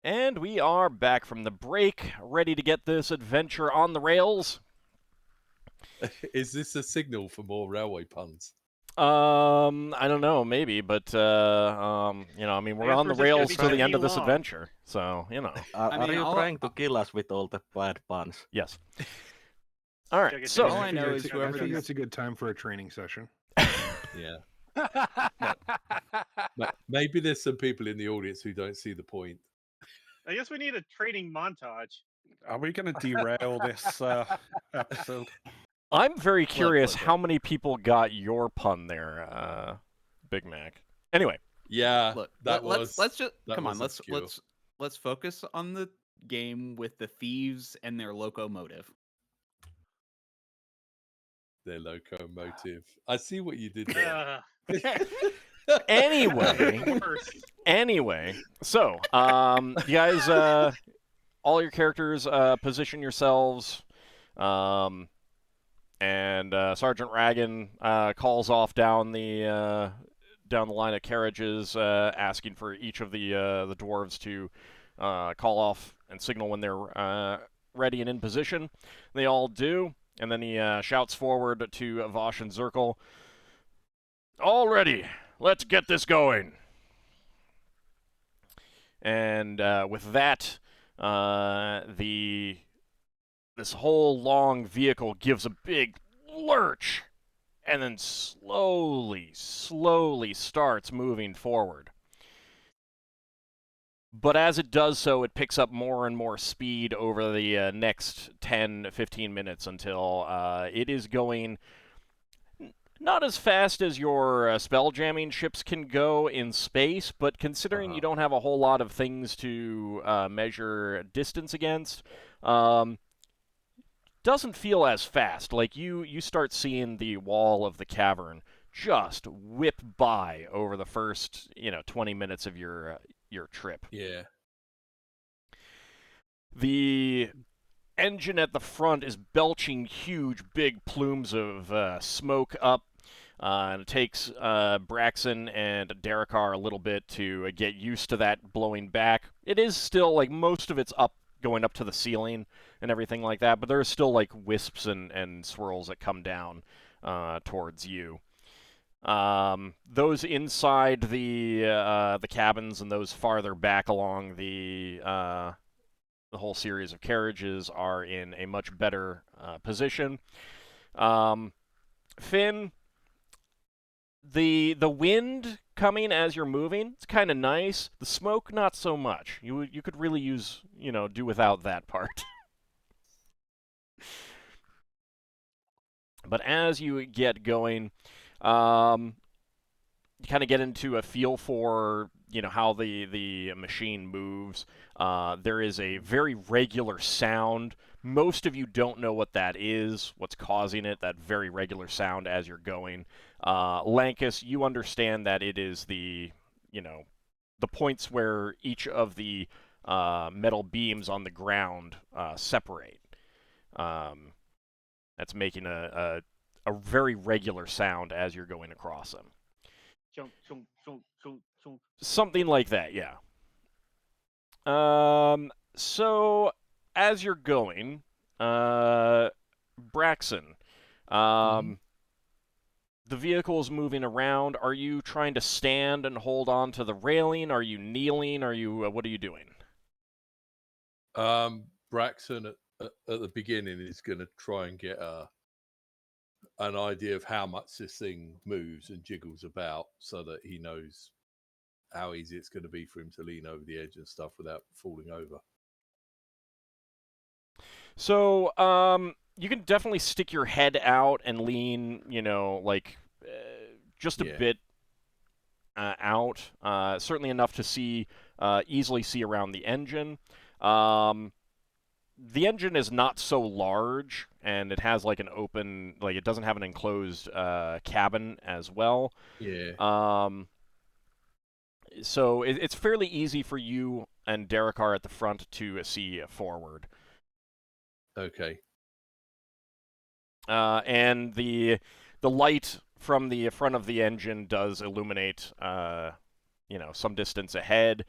And we are back from the break, ready to get this adventure on the rails. Is this a signal for more railway puns? I don't know, maybe, but I mean, we're on the rails to the end of this adventure, so Are you trying to kill us with all the bad puns? Yes. All right. So all I know is whoever. I think it's a good time for a training session. Yeah. But maybe there's some people in the audience who don't see the point. I guess we need a training montage. Are we going to derail this episode? I'm very curious how many people got your pun there, Big Mac. Anyway. Yeah. Look, let's just come on. Let's focus on the game with the thieves and their locomotive. Their locomotive. I see what you did there. Anyway, so you guys, all your characters position yourselves, and Sergeant Ragan calls off down the line of carriages, asking for each of the dwarves to call off and signal when they're ready and in position. They all do, and then he shouts forward to Vosh and Zirkle. All ready. Let's get this going. And with that, this whole long vehicle gives a big lurch, and then slowly starts moving forward. But as it does so, it picks up more and more speed over the next 10-15 minutes until it is going not as fast as your spell jamming ships can go in space, but considering you don't have a whole lot of things to measure distance against, doesn't feel as fast. Like you start seeing the wall of the cavern just whip by over the first 20 minutes of your trip. Yeah. The engine at the front is belching huge big plumes of smoke up. And it takes Braxon and Darrakar a little bit to get used to that blowing back. It is still, like, most of it's up, going up to the ceiling and everything like that, but there's still, like, wisps and swirls that come down towards you. Those inside the cabins and those farther back along the whole series of carriages are in a much better position. Finn, the wind coming as you're moving, it's kind of nice. The smoke, not so much. You could really use, do without that part. But as you get going, you kind of get into a feel for, how the machine moves. There is a very regular sound. Most of you don't know what that is, what's causing it, that very regular sound as you're going. Lankas, you understand that it is the points where each of the metal beams on the ground separate. That's making a very regular sound as you're going across them. Something like that, yeah. So as you're going, Braxon, the vehicle is moving around. Are you trying to stand and hold on to the railing? Are you kneeling? What are you doing? Braxon at the beginning is going to try and get an idea of how much this thing moves and jiggles about, so that he knows how easy it's going to be for him to lean over the edge and stuff without falling over. So, you can definitely stick your head out and lean, just a bit out. Certainly enough to easily see around the engine. The engine is not so large, and it has like an open, it doesn't have an enclosed cabin as well. Yeah. So it's fairly easy for you and Darrakar at the front to see forward. Okay. And the light from the front of the engine does illuminate, some distance ahead.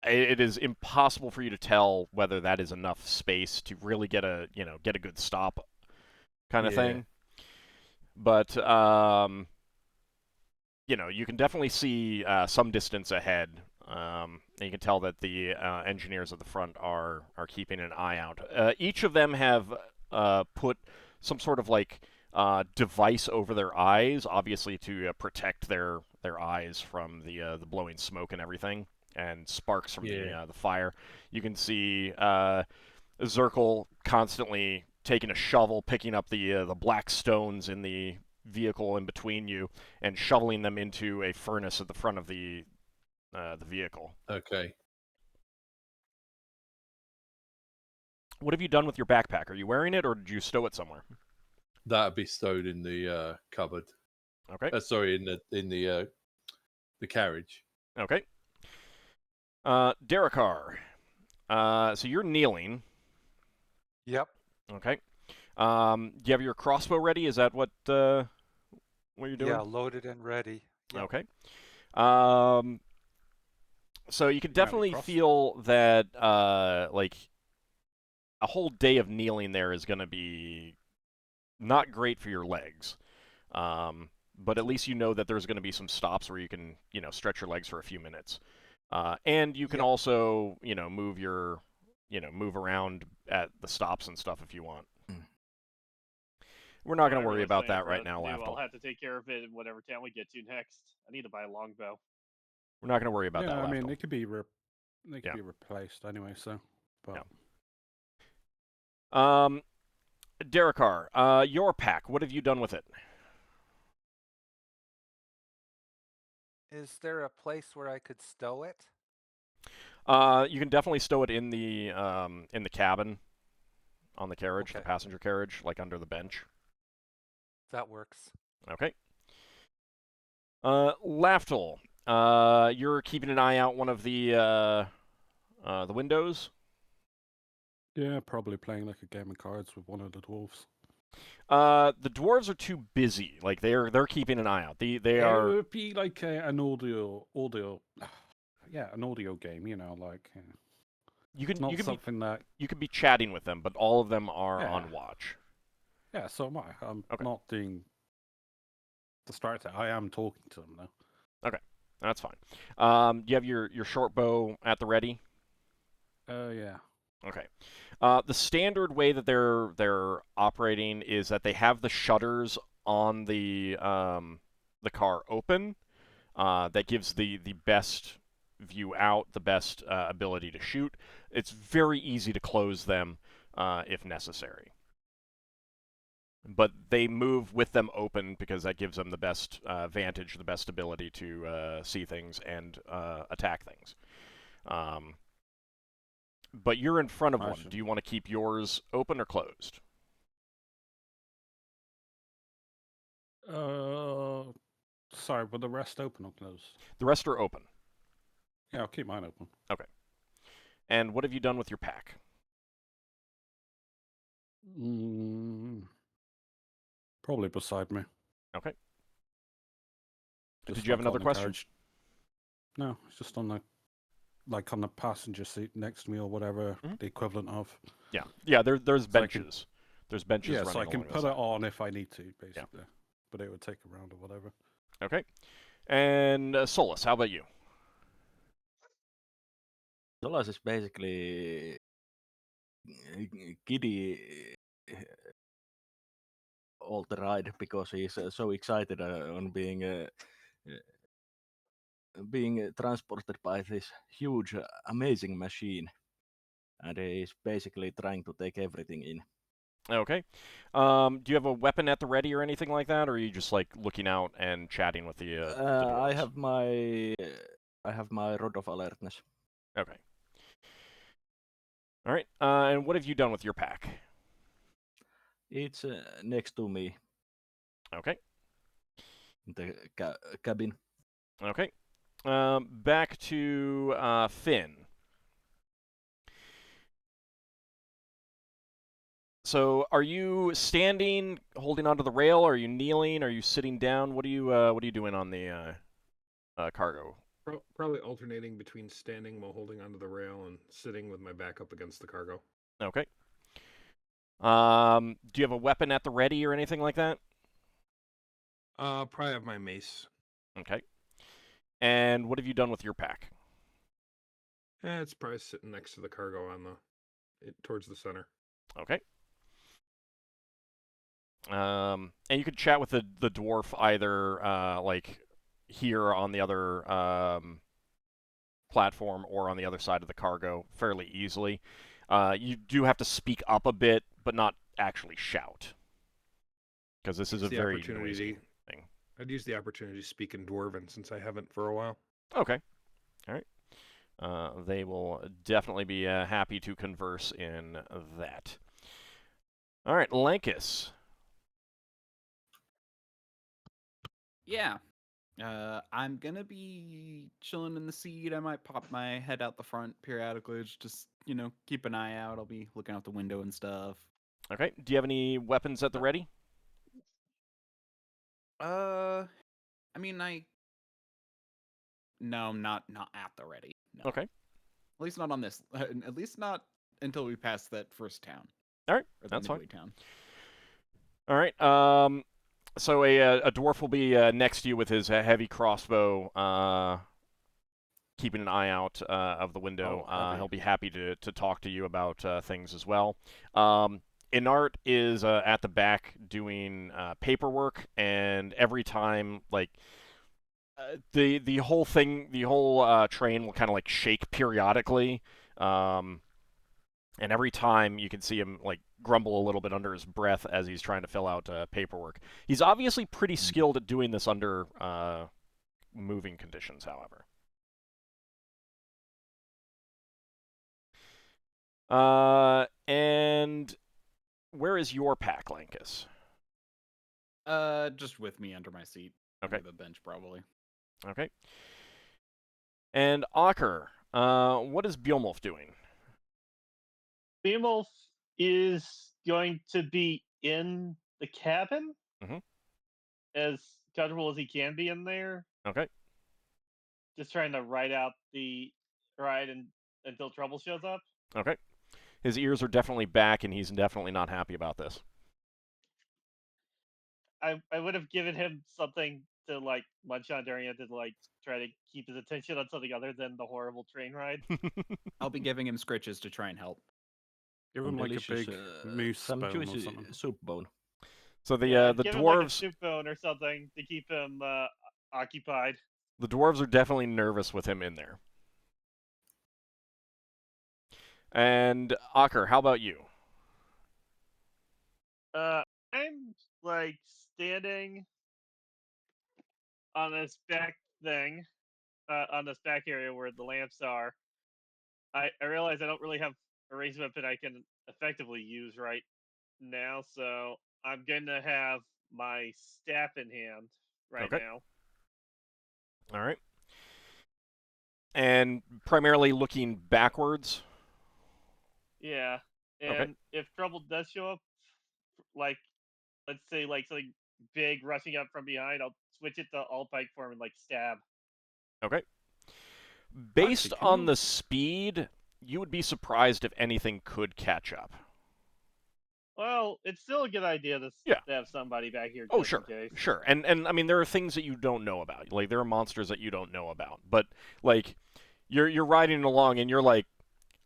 it is impossible for you to tell whether that is enough space to really get a good stop kind of thing. But you can definitely see some distance ahead. And you can tell that the engineers at the front are keeping an eye out. Each of them have put some sort of device over their eyes, obviously to protect their eyes from the blowing smoke and everything, and sparks from the fire. You can see Zirkle constantly taking a shovel, picking up the black stones in the vehicle in between you, and shoveling them into a furnace at the front of the vehicle. Okay. What have you done with your backpack? Are you wearing it, or did you stow it somewhere? That'd be stowed in the cupboard. Okay. Sorry, in the carriage. Okay. Darrakar. So you're kneeling. Yep. Okay. Do you have your crossbow ready? Is that what you're doing? Yeah, loaded and ready. Yep. Okay. So you can definitely feel that a whole day of kneeling there is going to be not great for your legs. But at least you know that there's going to be some stops where you can, stretch your legs for a few minutes. And you can also, move around at the stops and stuff if you want. We're not going to worry about that right now, Lafdul. I'll have to take care of it in whatever town we get to next. I need to buy a longbow. We're not going to worry about that, Lafdul. I mean, it could be be replaced anyway, so. But... Yeah. Darrakar, your pack, what have you done with it? Is there a place where I could stow it? You can definitely stow it in the cabin, on the carriage, the passenger carriage, under the bench. That works. Okay. Lafdul, you're keeping an eye out one of the windows. Yeah, probably playing a game of cards with one of the dwarves. The dwarves are too busy. They're keeping an eye out. They are. It would be like an audio. Yeah, an audio game. You can. Not something that you could be chatting with them, but all of them are on watch. Yeah, so am I. I'm not doing the start. I am talking to them though. Okay, that's fine. Do you have your short bow at the ready? Yeah. Okay. The standard way that they're operating is that they have the shutters on the car open. That gives the best view out, the best ability to shoot. It's very easy to close them if necessary. But they move with them open because that gives them the best vantage, the best ability to see things and attack things. But you're in front of one. Do you want to keep yours open or closed? Sorry, were the rest open or closed? The rest are open. Yeah, I'll keep mine open. Okay. And what have you done with your pack? Probably beside me. Okay. Just Did you have another question? Carriage. No, it's just on the on the passenger seat next to me or whatever the equivalent of. Yeah, yeah. There's benches. There's benches. Yeah, so I can put it on if I need to, basically. Yeah. But it would take a round or whatever. Okay. And Solas, how about you? Solas is basically giddy all the ride because he's so excited on being transported by this huge, amazing machine, and he's basically trying to take everything in. Okay. Do you have a weapon at the ready or anything like that, or are you just looking out and chatting with the I have my rod of alertness. Okay. All right. And what have you done with your pack? It's next to me. Okay. In the cabin. Okay. Back to Finn. So, are you standing, holding onto the rail? Are you kneeling? Are you sitting down? What are you doing on the cargo Probably alternating between standing while holding onto the rail and sitting with my back up against the cargo. Okay. Do you have a weapon at the ready or anything like that? Probably have my mace. Okay. And what have you done with your pack? It's probably sitting next to the cargo on towards the center. Okay. And you could chat with the dwarf either like here on the other platform or on the other side of the cargo fairly easily. You do have to speak up a bit, but not actually shout, because this is a very noisy thing. I'd use the opportunity to speak in Dwarven since I haven't for a while. Okay. All right. They will definitely be happy to converse in that. All right, Lankas. Yeah. I'm gonna be chilling in the seat. I might pop my head out the front periodically, just keep an eye out. I'll be looking out the window and stuff. Okay. Do you have any weapons at the ready? I mean, no, not at the ready. No. Okay. At least not on this. At least not until we pass that first town. All right, Or that's fine. Town. All right. So a dwarf will be next to you with his heavy crossbow, keeping an eye out of the window. He'll be happy to talk to you about things as well. Inart is at the back doing paperwork, and every time, like, the whole thing, the whole train will kind of like shake periodically. And every time you can see him like grumble a little bit under his breath as he's trying to fill out paperwork. He's obviously pretty skilled at doing this under moving conditions, however. And where is your pack, Lankas? Just with me under my seat. Okay. Under the bench, probably. Okay. And Ockar, what is Beowulf doing? Beowulf is going to be in the cabin, as comfortable as he can be in there. Okay. Just trying to ride out the ride until trouble shows up. Okay. His ears are definitely back, and he's definitely not happy about this. I would have given him something to like munch on during it to like try to keep his attention on something other than the horrible train ride. I'll be giving him scritches to try and help. Give him like a big moose some bone or juicy something. soup bone. So the give him dwarves, like a soup bone or something to keep him occupied. the dwarves are definitely nervous with him in there. And Ockar, how about you? I'm like standing on this back thing, on this back area where the lamps are. I realize I don't really have a ranged weapon I can effectively use right now, so I'm gonna have my staff in hand right now. All right. And primarily looking backwards. Yeah, and if trouble does show up, like let's say like something big rushing up from behind, I'll switch it to all pike form and like stab. Okay. Based on the speed, you would be surprised if anything could catch up. Well, it's still a good idea to have somebody back here. Oh, sure, sure. And I mean, there are things that you don't know about. Like, there are monsters that you don't know about. But, like, you're riding along and you're like,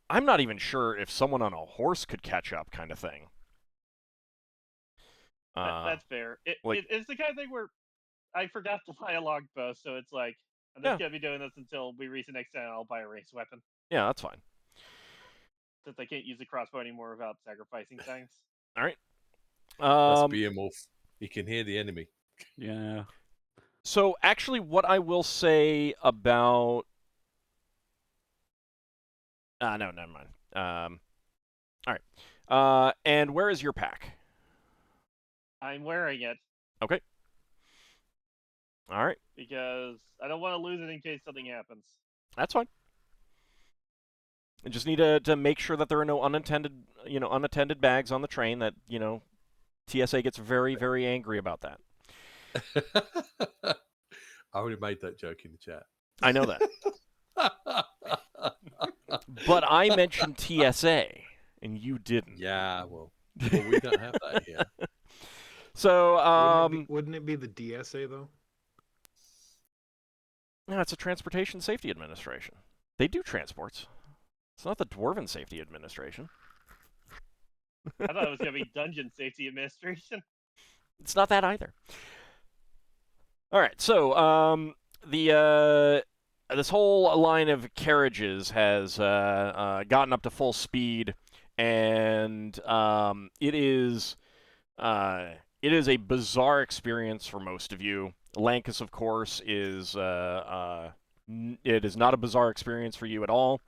I'm not even sure if someone on a horse could catch up, kind of thing. That's fair. It's the kind of thing where I forgot to buy a longbow, so it's like, I'm just going to be doing this until we reach the next town. I'll buy a ranged weapon. Yeah, that's fine. Since I can't use the crossbow anymore without sacrificing things. All right. That's Beowulf. He can hear the enemy. Yeah. So, actually, what I will say about... no, never mind. All right. And where is your pack? I'm wearing it. Okay. All right. Because I don't want to lose it in case something happens. That's fine. I just need to make sure that there are no unattended bags on the train. That TSA gets very, very angry about that. I already made that joke in the chat. I know that. But I mentioned TSA, and you didn't. Yeah, well, we don't have that here. So, Wouldn't it be the DSA though? no, it's a Transportation Safety Administration. They do transports. It's not the Dwarven Safety Administration. I thought it was going to be Dungeon Safety Administration. It's not that either. All right, so this whole line of carriages has gotten up to full speed, and it is a bizarre experience for most of you. Lankas, of course, is it is not a bizarre experience for you at all.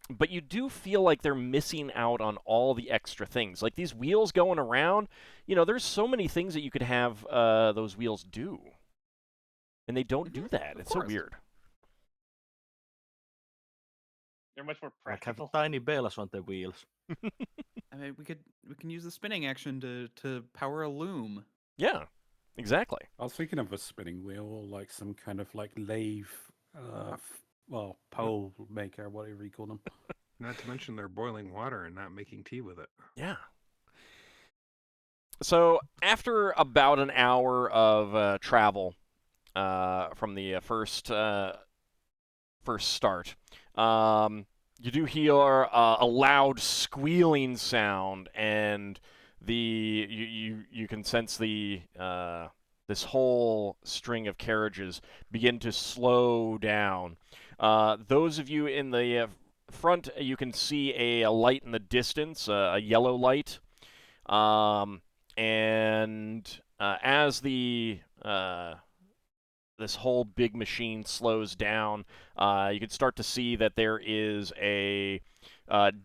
But you do feel like they're missing out on all the extra things. Like these wheels going around, there's so many things that you could have those wheels do. And they don't do that. It's so weird. They're much more Like have practical. tiny bells on the wheels. I mean, we can use the spinning action to power a loom. Yeah, exactly. I was thinking of a spinning wheel or like some kind of like lathe, pole maker, whatever you call them. Not to mention they're boiling water and not making tea with it. Yeah. So after about an hour of travel from the first start, you do hear a loud squealing sound, and you can sense the this whole string of carriages begin to slow down. Those of you in the front, you can see a light in the distance, a yellow light, and as the this whole big machine slows down, you can start to see that there is a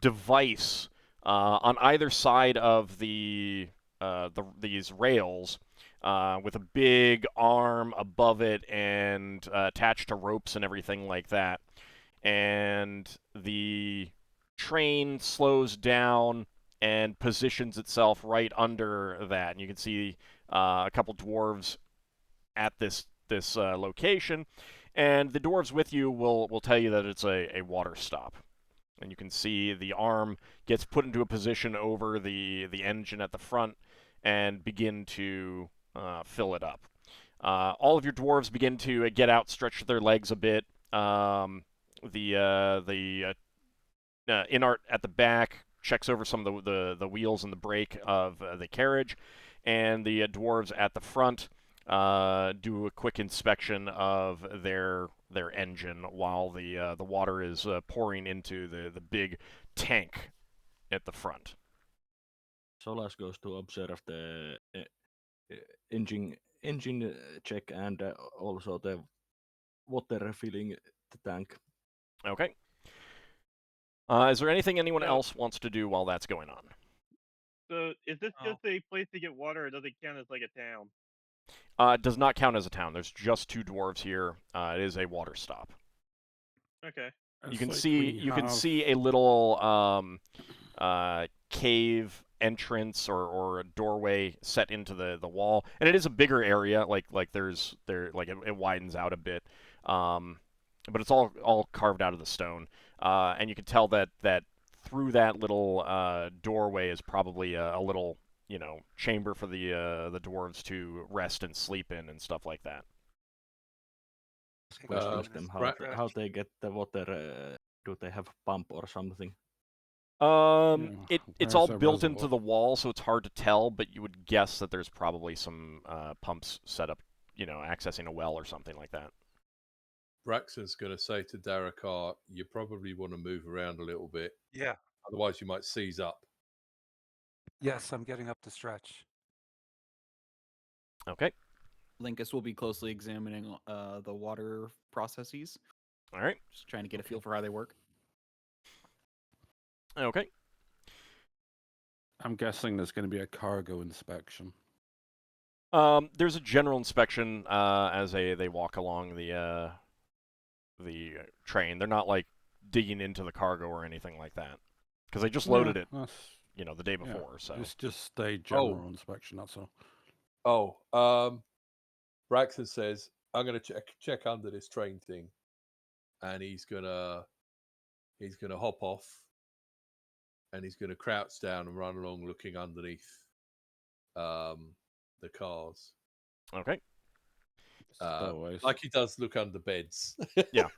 device on either side of these rails with a big arm above it and attached to ropes and everything like that. And the train slows down and positions itself right under that. And you can see a couple dwarves at this location, and the dwarves with you will tell you that it's a water stop. And you can see the arm gets put into a position over the engine at the front and begin to fill it up. All of your dwarves begin to get out, stretch their legs a bit. The Inart at the back checks over some of the wheels and the brake of the carriage, and the dwarves at the front do a quick inspection of their engine while the water is pouring into the big tank at the front. Solas goes to observe the engine check and also the water refilling the tank. Okay. Is there anything anyone else wants to do while that's going on? So, is this just a place to get water, or does it count as like a town? It does not count as a town. There's just two dwarves here. It is a water stop. Okay. You can see a little cave entrance or a doorway set into the wall, and it is a bigger area. Like it widens out a bit, but it's all carved out of the stone, and you can tell that through that little doorway is probably a little chamber for the dwarves to rest and sleep in and stuff like that. Ask them how they get the water. Do they have a pump or something? It's all built into the wall, so it's hard to tell, but you would guess that there's probably some pumps set up, accessing a well or something like that. Braxon's going to say to Darrakar, you probably want to move around a little bit. Yeah. Otherwise, you might seize up. Yes, I'm getting up to stretch. Okay. Lankas will be closely examining the water processes. All right. Just trying to get a feel for how they work. Okay. I'm guessing there's going to be a cargo inspection. There's a general inspection as they walk along the train. They're not like digging into the cargo or anything like that, because they just loaded it, the day before. So it's just a general inspection. That's all. Oh, Braxton says, I'm gonna check under this train thing, and he's gonna hop off, and he's gonna crouch down and run along, looking underneath the cars. Okay. Like he does look under beds. Yeah.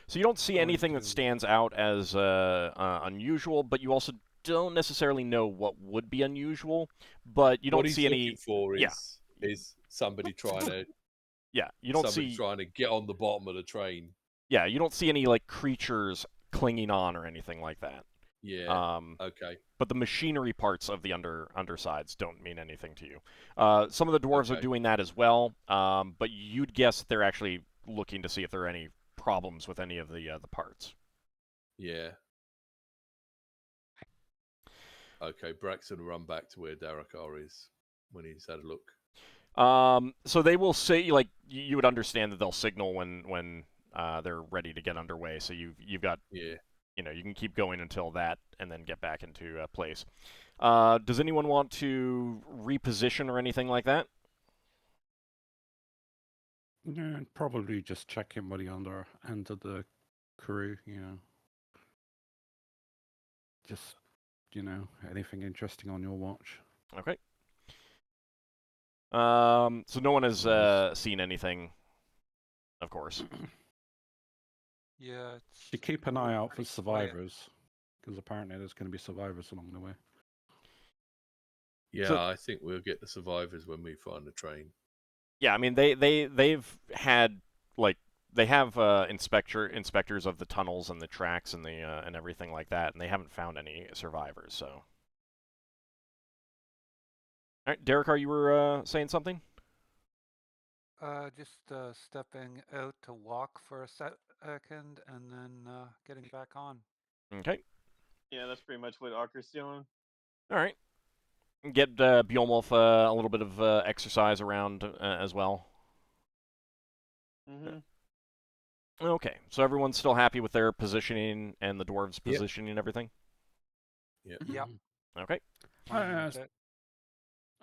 So you don't see anything that stands out as unusual, but you also don't necessarily know what would be unusual. But you don't see any. Looking for is somebody trying to. Yeah, you don't somebody see trying to get on the bottom of the train. Yeah, you don't see any like creatures clinging on or anything like that. Yeah. Okay. But the machinery parts of the undersides don't mean anything to you. Some of the dwarves are doing that as well, but you'd guess that they're actually looking to see if there are any problems with any of the parts. Yeah. Okay, Braxon will run back to where Darrakar is when he's had a look. So they will say, like, you would understand that they'll signal when they're ready to get underway. So you've got, you can keep going until that, and then get back into place. Does anyone want to reposition or anything like that? Yeah, probably just check in with the under end of the crew. Just anything interesting on your watch. Okay. So no one has seen anything, of course. Yeah. You keep an eye out for survivors, because apparently there's going to be survivors along the way. Yeah, So, I think we'll get the survivors when we find the train. Yeah, I mean they've had they have inspectors of the tunnels and the tracks and the and everything like that, and they haven't found any survivors. So, all right, Darrakar, you were saying something? Just stepping out to walk for a second and then getting back on. Okay. Yeah, that's pretty much what Ockar's doing. All right. Get Bjornwolf a little bit of exercise around as well. Mm-hmm. Okay, so everyone's still happy with their positioning and the dwarves' positioning and everything? Yep. Okay.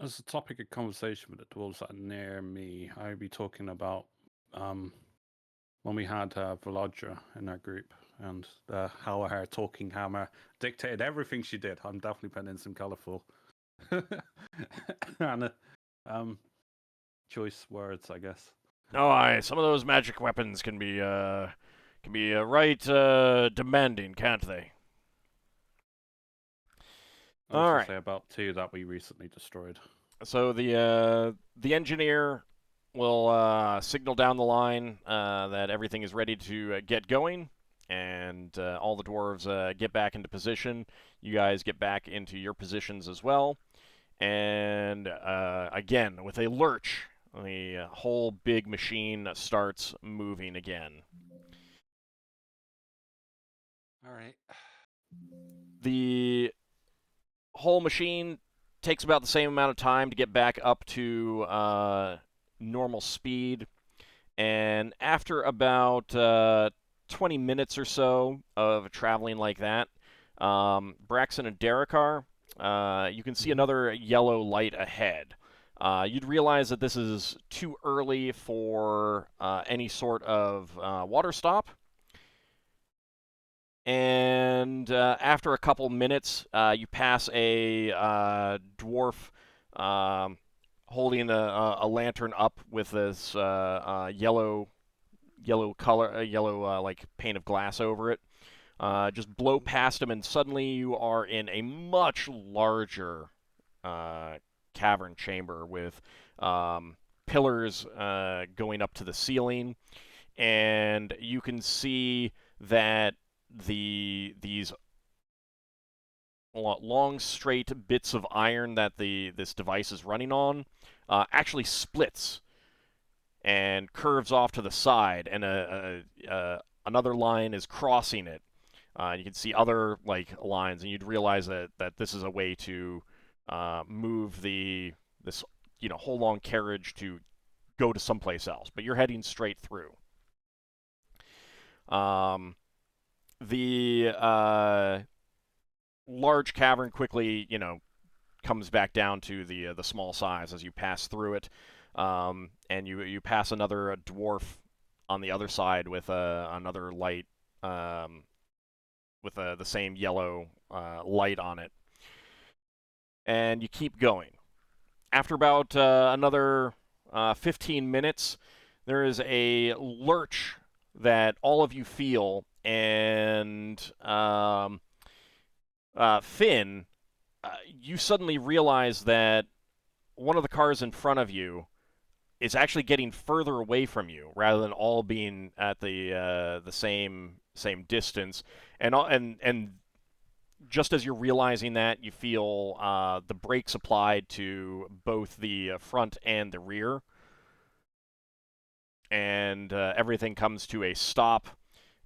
As a topic of conversation with the dwarves that are near me, I'd be talking about when we had Volodra in our group, and how her talking hammer dictated everything she did. I'm definitely putting in some colourful and choice words, I guess. Oh, aye. Some of those magic weapons can be right demanding, can't they? I was going to say about 2 that we recently destroyed. So the engineer will signal down the line that everything is ready to get going, and all the dwarves get back into position. You guys get back into your positions as well, and again, with a lurch, the whole big machine starts moving again. All right. The whole machine takes about the same amount of time to get back up to normal speed, and after about 20 minutes or so of traveling like that, Braxon and Darrakar, you can see another yellow light ahead. You'd realize that this is too early for any sort of water stop. And after a couple minutes, you pass a dwarf holding a lantern up with this yellow color, yellow like pane of glass over it. Just blow past him, and suddenly you are in a much larger cavern chamber with pillars going up to the ceiling, and you can see that these long straight bits of iron that this device is running on actually splits and curves off to the side, and another line is crossing it. You can see other lines, and you'd realize that this is a way to move this whole long carriage to go to someplace else, but you're heading straight through. The large cavern quickly, comes back down to the small size as you pass through it. and you pass another dwarf on the other side with another light, with the same yellow light on it, and you keep going. After about another 15 minutes, there is a lurch that all of you feel, and Finn, you suddenly realize that one of the cars in front of you is actually getting further away from you, rather than all being at the same distance. And just as you're realizing that, you feel the brakes applied to both the front and the rear, and everything comes to a stop.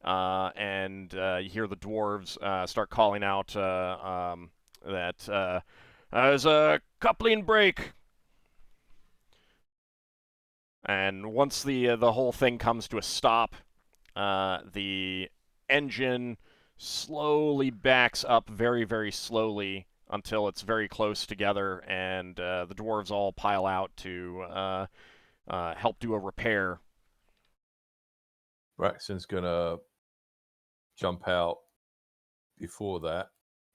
And you hear the dwarves start calling out that there's a coupling brake. And once the whole thing comes to a stop, the engine slowly backs up very, very slowly until it's very close together, and the dwarves all pile out to help do a repair. Braxton's gonna jump out before that,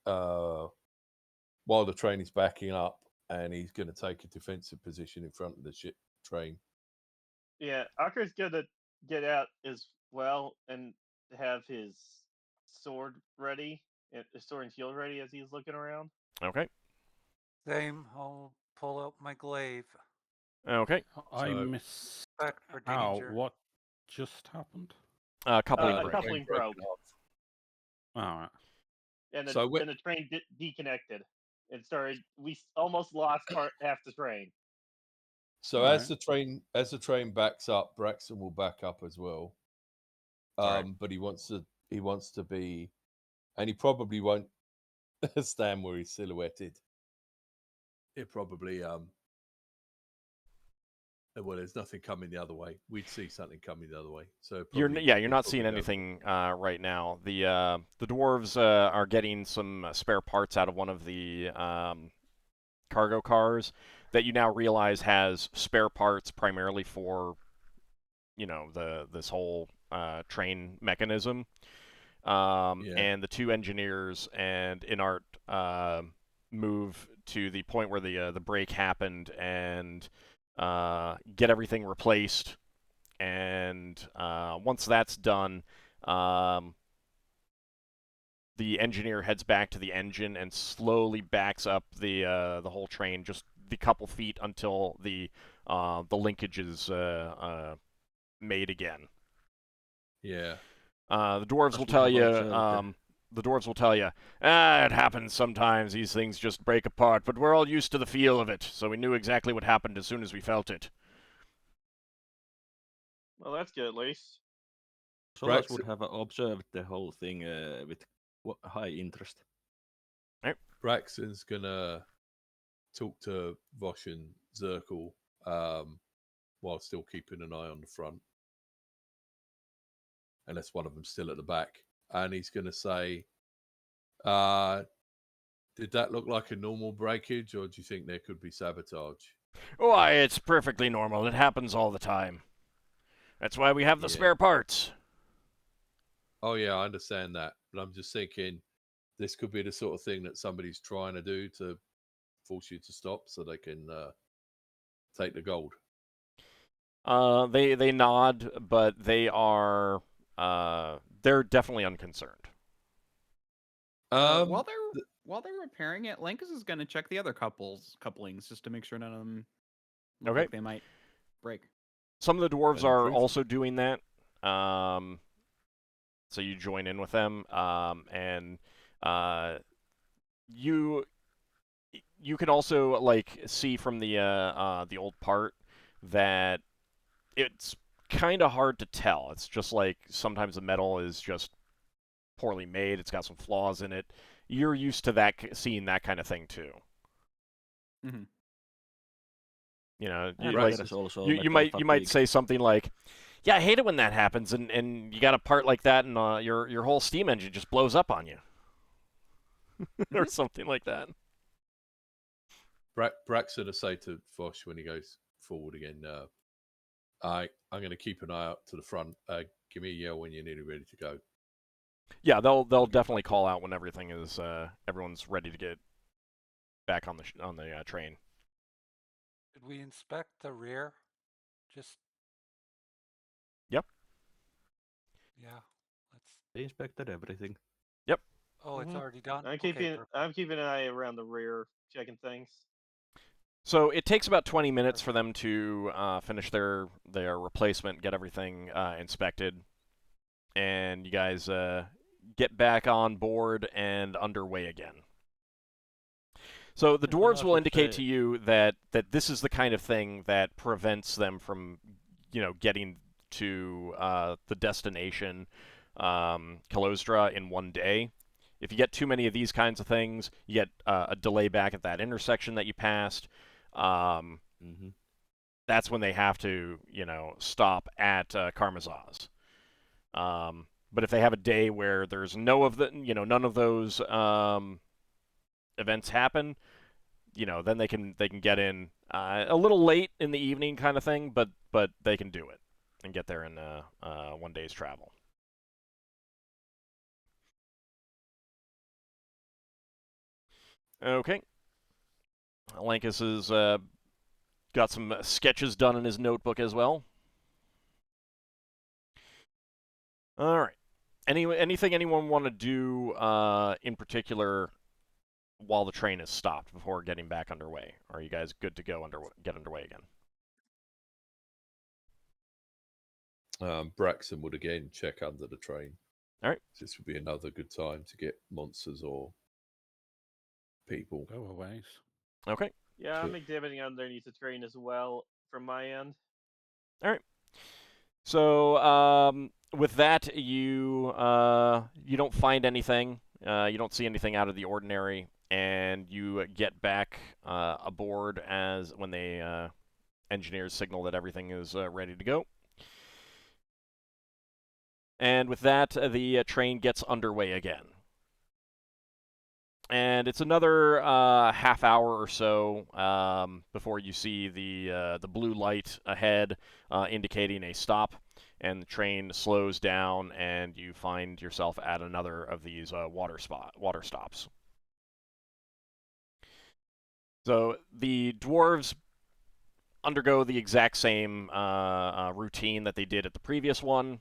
while the train is backing up, and he's going to take a defensive position in front of the ship train. Yeah, Ockar's gonna get out as well and have his sword ready, his sword and shield ready as he's looking around. Okay. Same. I'll pull out my glaive. Okay. I So- miss Back for how danger. what just happened. Coupling The brake. coupling broke, All right. and the, So wh- and the train deconnected. It started. We almost lost half the train. So Right. as the train backs up, Braxton will back up as well. Alright. But he wants to be, and he probably won't stand where he's silhouetted. It probably well, there's nothing coming the other way. We'd see something coming the other way. So You're probably, not he'd seeing probably go- anything right now. The dwarves are getting some spare parts out of one of the cargo cars that you now realize has spare parts primarily for, this whole train mechanism. Yeah. And the two engineers and Inart move to the point where the break happened and get everything replaced. And once that's done, the engineer heads back to the engine and slowly backs up the whole train just the couple feet until the linkage is made again. Yeah. The dwarves As will we tell have you. observed, The dwarves will tell you, it happens sometimes. These things just break apart, but we're all used to the feel of it, so we knew exactly what happened as soon as we felt it. Well, that's good at least. Solas would have observed the whole thing with high interest. Braxton's gonna talk to Vosh and Zirkle while still keeping an eye on the front, unless one of them's still at the back. And he's gonna say, did that look like a normal breakage, or do you think there could be sabotage? Why, it's perfectly normal. It happens all the time. That's why we have the Yeah. spare parts. Oh yeah, I understand that, but I'm just thinking this could be the sort of thing that somebody's trying to do to force you to stop so they can take the gold. They nod, but they are they're definitely unconcerned. While they're repairing it, Lankas is gonna check the other couplings just to make sure none of them look Okay. like they might break. Some of the dwarves And are improve. also doing that. So you join in with them, and you can also see from the old part that it's kind of hard to tell. It's just like sometimes the metal is just poorly made. It's got some flaws in it. You're used to seeing that kind of thing too. Mhm. You might say something like, "Yeah, I hate it when that happens, and you got a part like that, and your whole steam engine just blows up on you," or something like that. Braxton will say to Vosh when he goes forward again. I'm going to keep an eye out to the front. Give me a yell when you're nearly ready to go. Yeah, they'll definitely call out when everything is everyone's ready to get back on the train. Did we inspect the rear? Just Yep. yeah. Let's. They inspected everything. Yep. Oh, it's already done. I'm Okay, keeping perfect. I'm keeping an eye around the rear, checking things. So it takes about 20 minutes for them to finish their replacement, get everything inspected, and you guys get back on board and underway again. So the Yeah, dwarves I will should indicate say- to you that this is the kind of thing that prevents them from, getting to the destination, Kalostra, in one day. If you get too many of these kinds of things, you get a delay back at that intersection that you passed. That's when they have to, stop at Karmazaz. But if they have a day where there's none of those events happen, then they can get in a little late in the evening, kind of thing. But they can do it and get there in 1 day's travel. Okay. Lankas has got some sketches done in his notebook as well. All right. Anything anyone want to do in particular while the train is stopped before getting back underway? Or are you guys good to go get underway again? Braxon would again check under the train. All right. This would be another good time to get monsters or people. Go away. Okay. Yeah, I'm exhibiting underneath the train as well from my end. All right. So with that, you don't find anything. You don't see anything out of the ordinary, and you get back aboard as when the engineers signal that everything is ready to go. And with that, the train gets underway again. And it's another half hour or so before you see the blue light ahead indicating a stop, and the train slows down, and you find yourself at another of these water stops. So the dwarves undergo the exact same routine that they did at the previous one,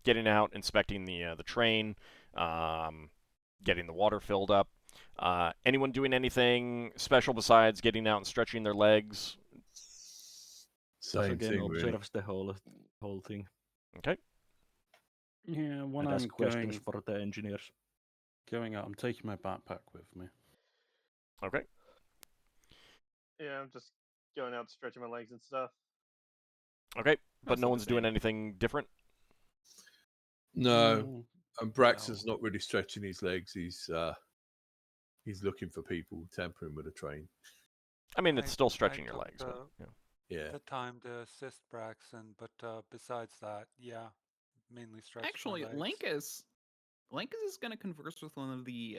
getting out, inspecting the train, getting the water filled up. Anyone doing anything special besides getting out and stretching their legs? Same again thing, really. observes the whole thing. Okay. Yeah, when And I'm ask questions for the engineers. going out, I'm taking my backpack with me. Okay. Yeah, I'm just going out stretching my legs and stuff. Okay. But Also no the one's doing same. anything different? No, Mm, and Braxton's not really stretching his legs. He's looking for people tampering with a train. I mean, it's I- still I stretching your took legs. But, yeah. Yeah. the time to assist Braxon, but besides that, yeah, mainly stretch Actually, my legs. Lankas is going to converse with one of the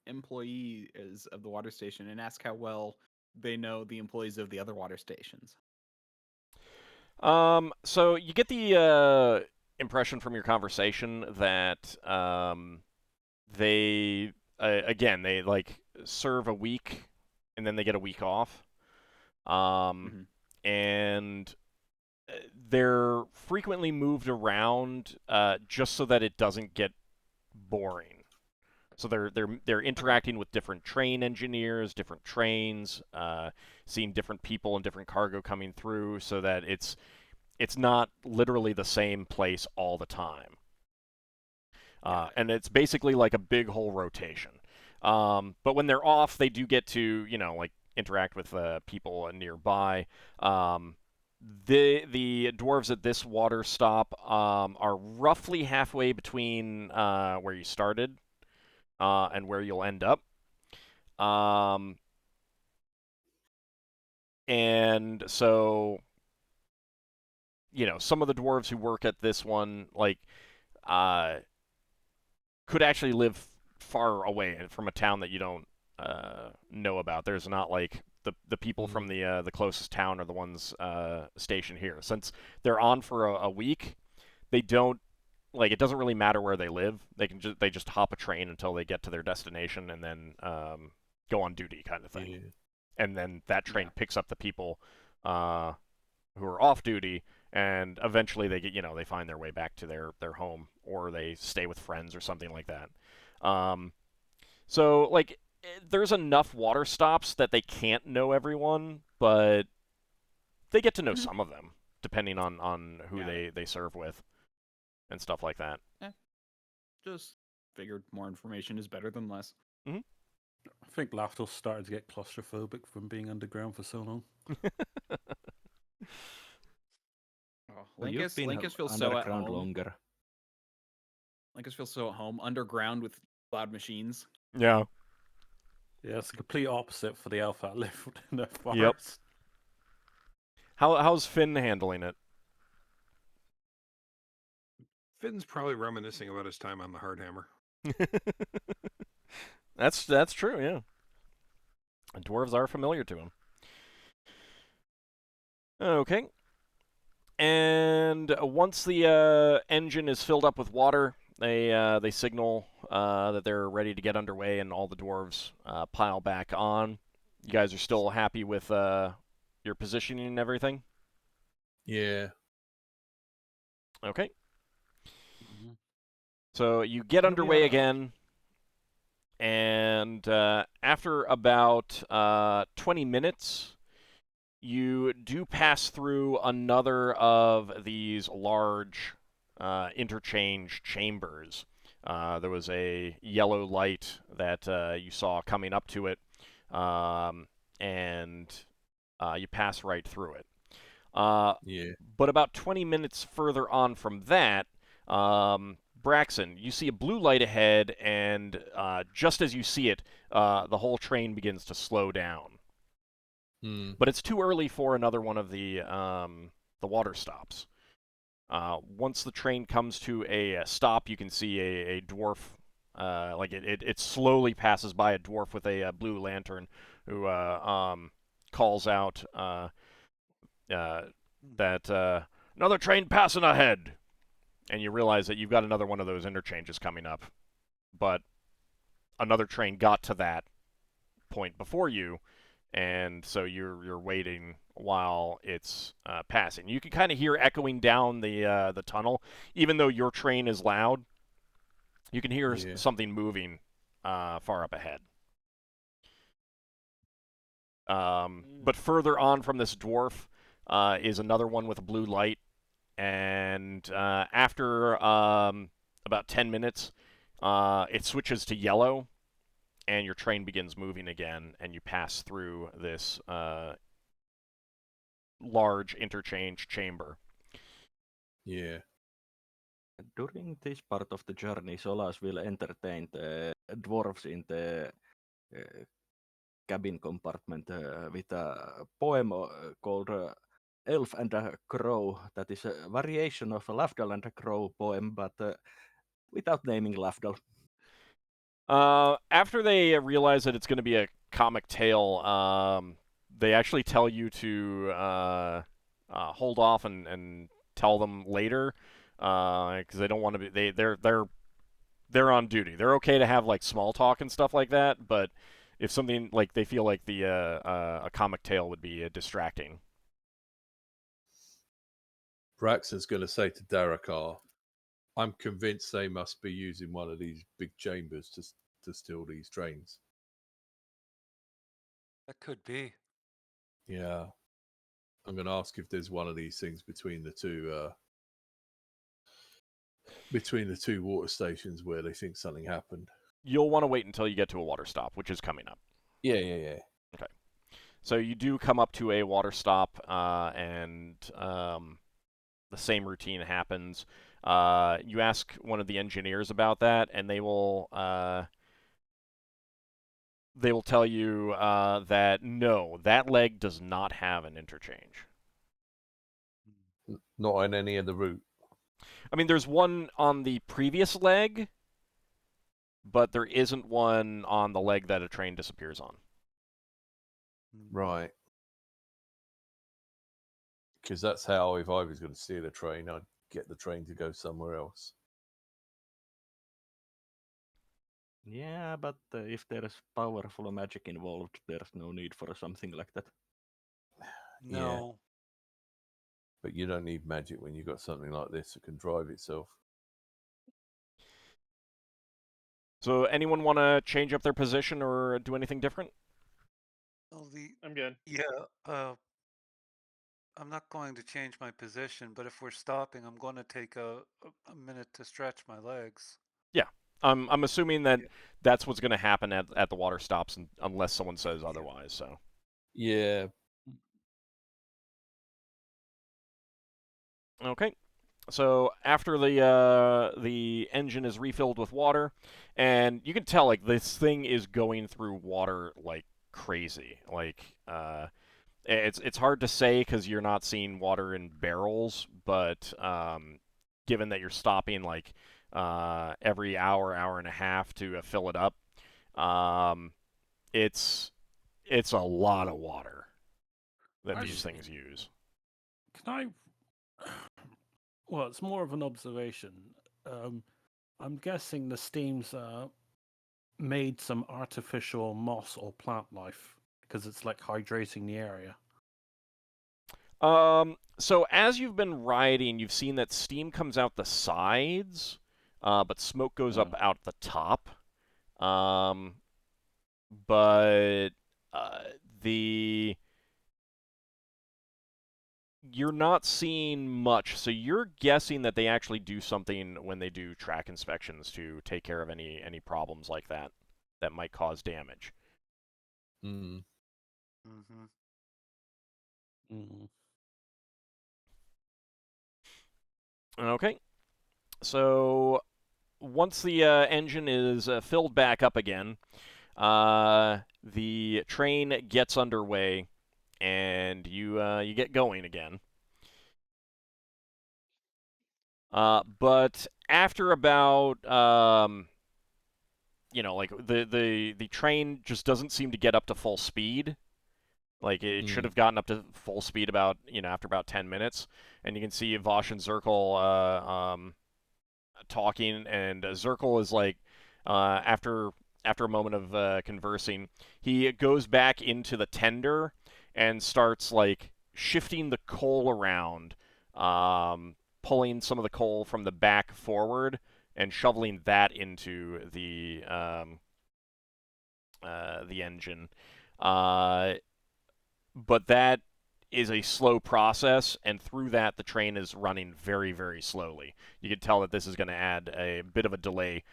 employees of the water station and ask how well they know the employees of the other water stations. So you get the impression from your conversation that they like serve a week and then they get a week off. And they're frequently moved around just so that it doesn't get boring. So they're interacting with different train engineers, different trains, seeing different people and different cargo coming through, so that it's not literally the same place all the time. And it's basically like a big whole rotation. But when they're off, they do get to like interact with people nearby. The dwarves at this water stop are roughly halfway between where you started and where you'll end up. And so, some of the dwarves who work at this one, like, could actually live far away from a town that you don't know about. There's not, like, the people from the closest town are the ones stationed here. Since they're on for a week, they don't like it doesn't really matter where they live. They just hop a train until they get to their destination and then go on duty kind of thing. Yeah. And then that train picks up the people who are off duty, and eventually they get they find their way back to their home, or they stay with friends or something like that. So like there's enough water stops that they can't know everyone, but they get to know some of them depending on who they serve with and stuff like that. Just figured more information is better than less. I think Lafdul started to get claustrophobic from being underground for so long. You've been Lankas feels so at underground home. longer. Lankas feels so at home underground with loud machines. Yeah. Yeah, it's the complete opposite for the elf that live in the forest. Yep. How's Finn handling it? Finn's probably reminiscing about his time on the Hardhammer. That's true, yeah. And dwarves are familiar to him. Okay. And once the engine is filled up with water, they signal that they're ready to get underway, and all the dwarves pile back on. You guys are still happy with your positioning and everything? Yeah. Okay. So you get underway again, and after about 20 minutes, you do pass through another of these large interchange chambers. There was a yellow light that you saw coming up to it, and you pass right through it. Yeah. But about 20 minutes further on from that, Braxon, you see a blue light ahead, and just as you see it, the whole train begins to slow down. But it's too early for another one of the water stops. Once the train comes to a stop, you can see a dwarf. Like it slowly passes by a dwarf with a blue lantern, who calls out that another train passing ahead. And you realize that you've got another one of those interchanges coming up. But another train got to that point before you, and so you're waiting while it's passing. You can kind of hear echoing down the tunnel, even though your train is loud. You can hear something moving far up ahead. But further on from this dwarf is another one with a blue light. And after about 10 minutes, it switches to yellow, and your train begins moving again, and you pass through this large interchange chamber. Yeah. During this part of the journey, Solas will entertain the dwarves in the cabin compartment with a poem called Elf and a Crow. That is a variation of a Lafdul and a Crow poem, but without naming Lafdul. After they realize that it's going to be a comic tale, they actually tell you to hold off and tell them later, because they don't want to be. They're on duty. They're okay to have like small talk and stuff like that, but if something like they feel like the a comic tale would be distracting. Braxon's going to say to Darrakar, I'm convinced they must be using one of these big chambers to steal these trains. That could be. Yeah. I'm going to ask if there's one of these things between the two water stations where they think something happened. You'll want to wait until you get to a water stop, which is coming up. Yeah. Okay. So you do come up to a water stop, and the same routine happens. You ask one of the engineers about that, and they will tell you that no, that leg does not have an interchange. Not on any of the route. I mean, there's one on the previous leg, but there isn't one on the leg that a train disappears on. Right. Because that's how, if I was going to steal a train, I'd get the train to go somewhere else. Yeah, but if there's powerful magic involved, there's no need for something like that. No. But you don't need magic when you've got something like this that can drive itself. So anyone want to change up their position or do anything different? Well, I'm good. I'm not going to change my position, but if we're stopping, I'm going to take a minute to stretch my legs. Yeah. I'm assuming that that's what's going to happen at the water stops unless someone says otherwise. So. Yeah. Okay. So after the engine is refilled with water, and you can tell like this thing is going through water like crazy. Like it's hard to say because you're not seeing water in barrels, but given that you're stopping like every hour and a half to fill it up, it's a lot of water that these Actually, things use. Can I? Well, it's more of an observation. I'm guessing the steams made some artificial moss or plant life because it's like hydrating the area. So as you've been riding, you've seen that steam comes out the sides, but smoke goes up out the top. But the you're not seeing much, so you're guessing that they actually do something when they do track inspections to take care of any problems like that that might cause damage. Mm. Mm-hmm. Mm. Okay, so once the engine is filled back up again, the train gets underway, and you get going again. But after about like the train just doesn't seem to get up to full speed. Like it should have gotten up to full speed about after about 10 minutes, and you can see Vosh and Zirkle talking, and Zirkle is like after a moment of conversing, he goes back into the tender and starts like shifting the coal around, pulling some of the coal from the back forward and shoveling that into the engine. But that is a slow process, and through that, the train is running very, very slowly. You can tell that this is going to add a bit of a delay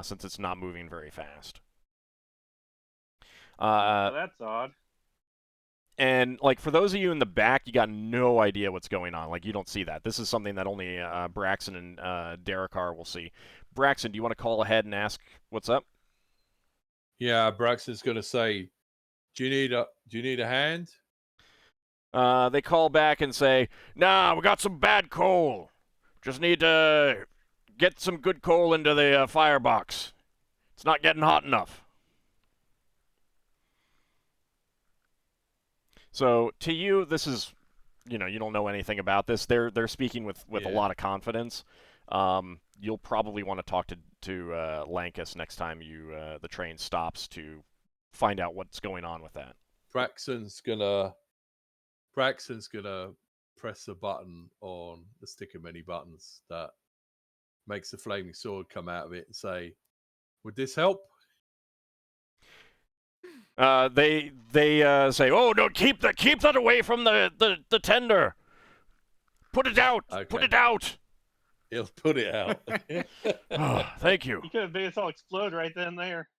since it's not moving very fast. Well, that's odd. And like for those of you in the back, you got no idea what's going on. Like you don't see that. This is something that only Braxon and Darrakar will see. Braxon, do you want to call ahead and ask what's up? Yeah, Braxton's going to say, "Do you need a hand?" They call back and say, "Nah, we got some bad coal. Just need to get some good coal into the firebox. It's not getting hot enough." So to you, this is, you don't know anything about this. They're speaking with a lot of confidence. You'll probably want to talk to Lankas next time the train stops to find out what's going on with that. Braxton's gonna press a button on the stick of many buttons that makes the flaming sword come out of it and say, "Would this help?" They say, "Oh no, keep that away from the tender. Put it out. Okay. Put it out." He'll put it out. Oh, thank you. You could have made us all explode right then and there.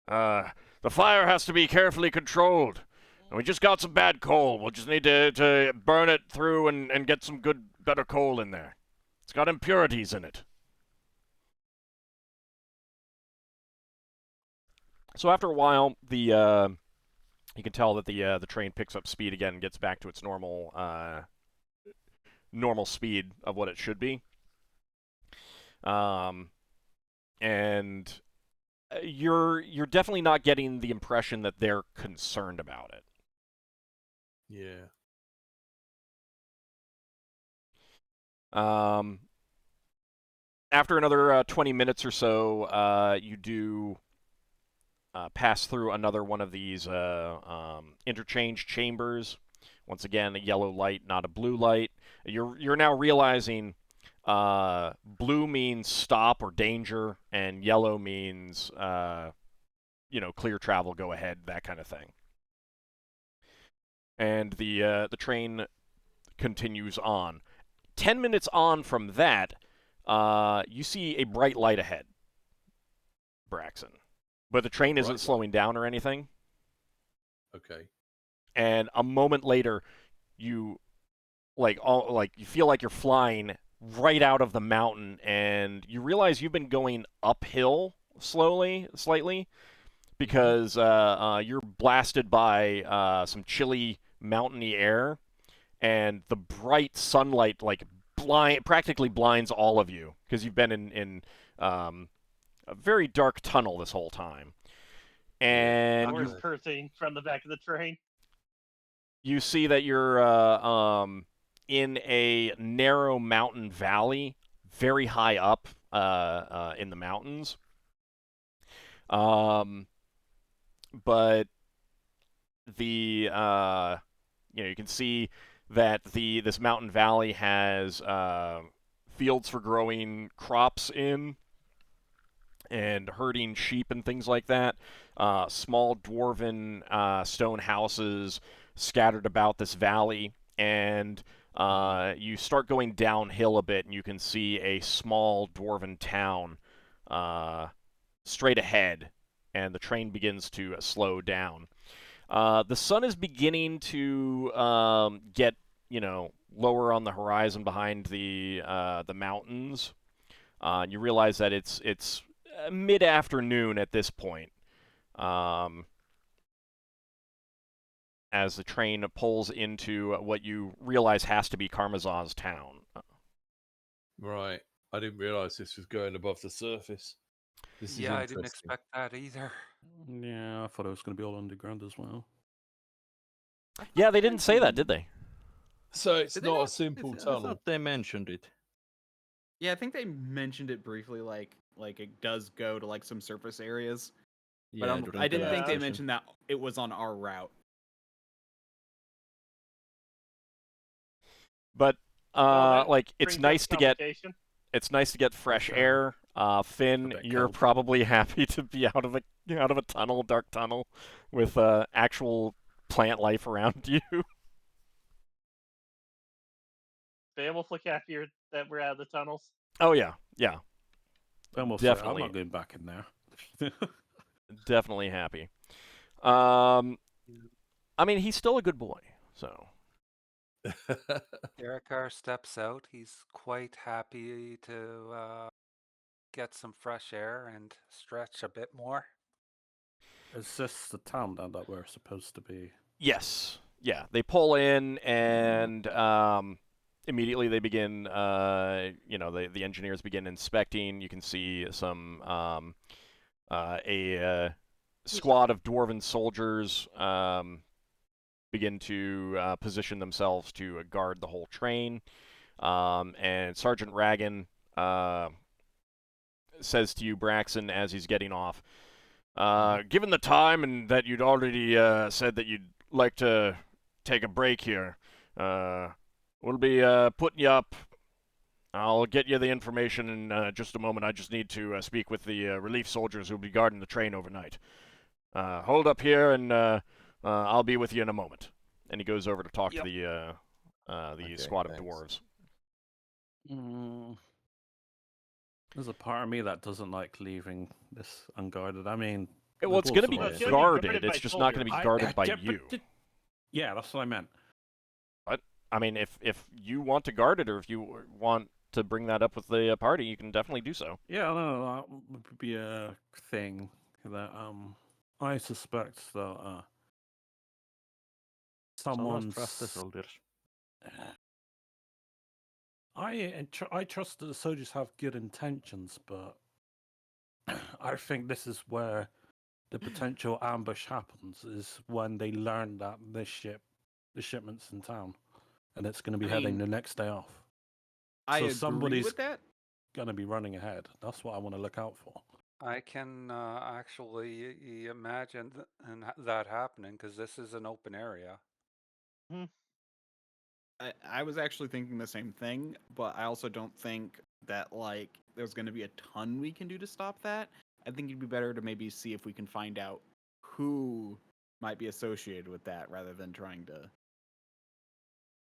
The fire has to be carefully controlled. And we just got some bad coal. We'll just need to burn it through and get some better coal in there. It's got impurities in it. So after a while, you can tell that the train picks up speed again and gets back to its normal speed of what it should be. And You're definitely not getting the impression that they're concerned about it. Yeah. After another 20 minutes or so, you do pass through another one of these interchange chambers. Once again, a yellow light, not a blue light. You're now realizing blue means stop or danger, and yellow means clear travel, go ahead, that kind of thing. And the train continues on. 10 minutes on from that, you see a bright light ahead, Braxon. But the train isn't slowing down or anything. Okay. And a moment later, you you feel like you're flying right out of the mountain, and you realize you've been going uphill slightly, because you're blasted by some chilly mountainy air, and the bright sunlight practically blinds all of you because you've been in a very dark tunnel this whole time. And We're cursing from the back of the train. You see that you're in a narrow mountain valley, very high up in the mountains. But the you can see that this mountain valley has fields for growing crops in and herding sheep and things like that. Small dwarven stone houses scattered about this valley, and you start going downhill a bit, and you can see a small dwarven town straight ahead, and the train begins to slow down. The sun is beginning to get lower on the horizon behind the mountains. You realize that it's mid-afternoon at this point, as the train pulls into what you realize has to be Karmazan's town. Right. I didn't realize this was going above the surface. This is I didn't interesting. expect that either. Yeah, I thought it was going to be all underground as well. Yeah, they didn't say that, did they? So it's Did they not a not? simple I tunnel. thought they mentioned it. Yeah, I think they mentioned it briefly, like it does go to like some surface areas. But Yeah, I didn't think they discussion. mentioned that it was on our route. But Well, that it's brings up nice to get complication. fresh sure. air. Finn, bit you're cold. probably happy to be out of a dark tunnel, with actual plant life around you. Beowulf look happier that we're out of the tunnels. Oh yeah. I'm Definitely. not going back in there. Definitely happy. I mean, he's still a good boy, so. Darrakar steps out. He's quite happy to get some fresh air and stretch a bit more. Is this the town then that we're supposed to be? Yes. Yeah. They pull in, and immediately they begin. The engineers begin inspecting. You can see some a squad of dwarven soldiers begin to position themselves to guard the whole train. And Sergeant Ragan says to you, Braxon, as he's getting off, given the time and that you'd already said that you'd like to take a break here, we'll be putting you up. I'll get you the information in just a moment. I just need to speak with the relief soldiers who'll be guarding the train overnight. Hold up here, and I'll be with you in a moment. And he goes over to talk to the squad of dwarves. There's a part of me that doesn't like leaving this unguarded. I mean, Well, it's going to be Well, it's gonna be guarded guarded. It's by just not going to be soldiers. guarded by you. Yeah, that's what I meant. But I mean, if you want to guard it, or if you want to bring that up with the party, you can definitely do so. Yeah, no, that would be a thing that I suspect that someone's trust the soldiers. I trust that the soldiers have good intentions, but I think this is where the potential ambush happens, is when they learn that the shipment's in town, and it's going to be I heading mean, the next day off. I So agree somebody's with that. going to be running ahead. That's what I want to look out for. I can actually imagine that happening because this is an open area. I was actually thinking the same thing, but I also don't think that like there's going to be a ton we can do to stop that. I think it'd be better to maybe see if we can find out who might be associated with that rather than trying to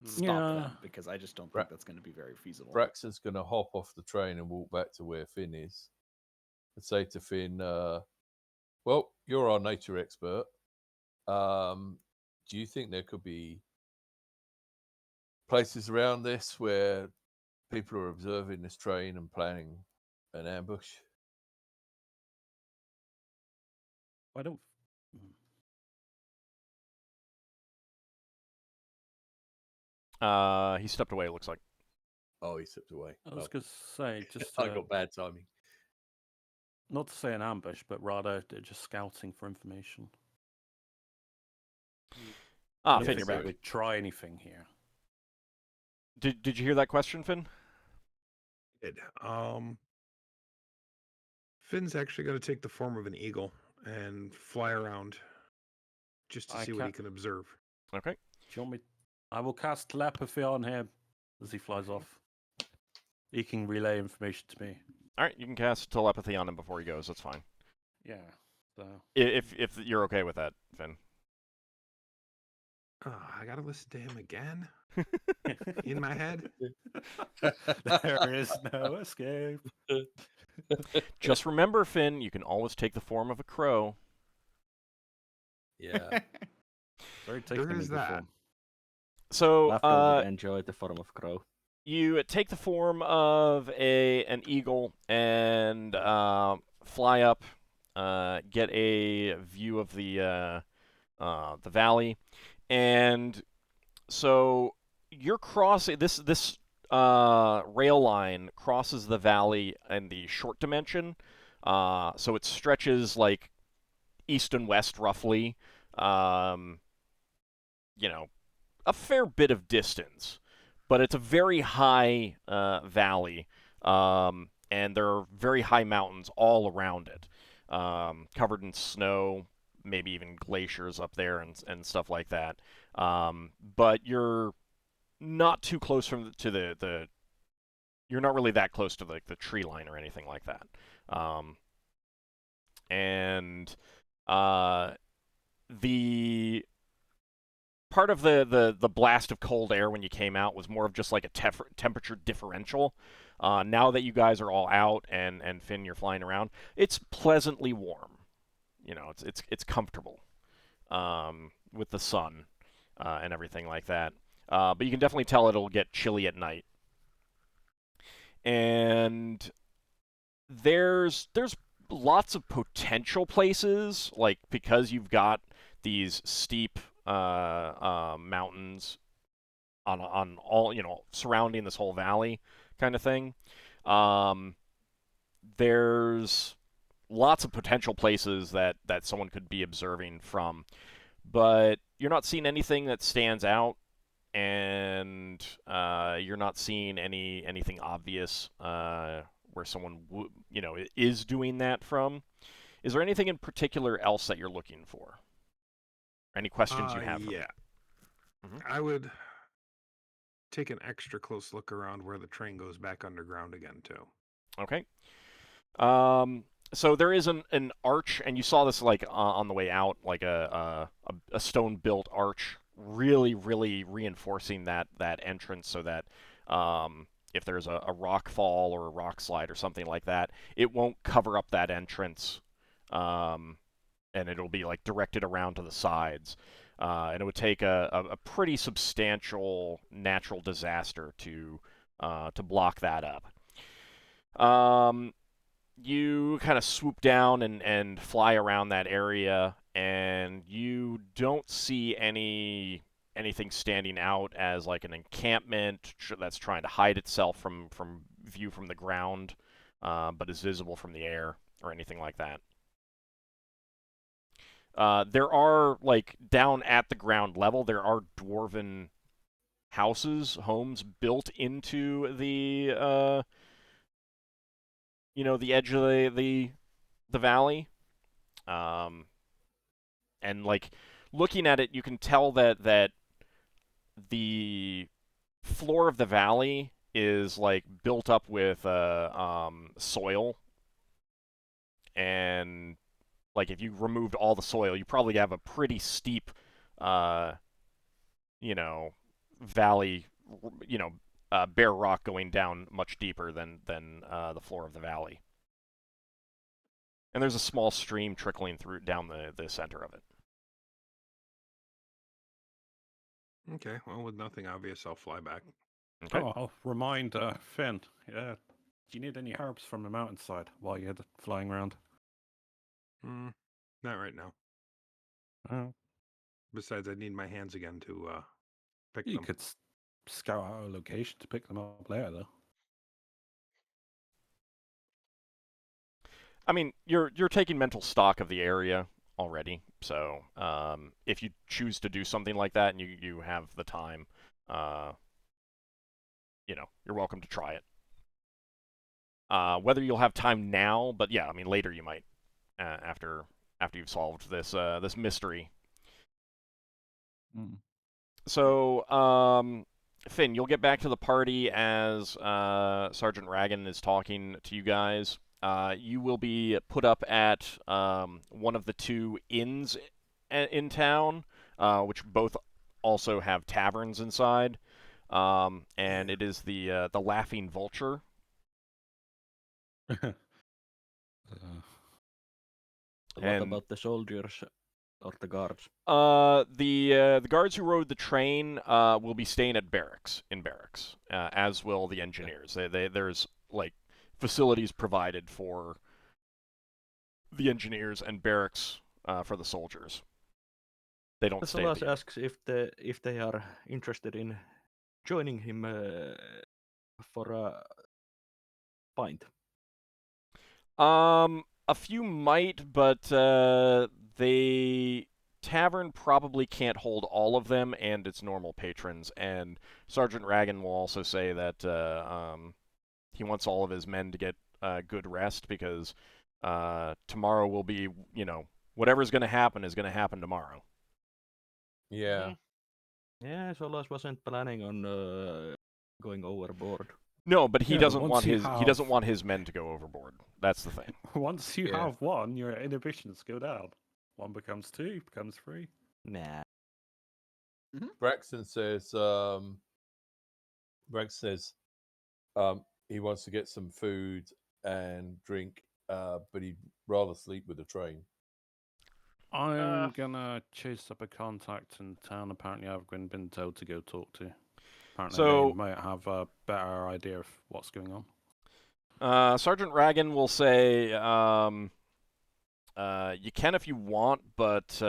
stop them, because I just don't think that's going to be very feasible. Braxon's going to hop off the train and walk back to where Finn is and say to Finn, well, you're our nature expert. Do you think there could be places around this where people are observing this train and planning an ambush? I don't. He stepped away, it looks like. Oh, he stepped away. I was going to say, just I got bad timing. not to say an ambush, but rather just scouting for information. Ah, I don't Finn, think you're we back. would try anything here. Did you hear that question, Finn? Good. Finn's actually going to take the form of an eagle and fly around just to see what he can observe. Okay. Do you want me? I will cast telepathy on him as he flies off. He can relay information to me. All right, you can cast telepathy on him before he goes. That's fine. Yeah. So. If you're okay with that, Finn. I got to listen to him again in my head. There is no escape. Just remember, Finn, you can always take the form of a crow. Yeah. Sorry, take There is that. form. So, Lafdul would enjoy the form of crow. You take the form of an eagle and fly up, get a view of the valley, and so you're crossing this rail line crosses the valley in the short dimension, so it stretches like east and west roughly, a fair bit of distance. But it's a very high valley, and there are very high mountains all around it, covered in snow, maybe even glaciers up there and stuff like that. But you're not too close to the you're not really that close to the tree line or anything like that. And the part of the blast of cold air when you came out was more of just like a temperature differential. Now that you guys are all out and Finn, you're flying around, it's pleasantly warm. It's comfortable with the sun and everything like that. But you can definitely tell it'll get chilly at night. And there's lots of potential places, like because you've got these steep mountains on all, surrounding this whole valley kind of thing. There's lots of potential places that someone could be observing from, but you're not seeing anything that stands out, and you're not seeing anything obvious where someone is doing that from. Is there anything in particular else that you're looking for? Any questions you have? Yeah. I would take an extra close look around where the train goes back underground again, too. Okay. So there is an arch, and you saw this like on the way out, like a stone-built arch, really, really reinforcing that entrance so that if there's a rock fall or a rock slide or something like that, it won't cover up that entrance, and it'll be like directed around to the sides. And it would take a pretty substantial natural disaster to block that up. You kind of swoop down and fly around that area, and you don't see anything standing out as like an encampment that's trying to hide itself from view from the ground, but is visible from the air. or anything like that. There are, like, down at the ground level, there are dwarven homes built into the, the edge of the valley. And, like, looking at it, you can tell that the floor of the valley is, like, built up with soil. And, like, if you removed all the soil, you probably have a pretty steep, valley, bare rock going down much deeper than the floor of the valley. And there's a small stream trickling through down the center of it. Okay, well, with nothing obvious, I'll fly back. Okay. Oh, I'll remind Finn. Yeah, do you need any herbs from the mountainside while you're flying around? Not right now. Oh, Besides, I need my hands again to pick you them. could scout out a location to pick them up later, though. I mean, you're taking mental stock of the area already, so if you choose to do something like that and you have the time, you're welcome to try it. Whether you'll have time now, but yeah, I mean, later you might, after you've solved this this mystery. Mm. So, Finn, you'll get back to the party as Sergeant Ragan is talking to you guys. You will be put up at one of the two inns in town, which both also have taverns inside. And it is the Laughing Vulture. What about the soldiers or the guards? The guards who rode the train will be staying at barracks, as will the engineers. There's, like, facilities provided for the engineers and barracks for the soldiers. They don't stay at Solas the inn. asks if they are interested in joining him for a pint. A few might, but the tavern probably can't hold all of them and its normal patrons. And Sergeant Ragan will also say that he wants all of his men to get good rest because tomorrow will be, whatever's going to happen is going to happen tomorrow. Yeah. Yeah, Solas wasn't planning on going overboard. No, but he Yeah, doesn't once want you his he have- doesn't want his men to go overboard. That's the thing. Once you Yeah. have one, your inhibitions go down. One becomes two, becomes three. Nah. Braxon says he wants to get some food and drink, but he'd rather sleep with the train. I'm gonna chase up a contact in town. Apparently, I've been told to go talk to. Apparently, So- they might have a better idea of what's going on. Sergeant Ragan will say, you can if you want, but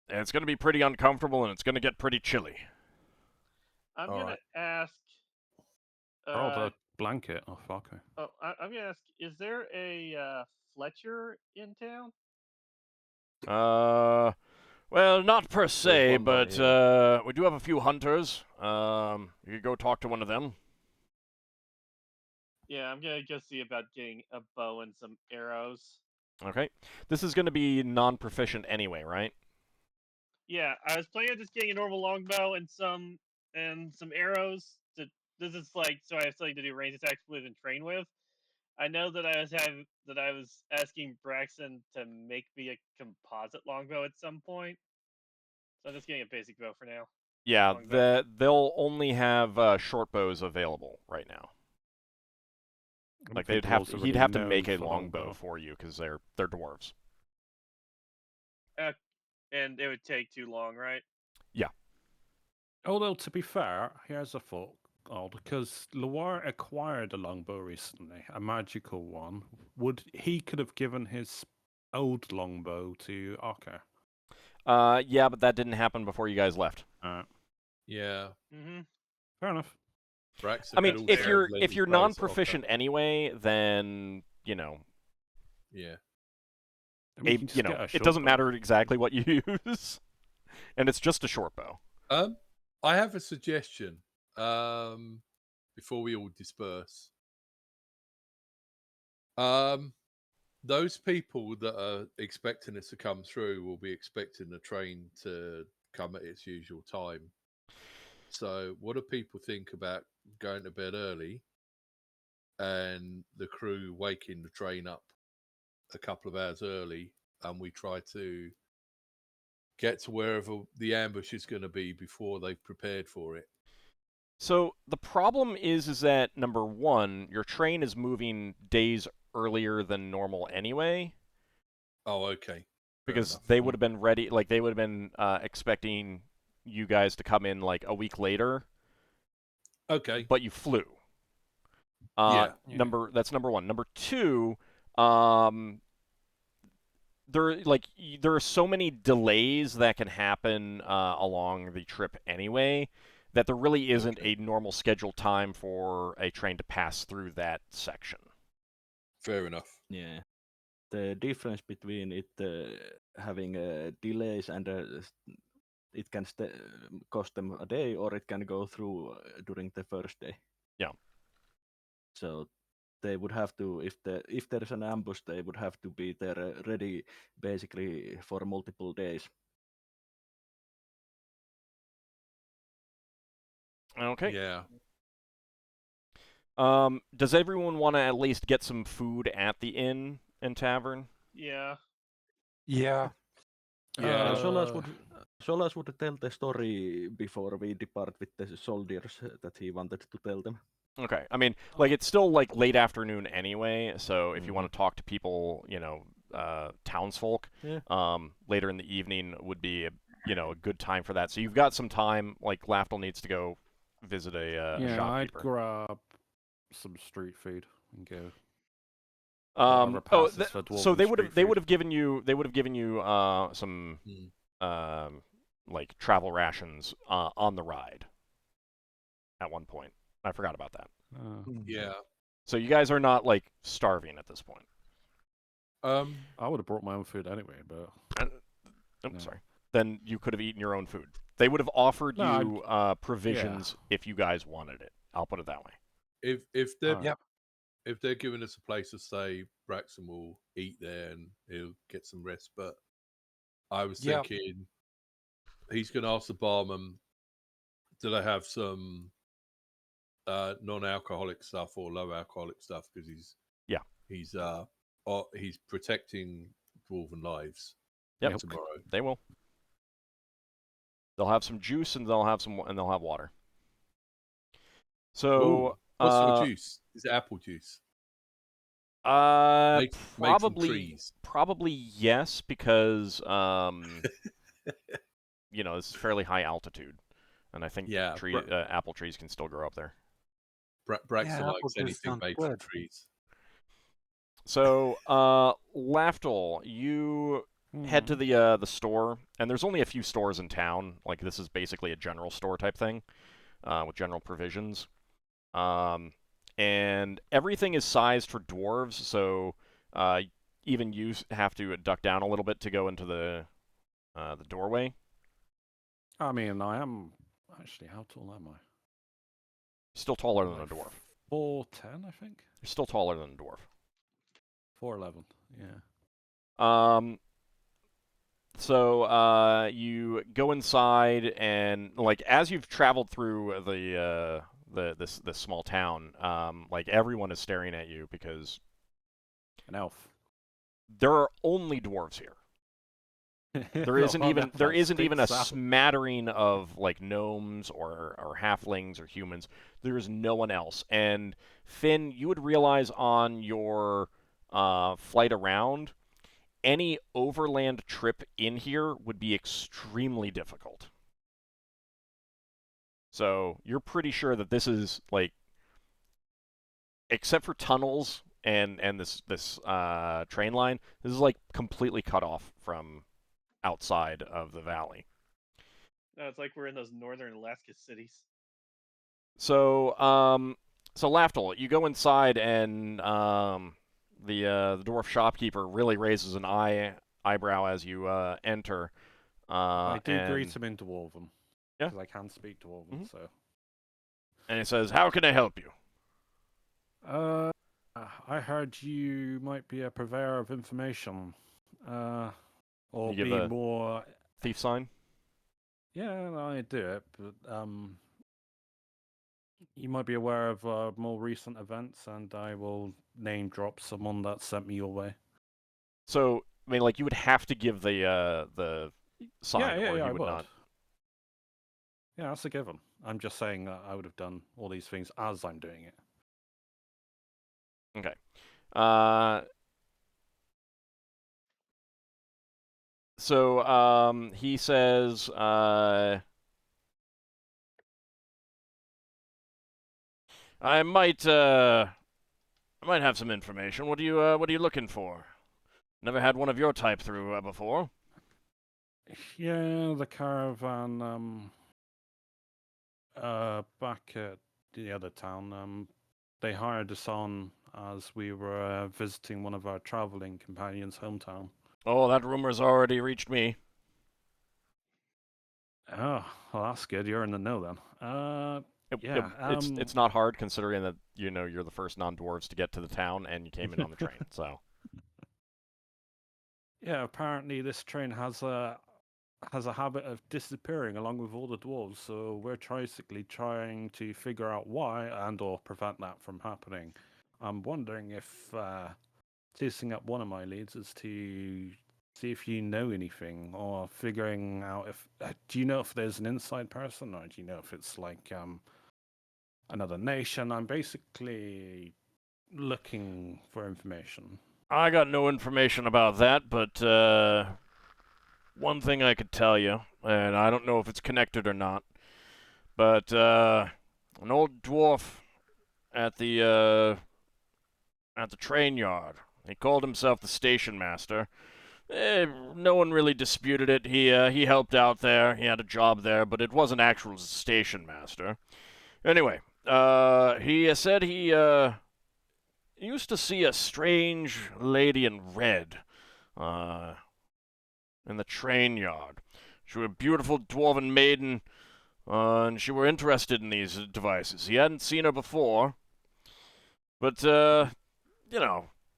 it's going to be pretty uncomfortable and it's going to get pretty chilly. I'm All gonna right. ask. Or the blanket. Oh, fuck. I'm gonna ask. Is there a Fletcher in town? Well, not per se, one by but we do have a few hunters. You could go talk to one of them. Yeah, I'm gonna go see about getting a bow and some arrows. Okay. This is going to be non-proficient anyway, right? Yeah, I was planning on just getting a normal longbow and some arrows. This is like so I have something to do range attacks with and train with. I know that I was asking Braxon to make me a composite longbow at some point. So I'm just getting a basic bow for now. Yeah, Longbow. they'll only have short bows available right now. Like he'd have to make a longbow for you because they're dwarves. And it would take too long, right? Although, to be fair, here's a thought. Because Loire acquired a longbow recently, a magical one. He could have given his old longbow to Ockar? Yeah, but that didn't happen before you guys left. Yeah. Mm-hmm. Fair enough. Braxon I had mean, also if led you're his place off non-proficient anyway, then Yeah. I mean, you can just get a it short doesn't bow. matter exactly what you use, and it's just a short bow. I have a suggestion. Before we all disperse. Those people that are expecting us to come through will be expecting the train to come at its usual time. So, what do people think about going to bed early and the crew waking the train up a couple of hours early, and we try to get to wherever the ambush is going to be before they've prepared for it? So the problem is that number one, your train is moving days earlier than normal anyway. Oh, okay. Because they would have been ready, like they would have been expecting you guys to come in like a week later. Okay. But you flew. That's number one. Number two, there are so many delays that can happen along the trip anyway that there really isn't a normal scheduled time for a train to pass through that section. Fair enough. Yeah. The difference between it having delays and it can cost them a day, or it can go through during the first day. Yeah. So they would have to, if there's an ambush, they would have to be there ready basically for multiple days. Okay. Yeah. Does everyone want to at least get some food at the inn and tavern? Yeah. Yeah. Yeah. Solas would tell the story before we depart with the soldiers that he wanted to tell them. Okay. I mean, like, it's still, like, late afternoon anyway, so if you want to talk to people, townsfolk, later in the evening would be, a good time for that. So you've got some time, like, Lafdul needs to go visit a Yeah, I'd shopkeeper. grab some street food and go. So they would have given you some like travel rations on the ride at one point. I forgot about that. Yeah. So you guys are not like starving at this point. I would have brought my own food anyway, but sorry. Then you could have eaten your own food. They would have offered you provisions if you guys wanted it. I'll put it that way. If they're giving us a place to stay, Braxon will eat there and he'll get some rest. But I was thinking he's going to ask the barman, do they have some non-alcoholic stuff or low alcoholic stuff? Because he's protecting dwarven lives. Yep. Tomorrow they will. They'll have some juice and they'll have water. So what sort of juice? Is it apple juice? Made from trees. Probably yes, because it's fairly high altitude, and I think apple trees can still grow up there. Braxon likes anything made from trees. So, Lafdul, you head to the store, and there's only a few stores in town. Like, this is basically a general store type thing, with general provisions. And everything is sized for dwarves, so even you have to duck down a little bit to go into the doorway. I mean, I am actually, how tall am I? Still taller than a dwarf. 4'10", I think. You're still taller than a dwarf. 4'11", yeah. So you go inside, and like as you've traveled through this small town, like everyone is staring at you because an elf. There are only dwarves here. There isn't even a smattering of like gnomes or halflings or humans. There is no one else. And Finn, you would realize on your flight around, any overland trip in here would be extremely difficult. So you're pretty sure that this is like, except for tunnels and this train line, this is like completely cut off from outside of the valley. No, it's like we're in those northern Alaska cities. So, Lafdul, you go inside and the dwarf shopkeeper really raises an eyebrow as you enter. I do and greet him in Dwarven. Yeah. Because I can speak Dwarven, Mhm. so. and he says, "How can I help you?" I heard you might be a purveyor of information. Or You give be a- more. Thief sign. Yeah, I do it, but you might be aware of more recent events, and I will name drop someone that sent me your way. So I mean, like you would have to give the sign, or I you would would. not. Yeah, that's a given. I'm just saying that I would have done all these things as I'm doing it. Okay. So he says, I might have some information. What are you looking for? Never had one of your type through before. Yeah, the caravan back at the other town, they hired us on as we were visiting one of our traveling companions' hometown. Oh, that rumor's already reached me. Oh, well, that's good. You're in the know then. Yeah, It's not hard considering that you're the first non-dwarves to get to the town and you came in on the train. So yeah, apparently this train has a habit of disappearing along with all the dwarves, so we're basically trying to figure out why and or prevent that from happening. I'm wondering if chasing up one of my leads is to see if you know anything, or figuring out if do you know if there's an inside person, or do you know if it's like another nation? I'm basically looking for information. I got no information about that, but one thing I could tell you, and I don't know if it's connected or not, but an old dwarf at the train yard. He called himself the station master. No one really disputed it. He helped out there. He had a job there, but it wasn't actual station master. Anyway, he said he used to see a strange lady in red in the train yard. She was a beautiful dwarven maiden, and she were interested in these devices. He hadn't seen her before, but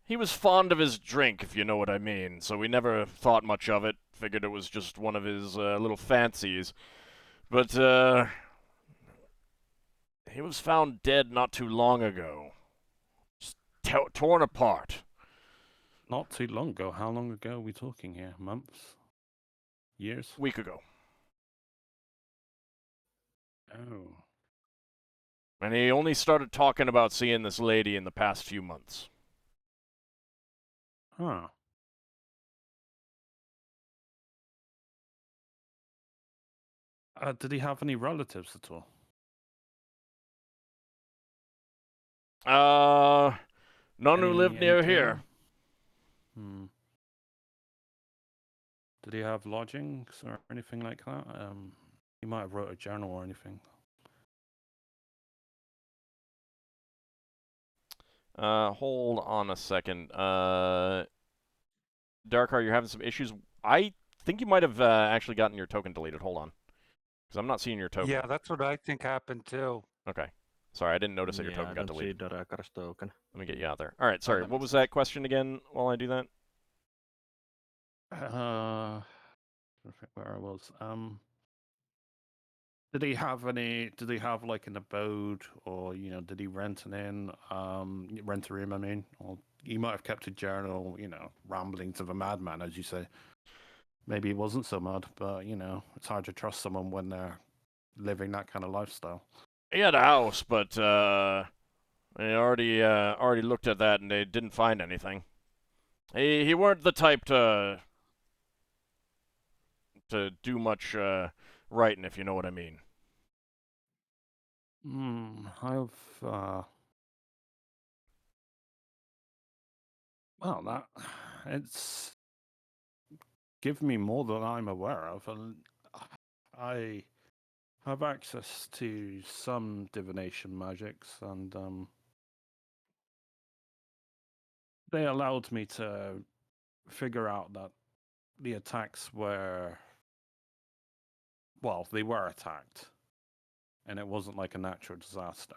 he was fond of his drink, if you know what I mean, so we never thought much of it. Figured it was just one of his little fancies. But, he was found dead not too long ago. Just torn apart. Not too long ago. How long ago are we talking here? Months? Years? Week ago. Oh. And he only started talking about seeing this lady in the past few months. Huh. Did he have any relatives at all? None who lived near kin? here. Did he have lodgings or anything like that? He might have wrote a journal or anything. Hold on a second. Darrakar, you're having some issues. I think you might have actually gotten your token deleted. Hold on. Because I'm not seeing your token. Yeah, that's what I think happened too. Okay. Sorry, I didn't notice that your Yeah, token I got don't see deleted. Darrakar's token. Let me get you out there. All right, sorry. that What makes was that question again while I do that? I forget where I was. Did he have any? Did he have like an abode, or did he rent an inn? Rent a room, I mean, or he might have kept a journal. Ramblings of a madman, as you say. Maybe he wasn't so mad, but it's hard to trust someone when they're living that kind of lifestyle. He had a house, but they already looked at that and they didn't find anything. He weren't the type to do much writing, if you know what I mean. Well, it's given me more than I'm aware of, and I have access to some divination magics, and they allowed me to figure out that the attacks were, well, they were attacked, and it wasn't like a natural disaster.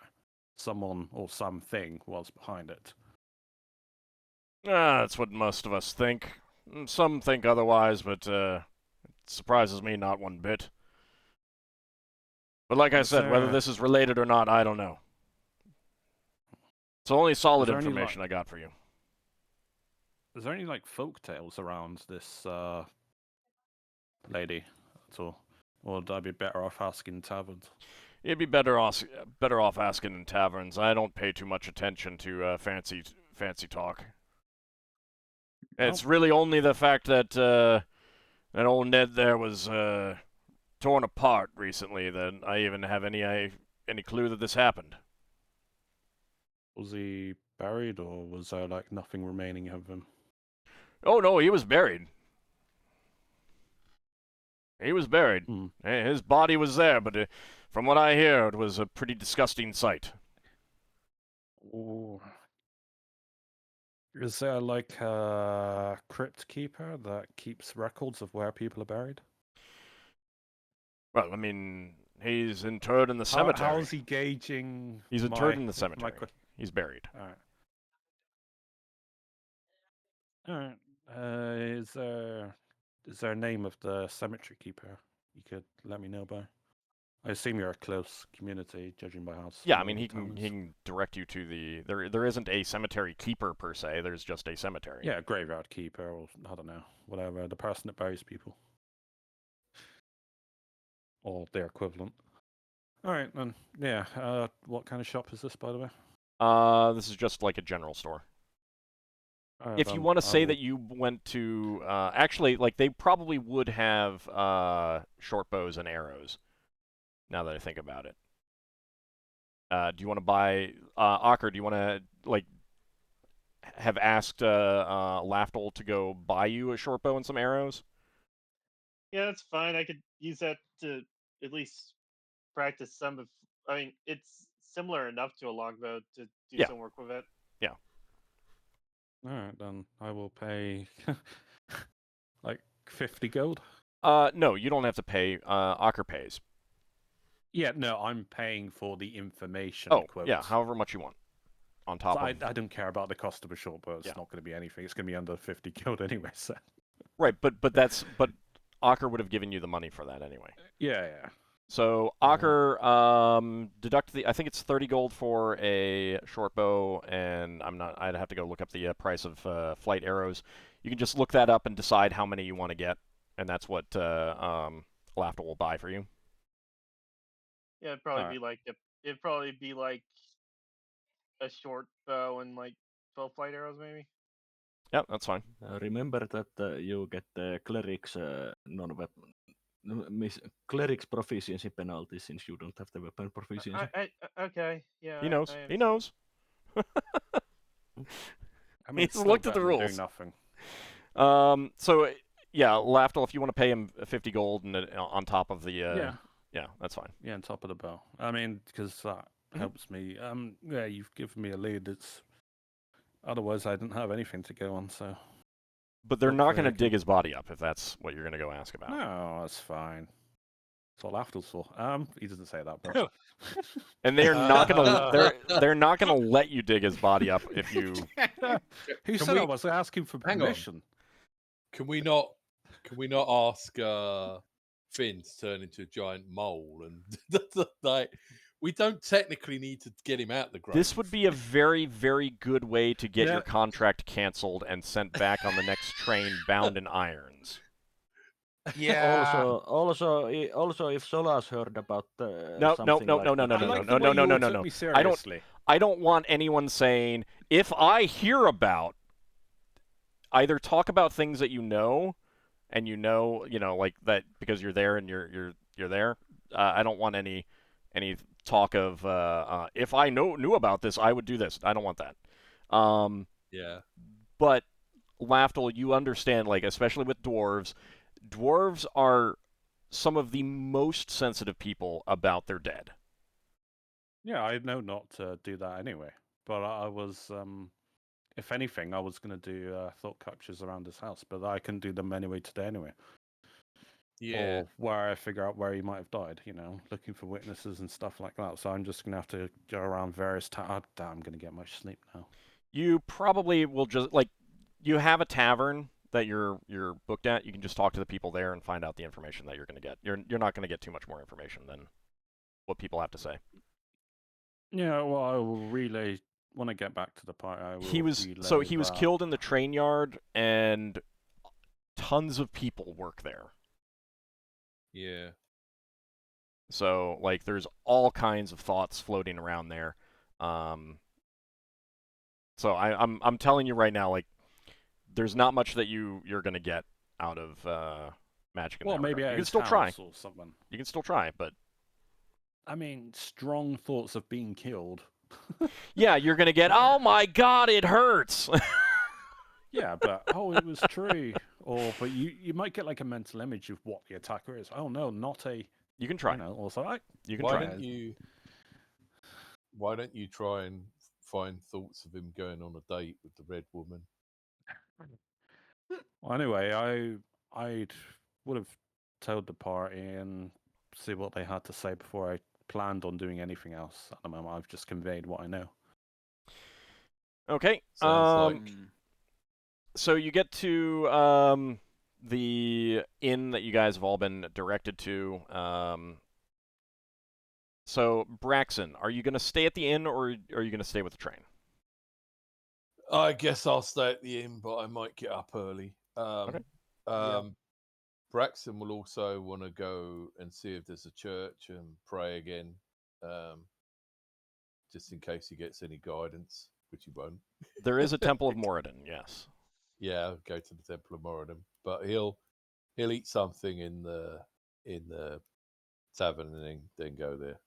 Someone or something was behind it. That's what most of us think. Some think otherwise, but it surprises me not one bit. But like I said, whether this is related or not, I don't know. It's only solid information I got for you. Is there any like folk tales around this lady at all? Or would I be better off asking taverns? You'd be better off asking in taverns. I don't pay too much attention to fancy talk. It's really only the fact that that old Ned there was torn apart recently that I even have any clue that this happened. Was he buried, or was there like nothing remaining of him? Oh no, he was buried. He was buried. His body was there, but from what I hear, it was a pretty disgusting sight. Ooh. Is there like a crypt keeper that keeps records of where people are buried? Well, I mean, he's interred in the cemetery. How is he gauging? He's interred in the cemetery. He's buried. All right. Is there a name of the cemetery keeper you could let me know by? I assume you're a close community, judging by how. Yeah, I mean, he can direct you to the. There isn't a cemetery keeper per se. There's just a cemetery. Yeah, a graveyard keeper, or I don't know, whatever, the person that buries people, or their equivalent. All right, then. Yeah. What kind of shop is this, by the way? This is just like a general store. If you want to say that you went to, actually, like they probably would have short bows and arrows. Now that I think about it, do you want to buy Ockar? Do you want to like have asked Lafdul to go buy you a short bow and some arrows? Yeah, that's fine. I could use that to at least practice some of. I mean, it's similar enough to a longbow to do some work with it. Yeah. All right, then I will pay like 50 gold. No, you don't have to pay. Ockar pays. Yeah, no, I'm paying for the information. Oh, quote. Yeah, however much you want. On top so of... I don't care about the cost of a short bow. It's not going to be anything. It's going to be under 50 gold anyway. So. Right, but Ockar would have given you the money for that anyway. Yeah. So Ockar, deduct the. I think it's 30 gold for a short bow, and I'd have to go look up the price of flight arrows. You can just look that up and decide how many you want to get, and that's what Lafdul will buy for you. Yeah, it'd probably be like a short bow and like 12 flight arrows, maybe. Yeah, that's fine. Remember that you get the cleric's non-weapon. Cleric's proficiency penalty since you don't have the weapon proficiency. Okay, yeah. He knows. He knows. I mean, he's looked at the rules. Nothing. So yeah, Lafdul, if you want to pay him 50 gold and on top of the yeah, that's fine. Yeah, on top of the bow. I mean, because that helps me. Yeah, you've given me a lead. It's otherwise I didn't have anything to go on. So. But they're not going to dig his body up if that's what you're going to go ask about. No, that's fine. That's all Lafdul's for. He doesn't say that, but. And they're not going to they're not going to let you dig his body up if you. Who said I was asking for permission? Can we not ask Finn to turn into a giant mole and like we don't technically need to get him out the grave. This would be a very, very good way to get your contract canceled and sent back on the next train bound in irons. Yeah. Also, if Solas heard about No. I don't want anyone saying if I hear about. Either talk about things that you know, and like that because you're there and you're there. I don't want any talk of if I knew about this, I would do this. I don't want that. Yeah. But Lafdul, you understand, like especially with dwarves are some of the most sensitive people about their dead. Yeah, I know not to do that anyway. But I was if anything, I was going to do thought captures around his house, but I can do them anyway today anyway. Yeah. Or where I figure out where he might have died, looking for witnesses and stuff like that. So I'm just going to have to go around various I'm going to get much sleep now. You probably will just, like, you have a tavern that you're booked at. You can just talk to the people there and find out the information that you're going to get. You're not going to get too much more information than what people have to say. Yeah, well, I will relay when I get back to the party. I will He was relay killed in the train yard, and tons of people work there. Yeah. So, like, there's all kinds of thoughts floating around there. So I'm telling you right now, like, there's not much that you're gonna get out of magic. Well, maybe you at can his still try. house or something. You can still try, but I mean, strong thoughts of being killed. yeah, you're gonna get. Oh my God, it hurts. Yeah, but it was true. But you might get like a mental image of what the attacker is. Oh no, not a. You can try. Also, you can Why try. don't you try and find thoughts of him going on a date with the red woman? Well, anyway, I would have told the party and see what they had to say before I planned on doing anything else. At the moment, I've just conveyed what I know. Okay. Sounds like So you get to the inn that you guys have all been directed to. So Braxon, are you going to stay at the inn or are you going to stay with the train? I guess I'll stay at the inn, but I might get up early. Okay. Braxton will also want to go and see if there's a church and pray again, just in case he gets any guidance, which he won't. There is a Temple of Moradin, yes. Yeah, I'll go to the Temple of Moradin, but he'll eat something in the tavern and then go there.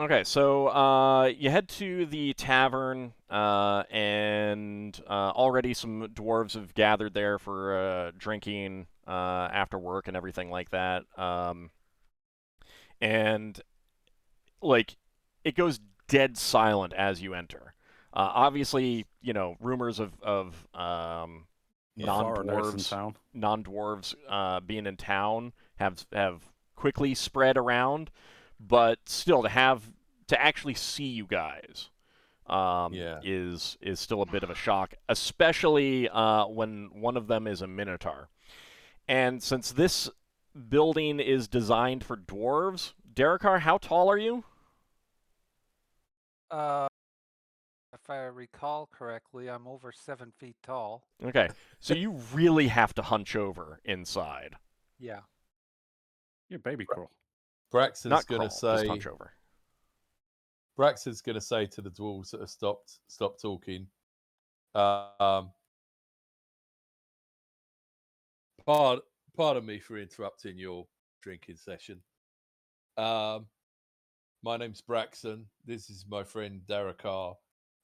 Okay, so you head to the tavern, and already some dwarves have gathered there for drinking after work and everything like that. And, like, it goes dead silent as you enter. Obviously, rumors of non-dwarves being in town have quickly spread around. But still, to actually see you guys is still a bit of a shock, especially when one of them is a Minotaur. And since this building is designed for dwarves, Darrakar, how tall are you? If I recall correctly, I'm over 7 feet tall. Okay, so you really have to hunch over inside. Yeah. You're baby crawl. Braxton's going to just say. hunch over. Braxton's going to say to the dwarves that have stopped talking. Pardon me for interrupting your drinking session. My name's Braxon. This is my friend Darrakar.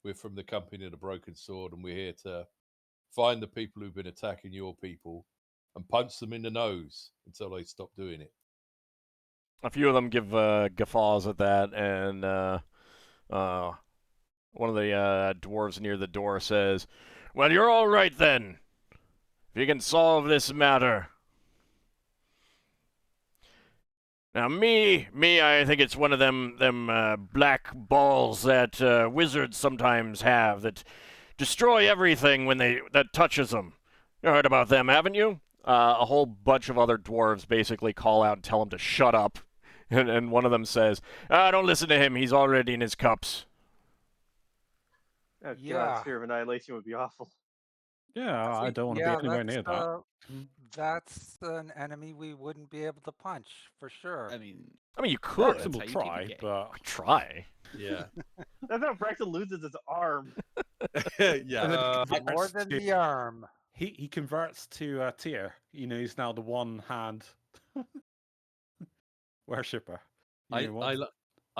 We're from the Company of the Broken Sword, and we're here to find the people who've been attacking your people and punch them in the nose until they stop doing it. A few of them give guffaws at that, and one of the dwarves near the door says, "Well, you're all right then. If you can solve this matter." Now, me, I think it's one of them black balls that wizards sometimes have that destroy everything that touches them. You heard about them, haven't you? A whole bunch of other dwarves basically call out and tell him to shut up. And one of them says, "Don't listen to him. He's already in his cups." Oh, God, Sphere of Annihilation would be awful. Yeah, I don't want to be anywhere near that. That's an enemy we wouldn't be able to punch, for sure. I mean, you could. Braxton will try, but try. Yeah. That's how Braxton loses his arm. Yeah. More than the arm. He converts to Tyr. He's now the one-hand worshipper. I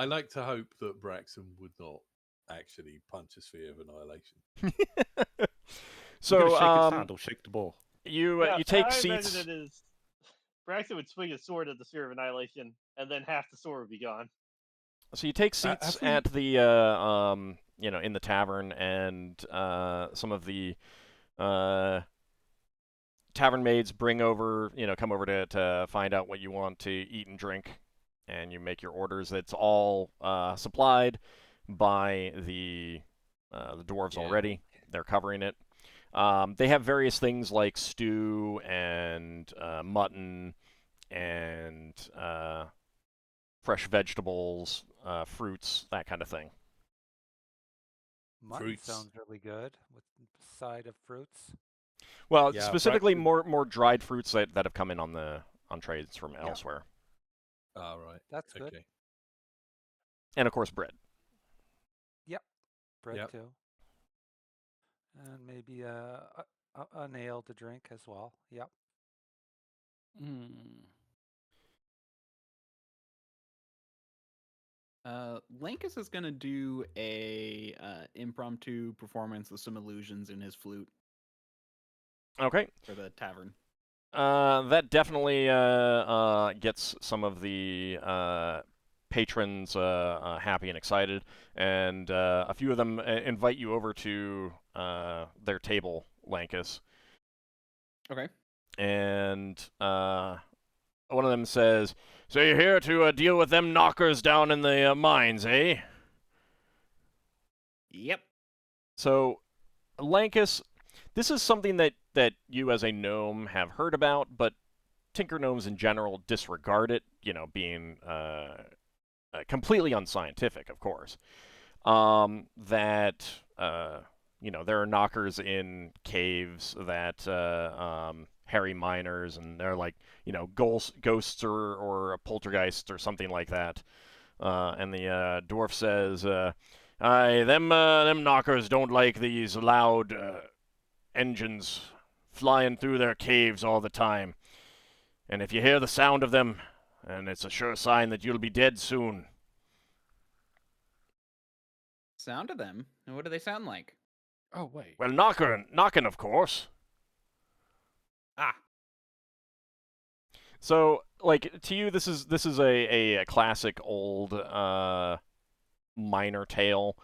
like to hope that Braxton would not actually punch a Sphere of Annihilation. So, shake his hand or shake the ball. You take I seats. imagine it is Braxton would swing his sword at the Sphere of Annihilation, and then half the sword would be gone. So you take seats at the in the tavern, and some of the tavern maids come over to find out what you want to eat and drink, and you make your orders. It's all supplied by the dwarves already. They're covering it. They have various things like stew and mutton and fresh vegetables, fruits, that kind of thing. Mutton Fruits. sounds really good with side of fruits. Well, Yeah, specifically Braxton- more dried fruits that have come in on trades from elsewhere, Ah, right. That's good. Okay. and of course bread. Yep. Bread Yep. too. And maybe an ale to drink as well. Yep. Lankas is gonna do a impromptu performance with some illusions in his flute Okay. for the tavern. That definitely gets some of the patrons happy and excited, and a few of them invite you over to their table, Lankas. Okay. And one of them says, "So you're here to deal with them knockers down in the mines, eh?" Yep. So, Lankas, this is something that you as a gnome have heard about, but tinker gnomes in general disregard it, being completely unscientific, of course. That there are knockers in caves that harry miners, and they're like ghosts or a poltergeist or something like that. And the dwarf says, "Aye, them knockers don't like these loud engines flying through their caves all the time. And if you hear the sound of them, and it's a sure sign that you'll be dead soon." Sound of them. And what do they sound like? Oh wait. Well, knocking, of course. Ah. So, like, to you, this is a classic old miner tale.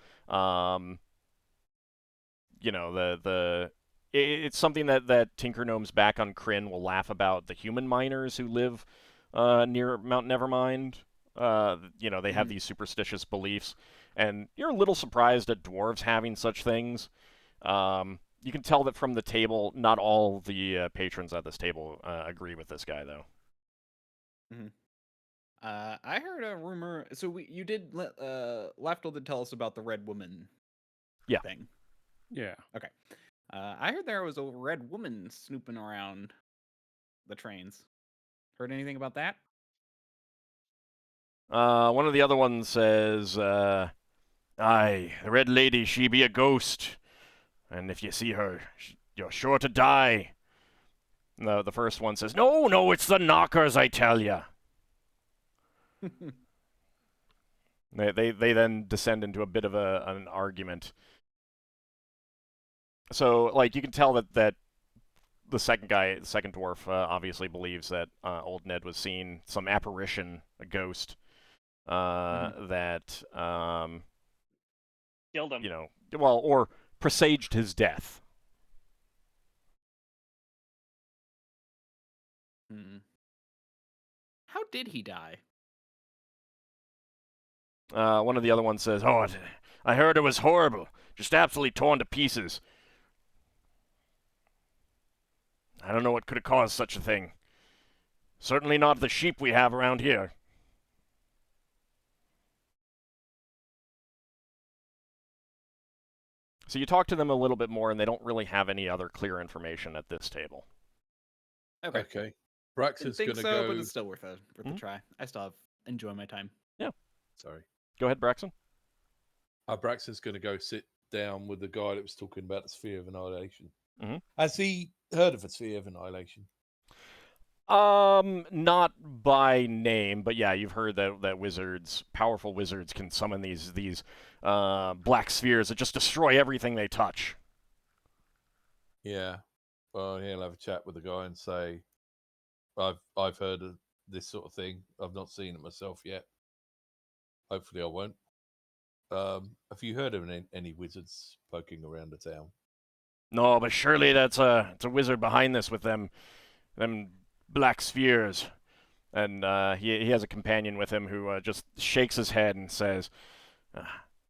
It's something that Tinker Gnomes back on Kryn will laugh about the human miners who live near Mount Nevermind. They have these superstitious beliefs, and you're a little surprised at dwarves having such things. You can tell that from the table, not all the patrons at this table agree with this guy, though. I heard a rumor. So you did. Lafdul did tell us about the red woman. Yeah. Thing. Yeah. Okay. I heard there was a red woman snooping around the trains. Heard anything about that? One of the other ones says, "Aye, the red lady, she be a ghost, and if you see her, you're sure to die." No, the first one says, "No, it's the knockers, I tell ya." They then descend into a bit of an argument. So, like, you can tell that the second dwarf, obviously believes that old Ned was seeing some apparition, a ghost, that Killed him. or presaged his death. How did he die? One of the other ones says, "Oh, I heard it was horrible, just absolutely torn to pieces. I don't know what could have caused such a thing. Certainly not the sheep we have around here." So you talk to them a little bit more, and they don't really have any other clear information at this table. Okay. Okay. Didn't Braxton's think gonna so, go. but it's still worth a try. I still enjoy my time. Sorry. Go ahead, Braxton. Braxton's gonna go sit down with the guy that was talking about the sphere of annihilation. Mhm. Has he heard of a sphere of annihilation? Not by name, but yeah, you've heard that powerful wizards, can summon these black spheres that just destroy everything they touch. Yeah. Well, he'll have a chat with the guy and say, I've heard of this sort of thing. I've not seen it myself yet. Hopefully I won't. Have you heard of any wizards poking around the town? No, but surely it's a wizard behind this with them black spheres. And he has a companion with him who just shakes his head and says,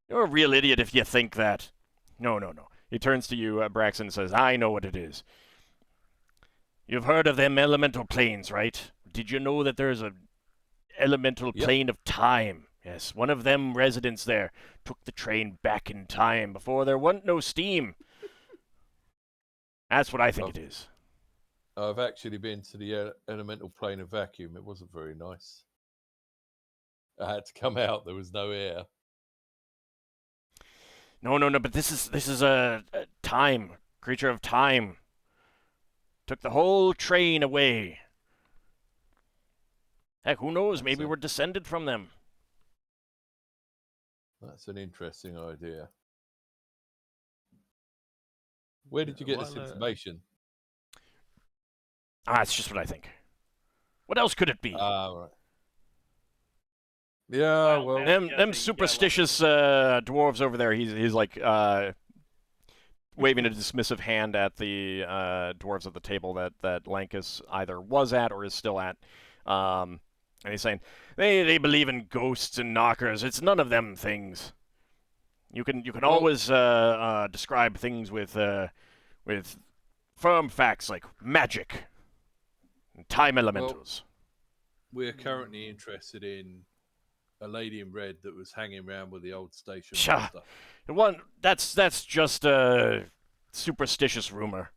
"You're a real idiot if you think that." No, no, no. He turns to you, Braxon, and says, "I know what it is. You've heard of them elemental planes, right? Did you know that there's a elemental Yep. plane of time? Yes, one of them residents there took the train back in time before there wasn't no steam. That's what I think it is." I've actually been to the elemental plane of vacuum. It wasn't very nice. I had to come out. There was no air. No, no, no. But this is a time creature of time. Took the whole train away. Heck, who knows? Maybe we're descended from them. That's an interesting idea. Where did you get this information? It's just what I think. What else could it be? Right. Yeah, well, them superstitious dwarves over there. He's like waving a dismissive hand at the dwarves at the table that Lankas either was at or is still at. And he's saying they believe in ghosts and knockers. It's none of them things. You can always describe things with firm facts like magic and time elementals. We're currently interested in a lady in red that was hanging around with the old station Psha. master. That's just a superstitious rumor.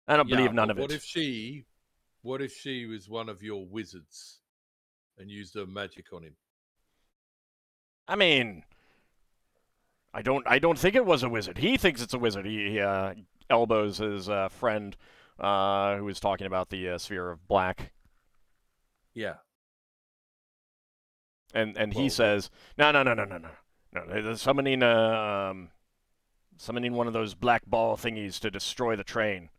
I don't believe none of What it. if she was one of your wizards and used her magic on him? I mean, I don't think it was a wizard. He thinks it's a wizard. He elbows his friend who was talking about the sphere of black. Yeah. And he says, no. They're summoning one of those black ball thingies to destroy the train.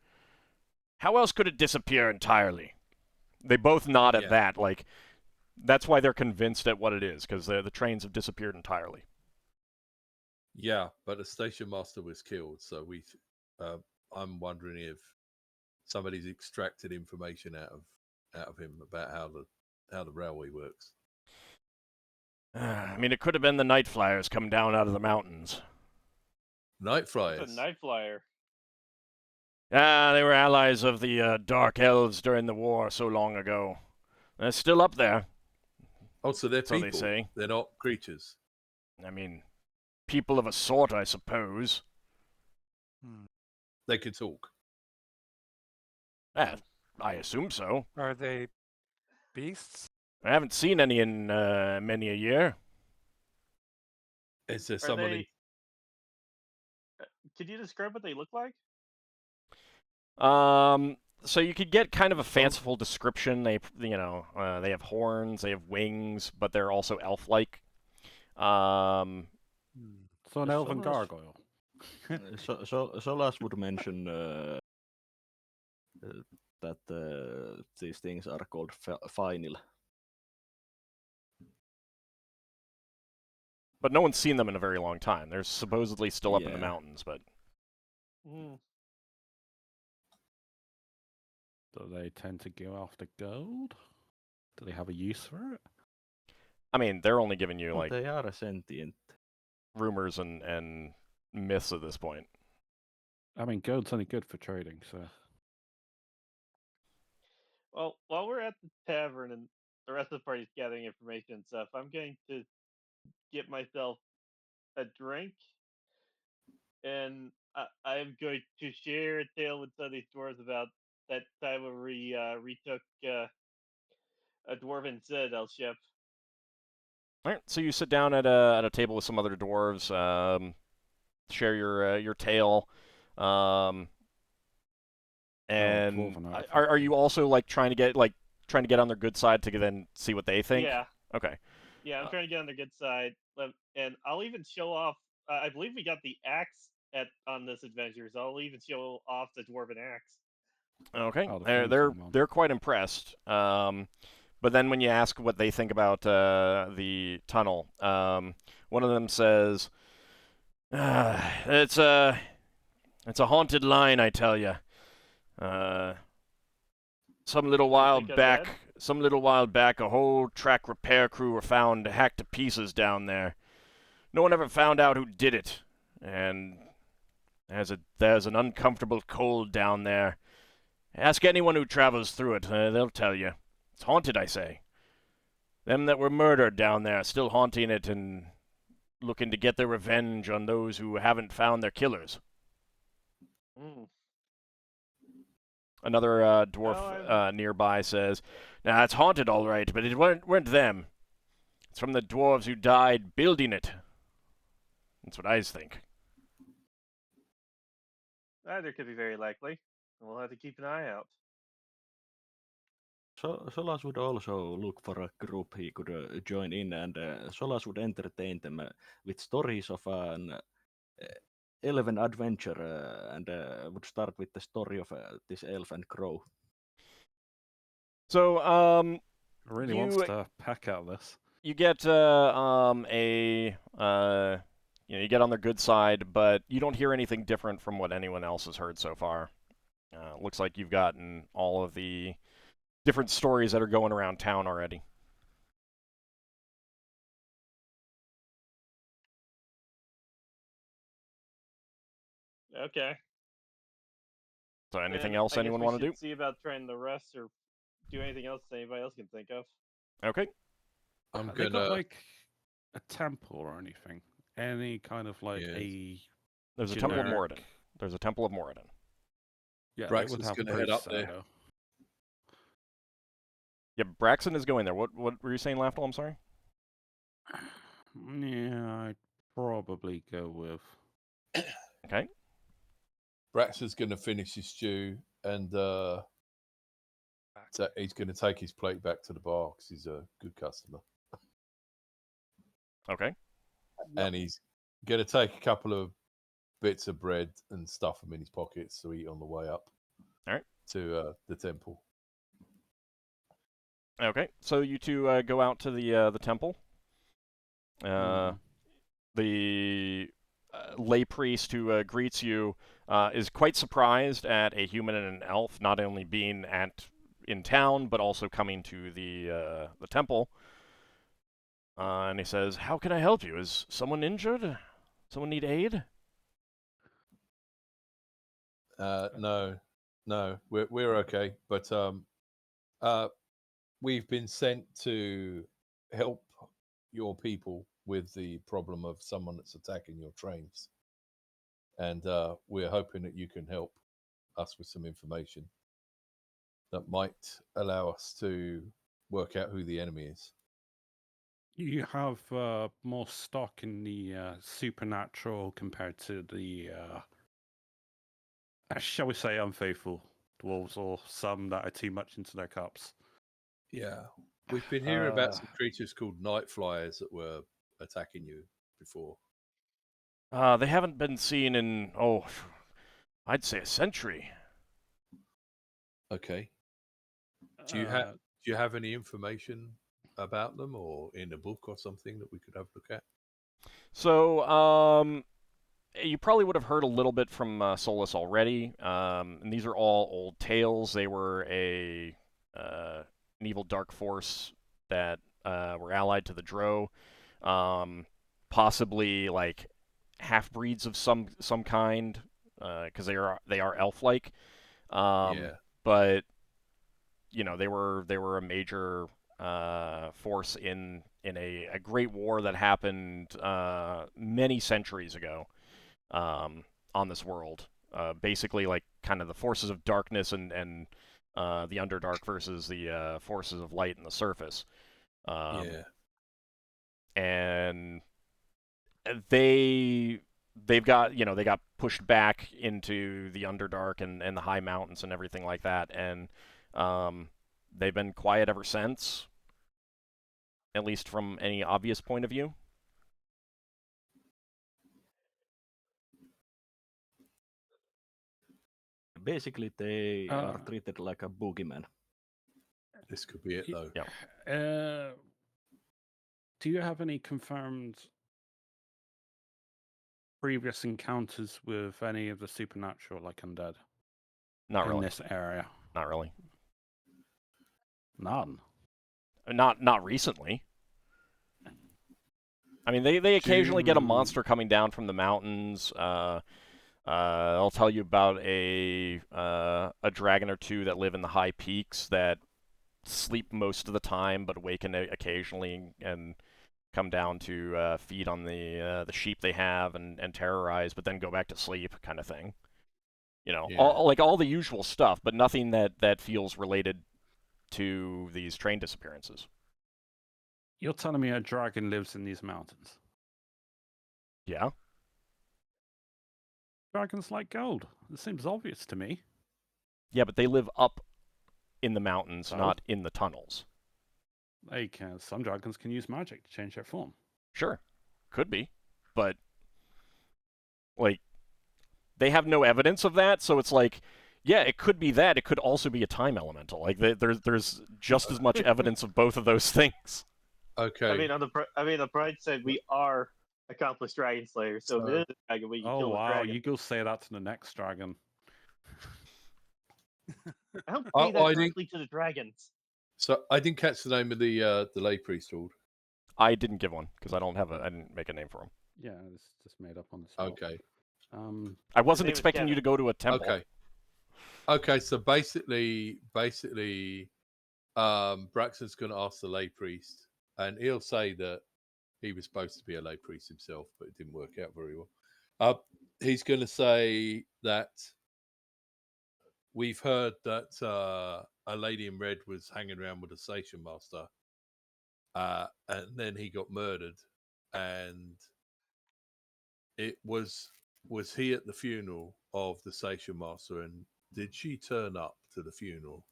How else could it disappear entirely? They both nod at that. Like, that's why they're convinced at what it is, because the trains have disappeared entirely. Yeah, but the station master was killed, so I'm wondering if somebody's extracted information out of him about how the railway works. I mean, it could have been the night flyers come down out of the mountains. Night flyers? What's a night flyer? They were allies of the Dark Elves during the war so long ago. They're still up there. Oh, so they're people. They say. They're not creatures. I mean, people of a sort, I suppose. They could talk. I assume so. Are they beasts? I haven't seen any in many a year. Is there somebody? Could you describe what they look like? So you could get kind of a fanciful description. They have horns, they have wings, but they're also elf-like. So an elven gargoyle. Solas would mention that these things are called Finnel'ar. But no one's seen them in a very long time. They're supposedly still up in the mountains, but... Do they tend to go after gold? Do they have a use for it? I mean, they're only giving you, like... They are sentient. Rumors and myths at this point. I mean, gold's only good for trading, so... Well, while we're at the tavern and the rest of the party's gathering information and stuff, I'm going to get myself a drink, and I'm going to share a tale with some of these dwarves about that time when we retook a dwarven citadel ship. All right, so you sit down at a table with some other dwarves, share your tale, and are you also like trying to get on their good side to then see what they think? Yeah. Okay. Yeah, I'm trying to get on their good side, and I'll even show off. I believe we got the axe on this adventure, so I'll even show off the dwarven axe. Okay. Oh, They're quite impressed. But But then when you ask what they think about the tunnel, one of them says, "It's a haunted line, I tell you. Some little while think back, undead? a whole track repair crew were found hacked to pieces down there. No one ever found out who did it, and there's an uncomfortable cold down there. Ask anyone who travels through it; they'll tell you. It's haunted, I say. Them that were murdered down there are still haunting it and looking to get their revenge on those who haven't found their killers." Mm. Another dwarf Well, nearby says, "Now, it's haunted all right, but it weren't them. It's from the dwarves who died building it." That's what I think. Either could be very likely. We'll have to keep an eye out. So Solas would also look for a group he could join in, and Solas would entertain them with stories of an elven adventure, and would start with the story of this elf and crow. So, Really wants to pack out this. you get you get on their good side, but you don't hear anything different from what anyone else has heard so far. Looks like you've gotten all of the different stories that are going around town already. Okay. So, anything Then else I guess anyone we want to should do? see about trying the rest or do anything else that anybody else can think of. Okay. I'm Have they got gonna. like a temple or anything? Any kind of like Yes. a There's a Temple of generic- Moradin. There's a Temple of Moradin. Yeah, they would Braxon's have gonna head priests up there. though. Yeah, Braxon is going there. What were you saying, Lafdul? I'm sorry. Yeah, I'd probably go with. Okay. Braxon's gonna finish his stew, and he's gonna take his plate back to the bar because he's a good customer, Okay. and he's gonna take a couple of bits of bread and stuff them in his pockets to eat on the way up. All right. To the temple. Okay. So you two go out to the temple. The lay priest who greets you is quite surprised at a human and an elf not only being in town but also coming to the temple. And he says, "How can I help you? Is someone injured? Someone need aid?" No, we're okay, but we've been sent to help your people with the problem of someone that's attacking your trains, and we're hoping that you can help us with some information that might allow us to work out who the enemy is. You have more stock in the supernatural compared to the, shall we say, unfaithful dwarves, or some that are too much into their cups. Yeah, we've been hearing about some creatures called night flyers that were attacking you before. They haven't been seen in, I'd say a century. Okay. Do you have any information about them, or in a book or something that we could have a look at? So, you probably would have heard a little bit from Solas already. And these are all old tales. They were an evil dark force that were allied to the Drow. Possibly like half-breeds of some kind, because they are elf-like. Yeah. But you know, they were a major force in a great war that happened many centuries ago on this world. Basically, like kind of the forces of darkness and the Underdark versus the forces of light and the surface. Yeah. And they've got, they got pushed back into the Underdark and the high mountains and everything like that, and they've been quiet ever since, at least from any obvious point of view. Basically, they are treated like a boogeyman. This could be it, though. Yeah. Do you have any confirmed previous encounters with any of the supernatural, like undead, Not in really. this area? Not really. None. Not recently. I mean, they occasionally get a monster coming down from the mountains. I'll tell you about a dragon or two that live in the high peaks that sleep most of the time, but awaken occasionally and come down to feed on the sheep they have and terrorize, but then go back to sleep, kind of thing. You know, Yeah. all the usual stuff, but nothing that feels related to these train disappearances. You're telling me a dragon lives in these mountains? Yeah. Dragons like gold. It seems obvious to me. Yeah, but they live up in the mountains, Oh. not in the tunnels. They can. Some dragons can use magic to change their form. Sure, could be, but like they have no evidence of that, so it's like, yeah, it could be that. It could also be a time elemental. Like there's just as much evidence of both of those things. Okay. I mean, on the bright side, we are accomplished dragon slayers, so if it is a dragon, we can Oh kill the wow, dragon. you go say that to the next dragon. I don't Oh, say that I think- directly to the dragons. So I didn't catch the name of the lay priesthood. I didn't give one because I didn't make a name for him. Yeah, it's just made up on the spot. Okay. I wasn't name is expecting you Kevin. to go to a temple. Okay. Okay. So basically, Braxon's going to ask the lay priest, and he'll say that he was supposed to be a lay priest himself, but it didn't work out very well. He's going to say that we've heard that a lady in red was hanging around with a station master, and then he got murdered, and it was he at the funeral of the station master, and did she turn up to the funeral?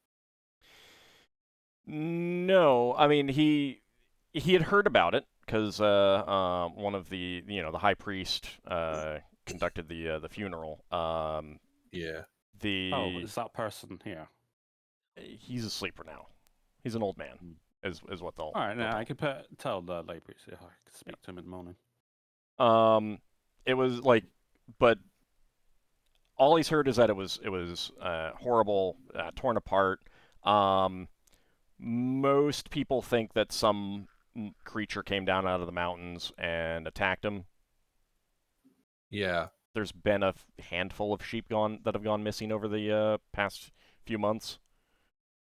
No, I mean he had heard about it because one of the the high priest conducted the funeral. Yeah. Oh, is that person here? He's a sleeper now. He's an old man, is what they'll. All right, they'll now tell I could tell the lay priest if I could speak to him in the morning. It was like, but all he's heard is that it was horrible, torn apart. Most people think that some creature came down out of the mountains and attacked him. Yeah. There's been a handful of sheep that have gone missing over the past few months.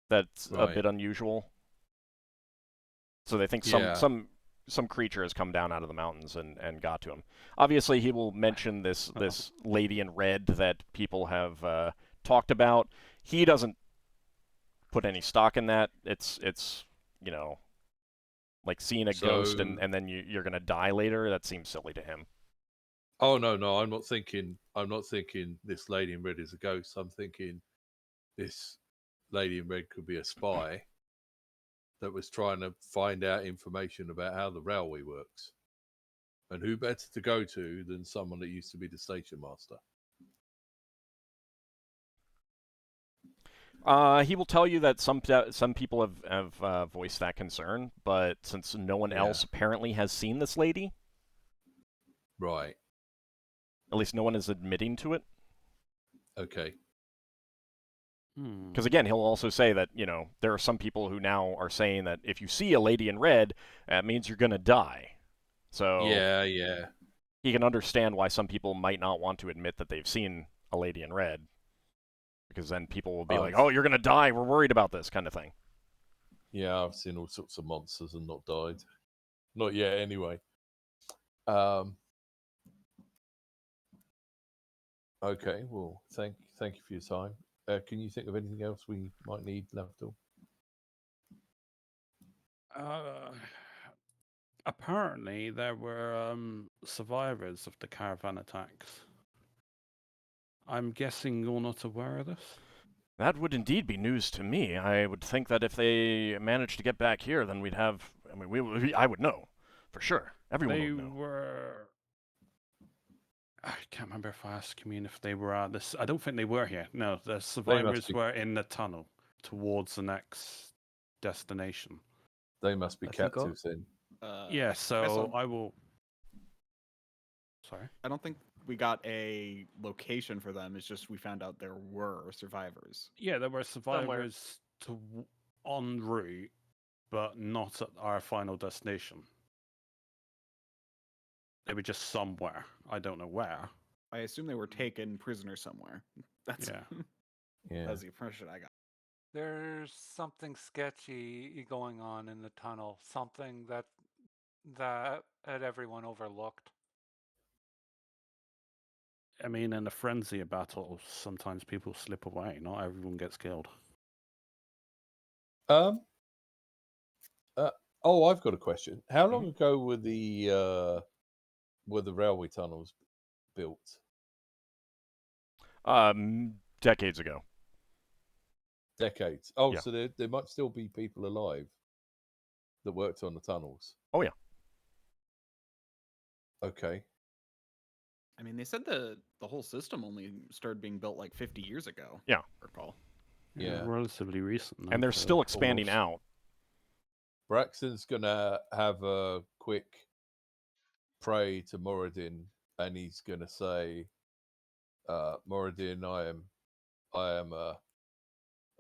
That's a bit unusual. So they think some creature has come down out of the mountains and got to him. Obviously, he will mention this lady in red that people have talked about. He doesn't put any stock in that. It's like seeing a ghost and then you're gonna die later. That seems silly to him. Oh no, I'm not thinking this lady in red is a ghost. I'm thinking this lady in red could be a spy that was trying to find out information about how the railway works. And who better to go to than someone that used to be the station master? He will tell you that some people have voiced that concern, but since no one else apparently has seen this lady, right? At least no one is admitting to it. Okay. Because again, he'll also say that there are some people who now are saying that if you see a lady in red, that means you're gonna die. So yeah, he can understand why some people might not want to admit that they've seen a lady in red. Because then people will be like, oh, you're going to die. We're worried about this kind of thing. Yeah, I've seen all sorts of monsters and not died. Not yet, anyway. Okay, well, thank you for your time. Can you think of anything else we might need, Lafdul? Apparently, there were survivors of the caravan attacks. I'm guessing you're not aware of this? That would indeed be news to me. I would think that if they managed to get back here, then we'd have... I mean, I would know, for sure. Everyone would know. They were... I can't remember if I asked Commun if they were at this... I don't think they were here. No, the survivors were in the tunnel towards the next destination. They must be I think captives then. Yeah, so also, I will. Sorry. I don't think we got a location for them. It's just we found out there were survivors. Yeah, there were survivors en route, but not at our final destination. They were just somewhere. I don't know where. I assume they were taken prisoner somewhere. That's Yeah. Yeah. that's the impression I got. There's something sketchy going on in the tunnel. Something that everyone overlooked. I mean, in a frenzy of battle, sometimes people slip away. Not everyone gets killed. I've got a question. How long ago were the railway tunnels built? Decades ago. Decades. Oh, Yeah. so there might still be people alive that worked on the tunnels. Oh yeah. Okay. I mean, they said the whole system only started being built like 50 years ago. Yeah. I recall. Yeah. Relatively recent. And they're still expanding out. Braxon's gonna have a quick pray to Moradin, and he's gonna say, "Moradin, I am a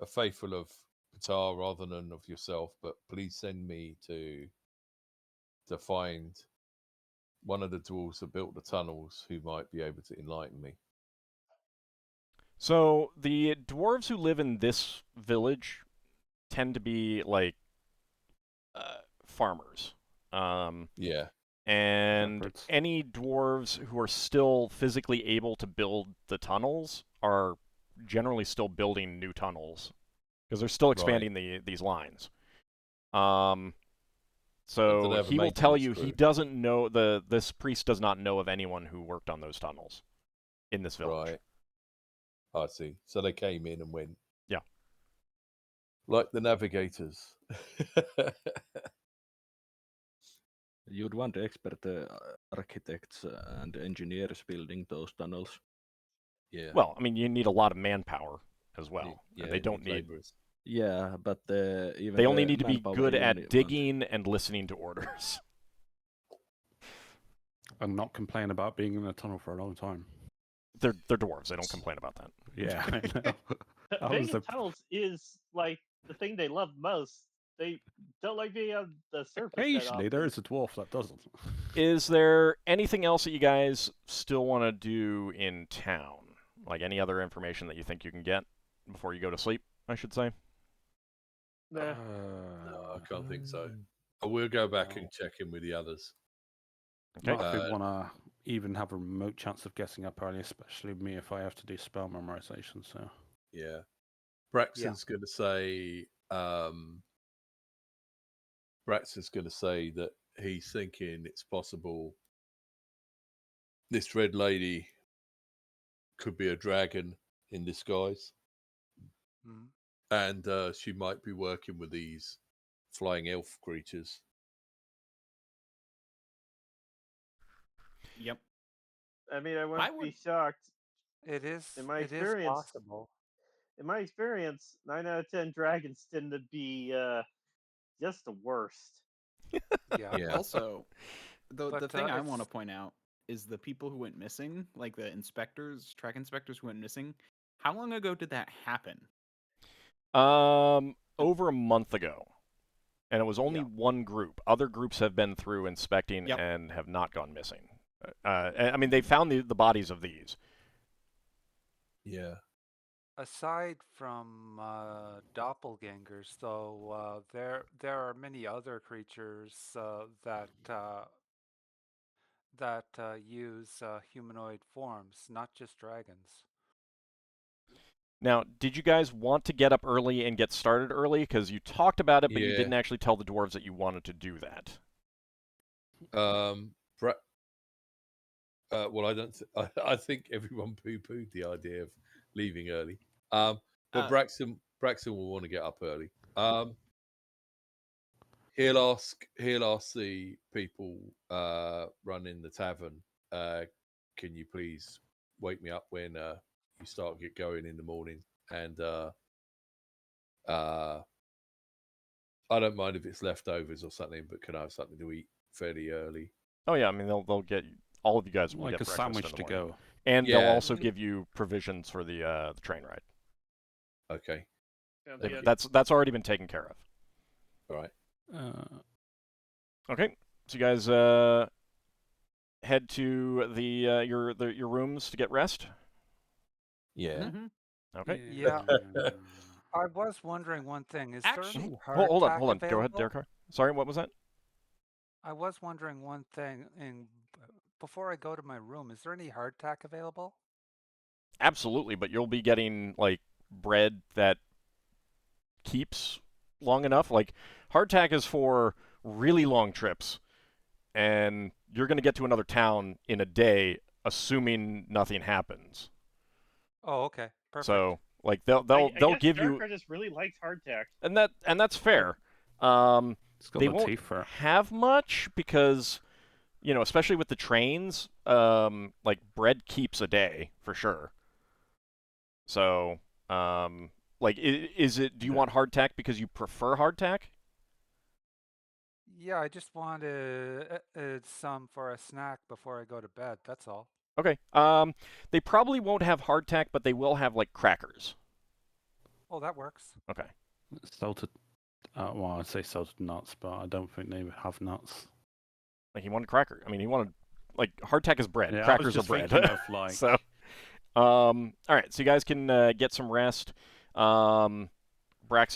faithful of Patar rather than of yourself, but please send me to find one of the dwarves that built the tunnels who might be able to enlighten me." So the dwarves who live in this village tend to be like farmers. Yeah. And Shepherds. any dwarves who are still physically able to build the tunnels are generally still building new tunnels because they're still expanding these lines. So have a he will tell maintenance you he crew. doesn't know this priest does not know of anyone who worked on those tunnels in this village. Right. I see. So they came in and went. Yeah. Like the navigators. You'd want expert architects and engineers building those tunnels. Yeah. Well, I mean, you need a lot of manpower as well. Yeah, and they don't need. laborers. Yeah, but even They only the need to be manpower good you at want- digging and listening to orders. And not complain about being in a tunnel for a long time. They're dwarves. They don't complain about that. Yeah, I know. That Being was in the- tunnels is like the thing they love most. They don't like being on the surface. that Occasionally, there often. is a dwarf that doesn't. Is there anything else that you guys still want to do in town? Like any other information that you think you can get before you go to sleep, I should say? Nah. No, I can't think so. I will go back and check in with the others. Okay. Not if we want to even have a remote chance of getting up early, especially me if I have to do spell memorization. So Yeah. Braxon's going to say. Braxon's going to say that he's thinking it's possible this red lady could be a dragon in disguise, Mm. and she might be working with these flying elf creatures. Yep. I mean, I wouldn't would- be shocked. It is. In my It is experience, possible. in my experience, 9 out of 10 dragons tend to be just the worst. Yeah. Yeah. Also, the But, thing I want to it's- point out is the people who went missing, like the inspectors, track inspectors who went missing. How long ago did that happen? Over a month ago. And it was only Yeah. one group. Other groups have been through inspecting Yep. and have not gone missing. I mean, they found the bodies of these. Yeah. Aside from doppelgangers, though, there are many other creatures that use humanoid forms, not just dragons. Now, did you guys want to get up early and get started early? Because you talked about it, but you Yeah. didn't actually tell the dwarves that you wanted to do that. Well, I don't. I think everyone poo-pooed the idea of leaving early. But Braxon will want to get up early. He'll ask the people running the tavern. Can you please wake me up when you start get going in the morning? And I don't mind if it's leftovers or something, but can I have something to eat fairly early? Oh yeah, I mean they'll get all of you guys will Like get a breakfast sandwich in the to morning. go. And they'll Yeah. also give you provisions for the train ride. Okay. Sounds Thank good. you. That's already been taken care of. All right. Okay, so you guys head to your rooms to get rest. Yeah. Mhm. Okay. Yeah. I was wondering one thing. Is there Actually- any Hold on. hardtack Go ahead, available? Darrakar. Sorry, what was that? I was wondering one thing. Before I go to my room, is there any hardtack available? Absolutely, but you'll be getting like bread that keeps long enough. Like hardtack is for really long trips, and you're going to get to another town in a day, assuming nothing happens. Oh, okay. Perfect. So like they'll I guess give you, Darrakar just really likes hardtack. and that's fair. It's got They the won't teeth for it. have much because, especially with the trains, like bread keeps a day for sure. So, like, is it? Do you want hardtack because you prefer hardtack? Yeah, I just wanted some for a snack before I go to bed. That's all. Okay. They probably won't have hardtack, but they will have like crackers. Oh, that works. Okay. Salted. Well, I'd say salted nuts, but I don't think they have nuts. Like he wanted cracker. I mean, he wanted like hardtack is bread. Yeah, Crackers I was are just bread. thinking of like. So, all right. So you guys can get some rest. Braxon,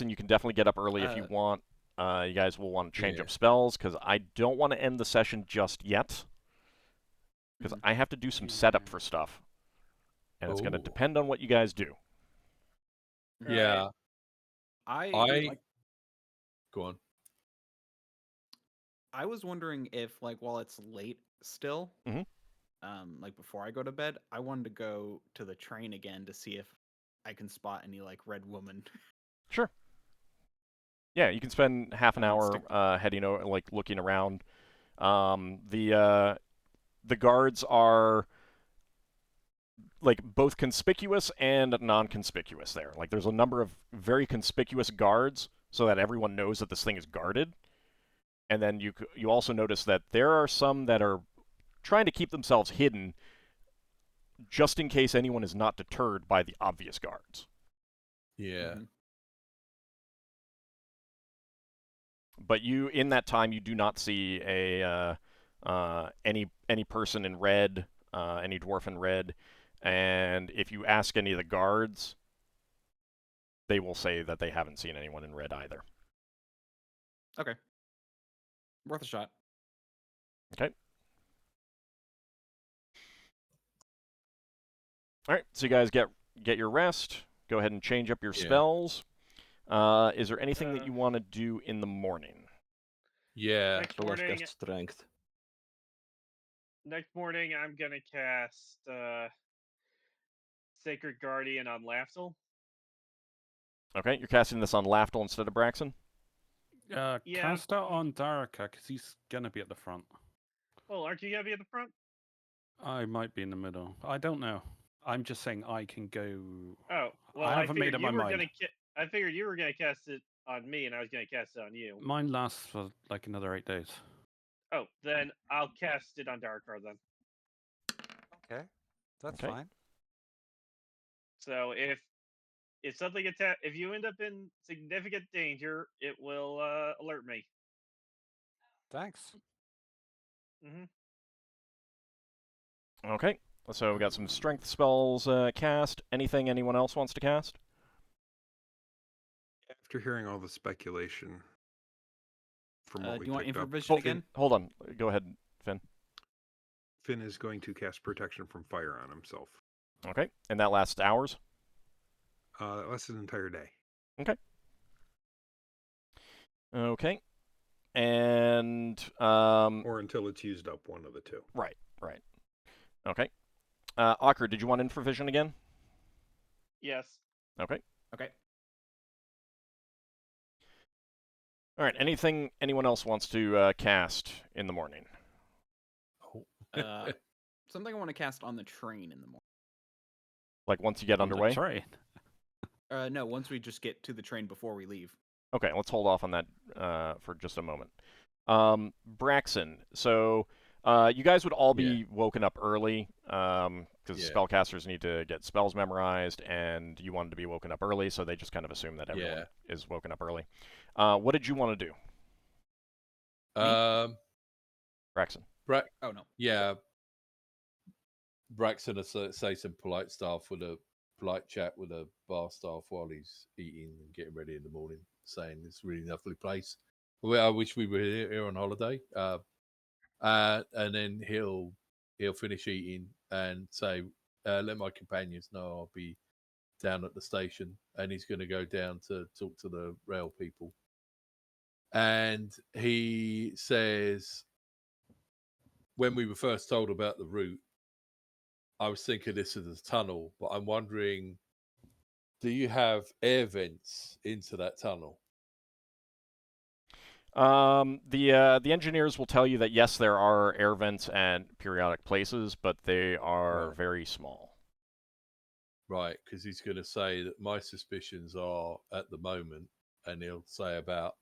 you can definitely get up early if you want. You guys will want to change up spells because I don't want to end the session just yet because I have to do some setup for stuff, and it's going to Ooh. depend on what you guys do. Yeah. I Go on. I was wondering if, like, while it's late still, Mhm. like before I go to bed, I wanted to go to the train again to see if I can spot any like red woman. Sure. Yeah, you can spend half an hour Stick- heading over, like looking around. The guards are like both conspicuous and non-conspicuous there. Like there's a number of very conspicuous guards so that everyone knows that this thing is guarded. And then you also notice that there are some that are trying to keep themselves hidden just in case anyone is not deterred by the obvious guards. Yeah. Mhm. But in that time, you do not see any person in red, any dwarf in red, and if you ask any of the guards, they will say that they haven't seen anyone in red either. Okay. Worth a shot. Okay. All right, so you guys get your rest. Go ahead and change up your spells. Is there anything that you want to do in the morning? Yeah. Next Solas morning, cast strength. I'm gonna cast Sacred Guardian on Lafdul. Okay, you're casting this on Lafdul instead of Braxon? Yeah. Cast out on Darrakar because he's gonna be at the front. Well, aren't you gonna be at the front? I might be in the middle. I don't know. I'm just saying I can go. Oh, well, I haven't made figured up you my were mind. I figured you were gonna cast it on me, and I was gonna cast it on you. Mine lasts for like another 8 days. Oh, then I'll cast it on Darrakar then. Okay, that's Okay. fine. So if something if you end up in significant danger, it will alert me. Thanks. Mm-hmm. Okay, so we got some strength spells cast. Anything anyone else wants to cast? After hearing all the speculation from what Do we you want picked up, information again? Hold on. Go ahead, Finn. Finn is going to cast protection from fire on himself. Okay, and that lasts hours? That lasts an entire day. Okay. And Or until it's used up, one of the two. right. Okay. Ockar, did you want infravision again? Yes. Okay. Okay. All right. Anything anyone else wants to cast in the morning? Something I want to cast on the train in the morning. Like once you get On the underway? train. No, once we just get to the train before we leave. Okay, let's hold off on that for just a moment. Braxon, so you guys would all Yeah. be woken up early because Yeah. spellcasters need to get spells memorized, and you wanted to be woken up early, so they just kind of assume that everyone Yeah. is woken up early. What did you want to do, Braxon? Oh no. Yeah, Braxton will say some polite stuff with a polite chat with a bar staff while he's eating and getting ready in the morning, saying it's a really lovely place. Well, I wish we were here on holiday. And then he'll finish eating and say, "Let my companions know I'll be down at the station," and he's going to go down to talk to the rail people. And he says, when we were first told about the route, I was thinking this is a tunnel, but I'm wondering, do you have air vents into that tunnel? The engineers will tell you that yes, there are air vents at periodic places, but they are Right. very small. Right, because he's going to say that my suspicions are at the moment, and he'll say about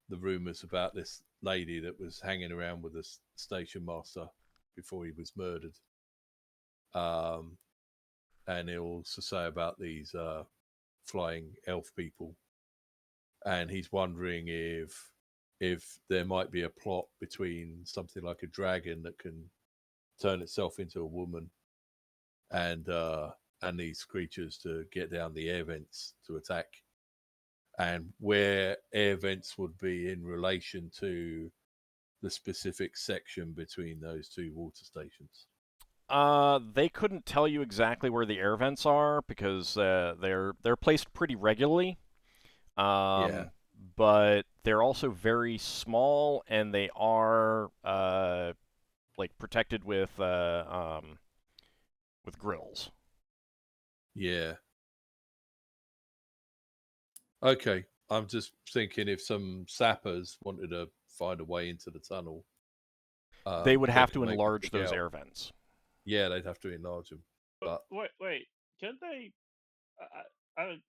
the rumors about this lady that was hanging around with the station master before he was murdered. And he'll also say about these flying elf people, and he's wondering if there might be a plot between something like a dragon that can turn itself into a woman and these creatures to get down the air vents to attack, and where air vents would be in relation to the specific section between those two water stations. They couldn't tell you exactly where the air vents are because they're placed pretty regularly. Yeah. But they're also very small, and they are like protected with grills. Yeah. Okay. I'm just thinking if some sappers wanted to find a way into the tunnel, They would have could to make them enlarge dig those out. air vents. Yeah, they'd have to enlarge them. But Wait, couldn't they? I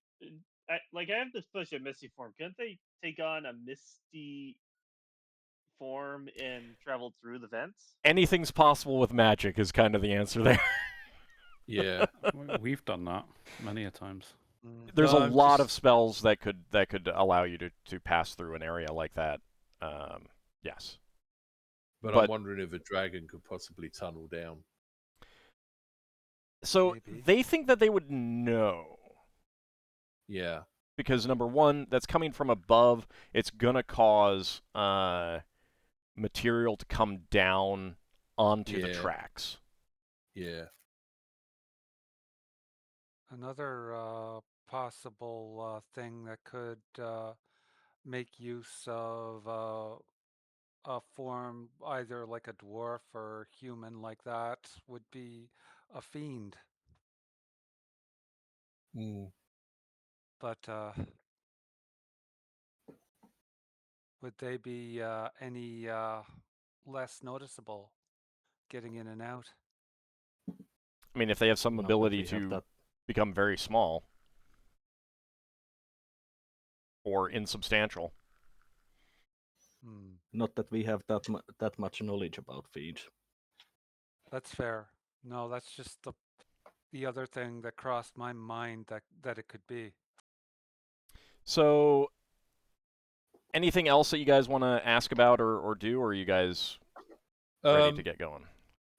have this push a misty form. Couldn't they take on a misty form and travel through the vents? Anything's possible with magic is kind of the answer there. yeah, We've done that many a times. There's No, a I'm lot just- of spells that could allow you to pass through an area like that. Yes. but I'm wondering if a dragon could possibly tunnel down. So Maybe. they think that they would know. Yeah, Because number one, that's coming from above. It's gonna cause material to come down onto the Yeah. tracks. yeah, Another possible thing that could make use of a form either like a dwarf or human like that would be a fiend. Mm. But would they be any less noticeable getting in and out? I mean, if they have some Not that ability we have to that. become very small or insubstantial. Not that we have that much knowledge about feeds. That's fair. No, that's just the other thing that crossed my mind that it could be. So, anything else that you guys want to ask about or do, or are you guys ready to get going?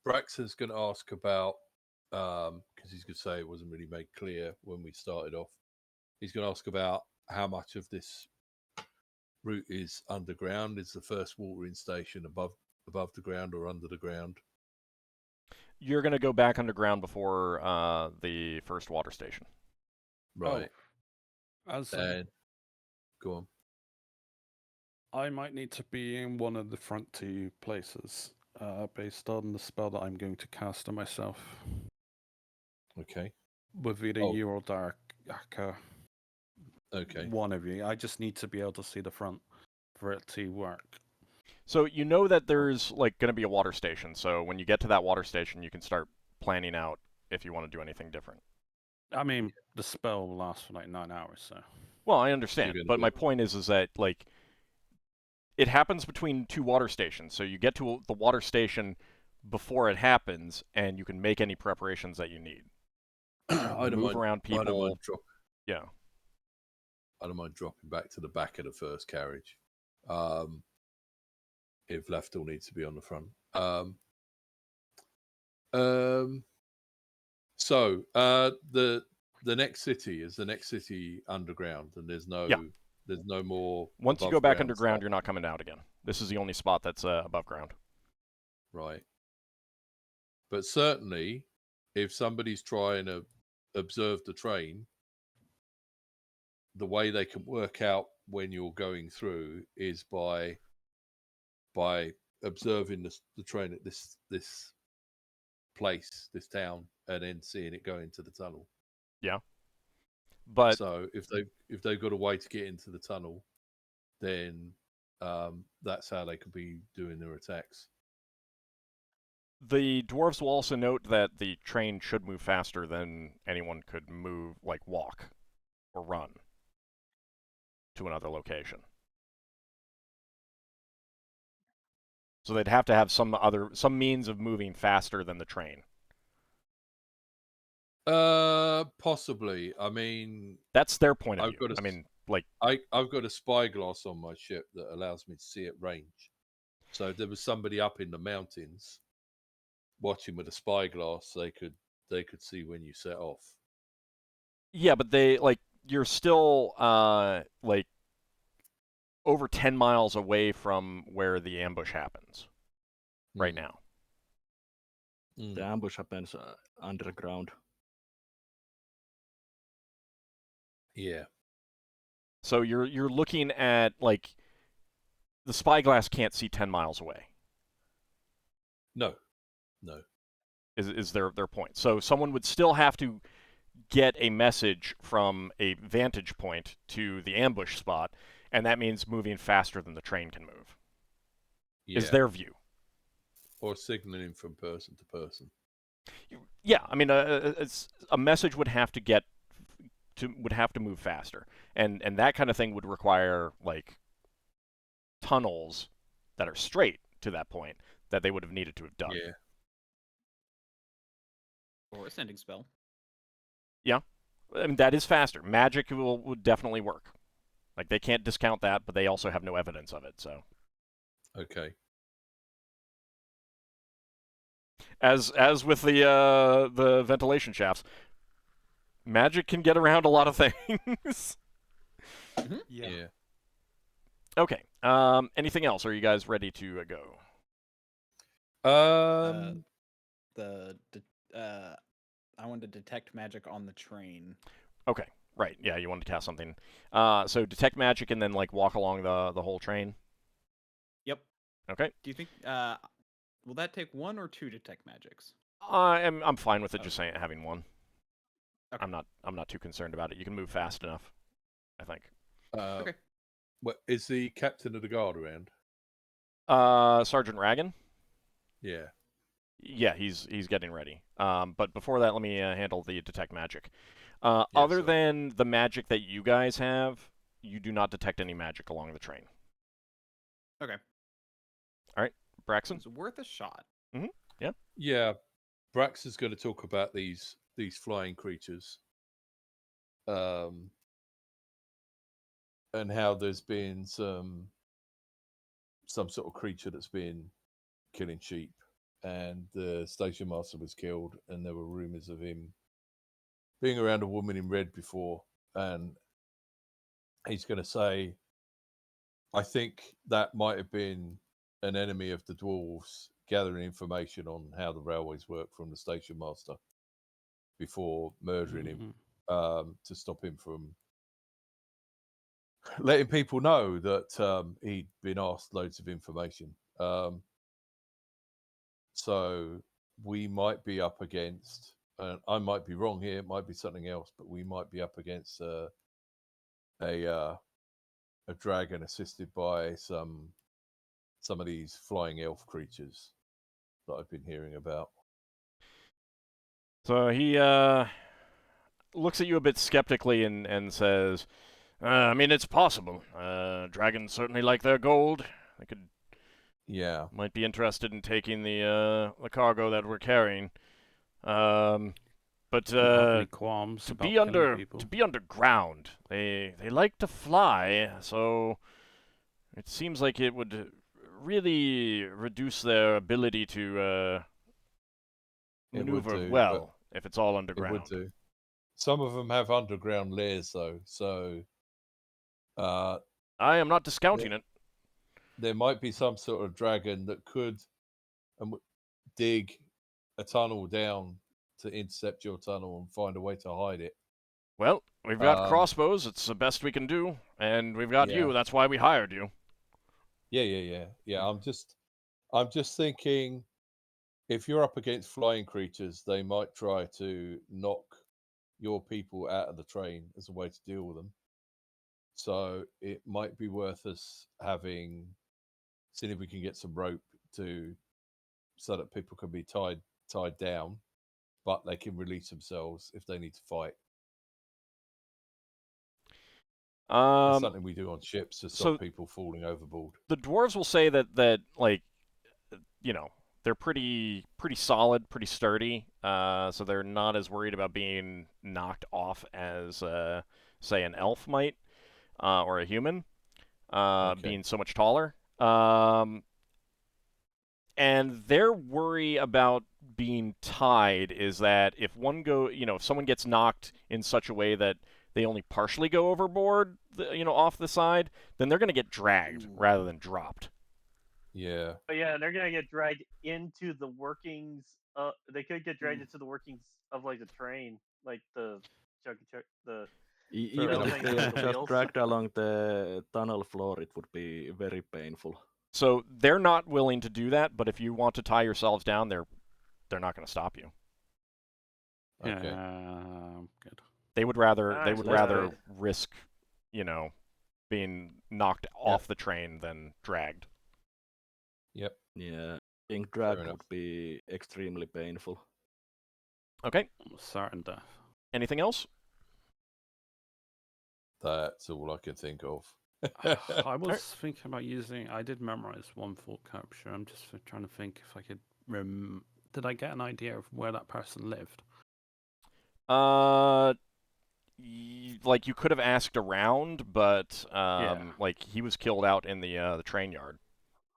Braxton's going to ask about, because he's going to say it wasn't really made clear when we started off. He's going to ask about how much of this route is underground. Is the first watering station above the ground or under the ground? You're going to go back underground before the first water station. Right. As And go on. I might need to be in one of the front two places, based on the spell that I'm going to cast on myself. Okay. With either Oh. you or Darrakar. Okay. One of you. I just need to be able to see the front for it to work. So you know that there's like going to be a water station. So when you get to that water station, you can start planning out if you want to do anything different. I mean, the spell will last for like 9 hours, so. Well, I You're understand, gonna but my get- point is that like it happens between two water stations, so you get to the water station before it happens, and you can make any preparations that you need. I don't Move mind. around I don't people. mind Yeah. I don't mind dropping back to the back of the first carriage. If Lafdul needs to be on the front. So the next city is the next city underground, and there's no more. Once you above go back ground underground, stuff. you're not coming out again. This is the only spot that's above ground. Right. But certainly, if somebody's trying to observe the train, the way they can work out when you're going through is by observing the train at this place, this town, and then seeing it go into the tunnel. Yeah. But so if they've got a way to get into the tunnel, then that's how they could be doing their attacks. the dwarves will also note that the train should move faster than anyone could move, like walk or run to another location. So they'd have to have some means of moving faster than the train. Possibly. I mean, That's their point of I've view. got I mean, like, I've got a spyglass on my ship that allows me to see at range. So if there was somebody up in the mountains watching with a spyglass, they could see when you set off. yeah, but you're still like over 10 miles away from where the ambush happens right now. The ambush happens underground. Yeah. So you're looking at like the spyglass can't see 10 miles away. No. Is their point. So someone would still have to get a message from a vantage point to the ambush spot, and that means moving faster than the train can move. Yeah. Is their view. Or signaling from person to person. Yeah, I mean, a message would have to move faster, and that kind of thing would require like tunnels that are straight to that point that they would have needed to have done. Yeah. Or a sending spell. Yeah, I mean that is faster. Magic would definitely work. Like they can't discount that, but they also have no evidence of it. So Okay. as with the ventilation shafts, magic can get around a lot of things. Yeah. Okay. Anything else? Are you guys ready to go? I wanted to detect magic on the train. Okay. Right. Yeah, you wanted to cast something. So detect magic and then like walk along the whole train. Yep. Okay. Do you think will that take one or two detect magics? I'm fine with it just saying having one. Okay. I'm not too concerned about it. You can move fast enough, I think. Okay. What is the captain of the guard around? Sergeant Ragan? Yeah. Yeah, he's getting ready. But before that, let me handle the detect magic. Yeah, Other sorry. than the magic that you guys have, you do not detect any magic along the train. Okay. All right, Braxon. It's worth a shot. Yeah. Brax is going to talk about these flying creatures. And how there's been some sort of creature that's been killing sheep, and the station master was killed, and there were rumors of him being around a woman in red before, and he's going to say, I think that might have been an enemy of the dwarves gathering information on how the railways work from the station master before murdering him, to stop him from letting people know that he'd been asked loads of information. So we might be up against, I might be wrong here, it might be something else, but we might be up against a dragon assisted by some of these flying elf creatures that I've been hearing about. So he looks at you a bit skeptically and says, I mean, it's possible. Dragons certainly like their gold. They might be interested in taking the cargo that we're carrying. But Don't have any qualms to about be killing people. underground, they like to fly, so it seems like it would really reduce their ability to maneuver well if it's all underground. It would do. Some of them have underground layers, though, so I am not discounting it. There might be some sort of dragon that could dig a tunnel down to intercept your tunnel and find a way to hide it. Well, we've got crossbows. It's the best we can do, and we've got you. That's why we hired you. Yeah. I'm just thinking, if you're up against flying creatures, they might try to knock your people out of the train as a way to deal with them. So it might be worth us seeing if we can get some rope so that people can be tied down, but they can release themselves if they need to fight. It's something we do on ships to stop people falling overboard. The dwarves will say that like, they're pretty solid, pretty sturdy. So they're not as worried about being knocked off as say an elf might, or a human, being so much taller. And their worry about being tied is that if if someone gets knocked in such a way that they only partially go overboard, off the side, then they're going to get dragged rather than dropped. Yeah. But yeah, they're going to get dragged into the workings. They could get dragged into the workings of like the train, like the Even if they are just dragged along the tunnel floor, it would be very painful. So they're not willing to do that, but if you want to tie yourselves down, they're not going to stop you. Okay. Good. They would rather risk, being knocked off the train than dragged. Yep. Yeah, being dragged would be extremely painful. Okay. Certain death. Anything else? That's all I can think of. I was thinking about I did memorize one thought capture. I'm just trying to think if I could did I get an idea of where that person lived? Like you could have asked around, but like he was killed out in the train yard.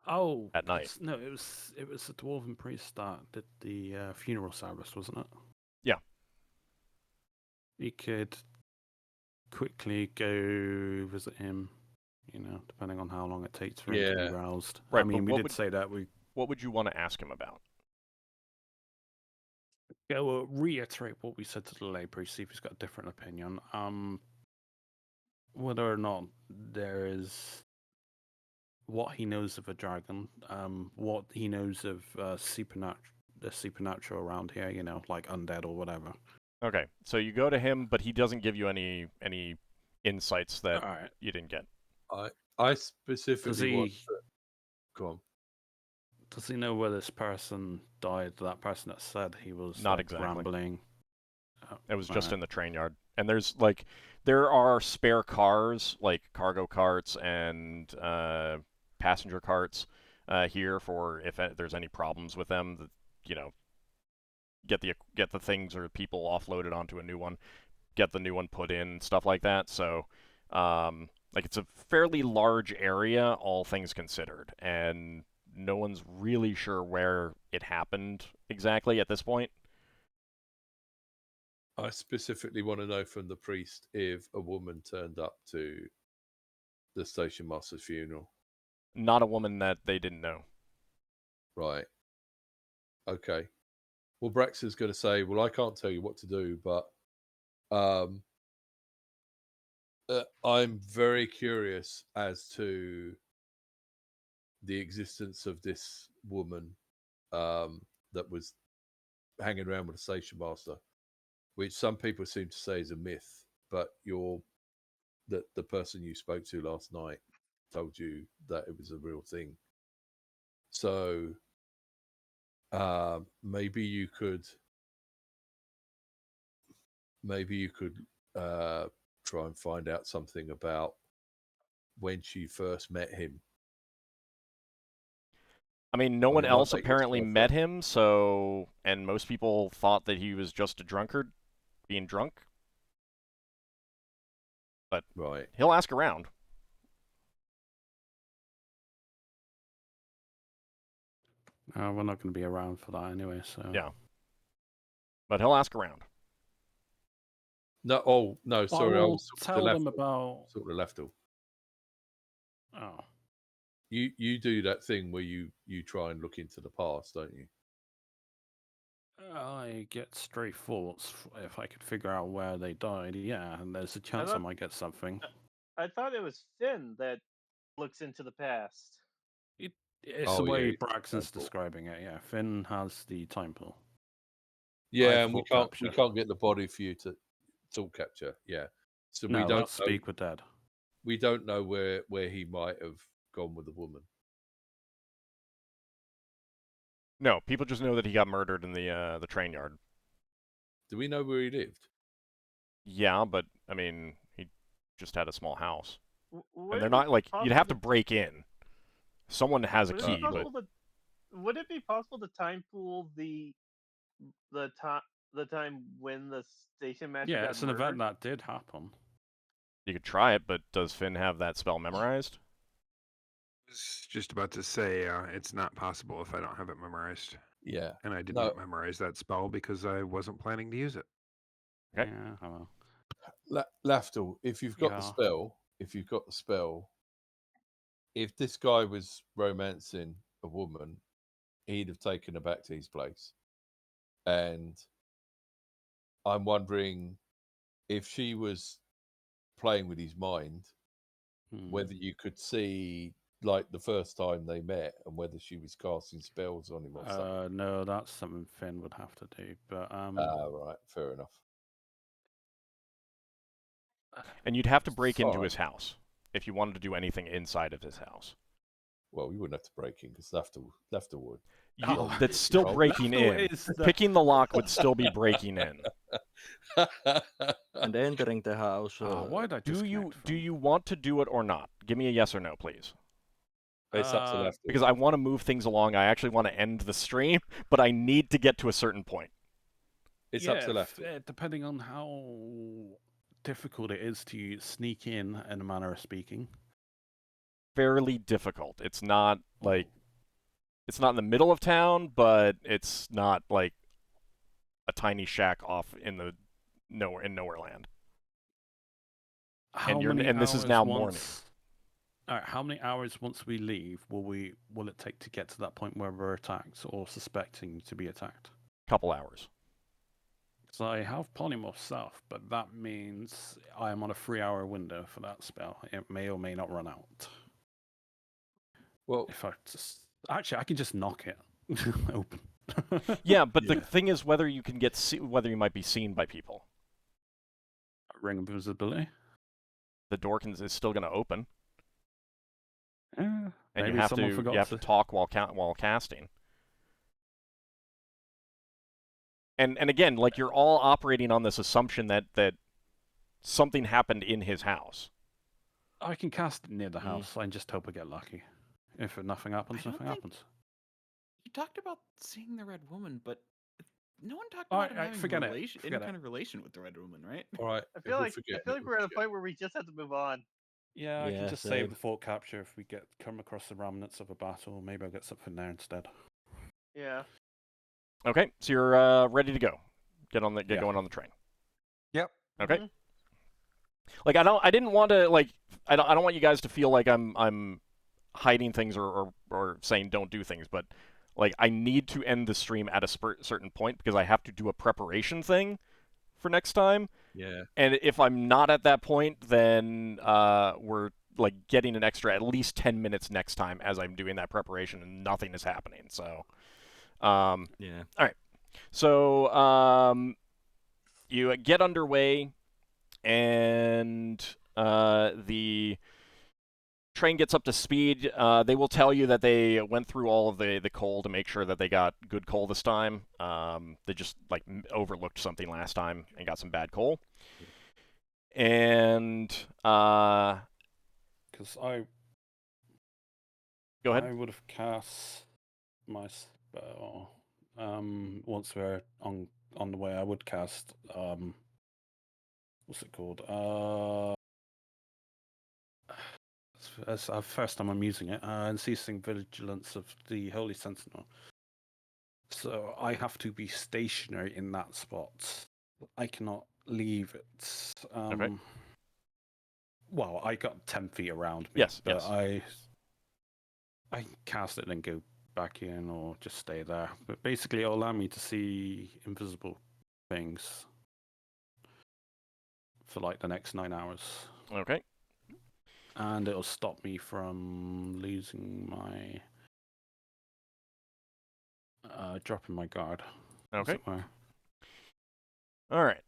Oh, at night. No, it was the dwarven priest that did the funeral service, wasn't it? Yeah. You could quickly go visit him, depending on how long it takes for him to be roused. Right, I mean, we did say that we. What would you want to ask him about? Yeah, we'll reiterate what we said to the lay priest, see if he's got a different opinion. Whether or not there is what he knows of a dragon, what he knows of the supernatural around here, like undead or whatever. Okay, so you go to him, but he doesn't give you any insights that you didn't get. I specifically want to... Go on. Does he know where this person died? That person that said he was not exactly rambling. It was just in the train yard, and there are spare cars, like cargo carts and passenger carts here for if there's any problems with them. Get the things or people offloaded onto a new one, get the new one put in, stuff like that. So, it's a fairly large area, all things considered, and no one's really sure where it happened exactly at this point. I specifically want to know from the priest if a woman turned up to the station master's funeral. Not a woman that they didn't know. Right. Okay. Well, Braxon's going to say, well, I can't tell you what to do, but I'm very curious as to the existence of this woman that was hanging around with the station master, which some people seem to say is a myth, but the person you spoke to last night told you that it was a real thing. So maybe you could try and find out something about when she first met him. I mean, no I one mean, I'll else take your apparently spell met first. him, so... And most people thought that he was just a drunkard, being drunk. But Right. he'll ask around. We're not going to be around for that anyway, so... Yeah. But he'll ask around. No, oh, no, sorry, I I'll was tell to them Lafdul. about... Sort of Lafdul. Oh. You do that thing where you try and look into the past, don't you? I get stray thoughts if I could figure out where they died. Yeah, and there's a chance I thought- might get something. I thought it was Finn that looks into the past. It's Oh, the yeah, way he's got Braxon's time pool. describing it. Yeah, Finn has the time pool. Yeah, I and we thought can't get the body for you to thought capture. Yeah, so we No, don't let's speak with Dad. we don't know where he might have gone with the woman. No, people just know that he got murdered in the train yard. Do we know where he lived? Yeah, but, I mean, he just had a small house. Would And they're it be not, like, you'd have to possible break in. Someone has a Would it key, be but... possible to? Would it be possible to time pool the time when the station master Yeah, got it's an murdered? event that did happen. You could try it, but does Finn have that spell memorized? I was just about to say it's not possible if I don't have it memorized. Yeah. And I didn't No. memorize that spell because I wasn't planning to use it. Okay. Yeah, I know. Lafdul, if you've got Yeah. the spell, if this guy was romancing a woman, he'd have taken her back to his place. And I'm wondering if she was playing with his mind, whether you could see like the first time they met and whether she was casting spells on him or something. No, that's something Finn would have to do. But Right, fair enough. And you'd have to break into Alright. his house if you wanted to do anything inside of his house. Well, you wouldn't have to break in because Lafdul would. Oh, That's still well, breaking in. Picking the lock would still be breaking in. And entering the house. why did I Do disconnect you want to do it or not? Give me a yes or no, please. It's up to Lafdul. Because I want to move things along. I actually want to end the stream, but I need to get to a certain point. It's up to Lafdul. Depending on how difficult it is to sneak in a manner of speaking. Fairly difficult. It's not like it's not in the middle of town, but it's not like a tiny shack off in the nowhere land. And this is now morning. All right, how many hours once we leave will it take to get to that point where we're attacked or suspecting to be attacked? Couple hours. So I have polymorph self, but that means I am on a 3-hour window for that spell. It may or may not run out. Well, If I I can just knock it open. Yeah, but the thing is whether you can whether you might be seen by people. Ring of invisibility. The door is still going to open, Yeah, and maybe you have someone forgot to talk while casting. And again, like you're all operating on this assumption that something happened in his house. I can cast it near the house and just hope I get lucky. If nothing happens, nothing happens. You talked about seeing the red woman, but no one talked Alright, about him having forget it, relation, forget any it. kind of relation with the red woman, right? all right. I feel like we're at a point where we just have to move on. Yeah, I can Yeah, just same. save the thought capture if we come across the remnants of a battle. Maybe I'll get something there instead. Yeah. Okay, so you're ready to go. Get going on the train. Yep. Okay. Like I didn't want to like I don't want you guys to feel like I'm hiding things or saying don't do things, but like I need to end the stream at a certain point because I have to do a preparation thing for next time. Yeah. And if I'm not at that point, then we're like getting an extra at least 10 minutes next time as I'm doing that preparation and nothing is happening. So Yeah. all right. So you get underway, and the train gets up to speed. They will tell you that they went through all of the coal to make sure that they got good coal this time. They just like overlooked something last time and got some bad coal. And Because I go ahead. I would have cast my spell. Once we're on the way, I would cast what's it called? As first time I'm using it, Unceasing Vigilance of the Holy Sentinel. So I have to be stationary in that spot. I cannot leave it. Okay. Well, I got 10 feet around me. Yes, but yes. I can cast it and go back in or just stay there. But basically, it'll allow me to see invisible things for like the next 9 hours. Okay. And it'll stop me from losing my dropping my guard. Okay. As it were. All right.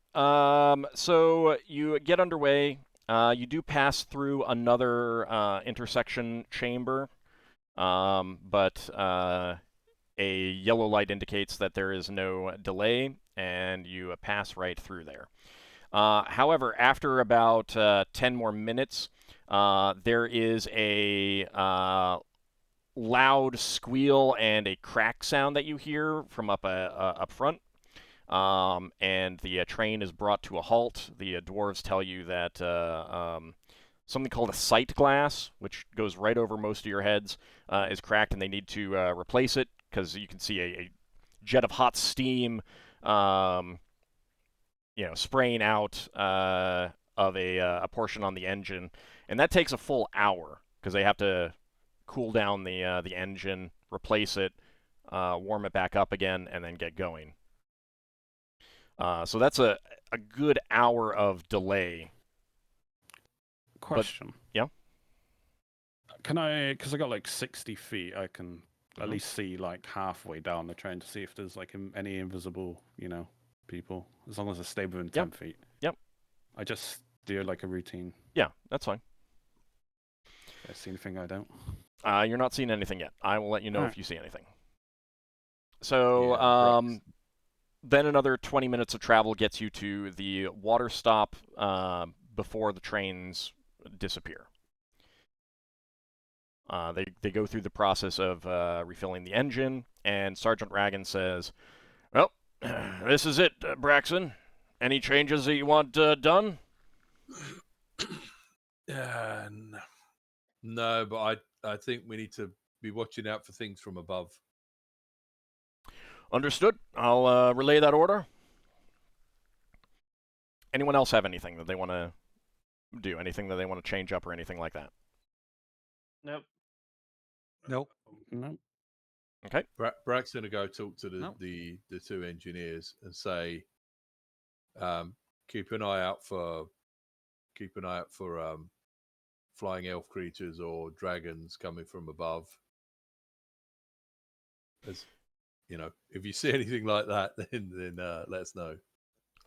So you get underway. You do pass through another intersection chamber, but a yellow light indicates that there is no delay, and you pass right through there. However, after about 10 more minutes, there is a loud squeal and a crack sound that you hear from up front. And the train is brought to a halt. The dwarves tell you that something called a sight glass, which goes right over most of your heads, is cracked, and they need to replace it because you can see a jet of hot steam, spraying out of a portion on the engine, and that takes a full hour because they have to cool down the engine, replace it, warm it back up again, and then get going. So that's a good hour of delay. Question. Yeah? Can I, because I got like 60 feet, I can at least see like halfway down the train to see if there's like any invisible, people, as long as I stay within 10 feet. Yep. I just do like a routine. Yeah, that's fine. I see anything I don't? You're not seeing anything yet. I will let you know All if right. you see anything. So, Yeah, then another 20 minutes of travel gets you to the water stop before the trains disappear. They go through the process of refilling the engine, and Sergeant Ragan says, "Well, this is it, Braxon. Any changes that you want done?" No, but I think we need to be watching out for things from above. Understood. I'll relay that order. Anyone else have anything that they want to do? Anything that they want to change up or anything like that? Nope. Nope. No. Okay. Braxton to go talk to Nope. the two engineers and say, keep an eye out for flying elf creatures or dragons coming from above. As if you see anything like that, then let us know.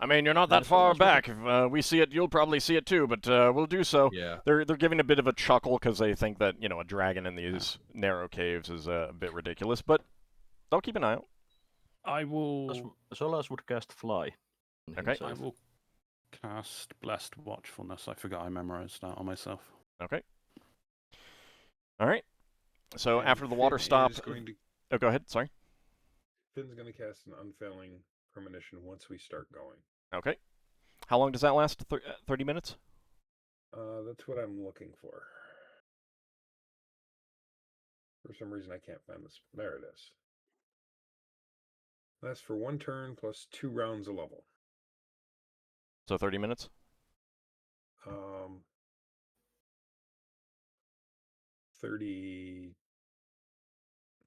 I mean, you're not that far back. If we see it, you'll probably see it too, but we'll do so. Yeah. They're giving a bit of a chuckle because they think that, a dragon in these narrow caves is a bit ridiculous, but they'll keep an eye out. I will. Solas would cast Fly. Okay. I will cast Blessed Watchfulness. I forgot I memorized that on myself. Okay. All right. So And after the water Finn stop... is going to, Oh, go ahead. Sorry. Finn's going to cast an unfailing premonition once we start going. Okay. How long does that last? 30 minutes? That's what I'm looking for. For some reason, I can't find this. There it is. That's for 1 turn plus 2 rounds a level. So 30 minutes? 30.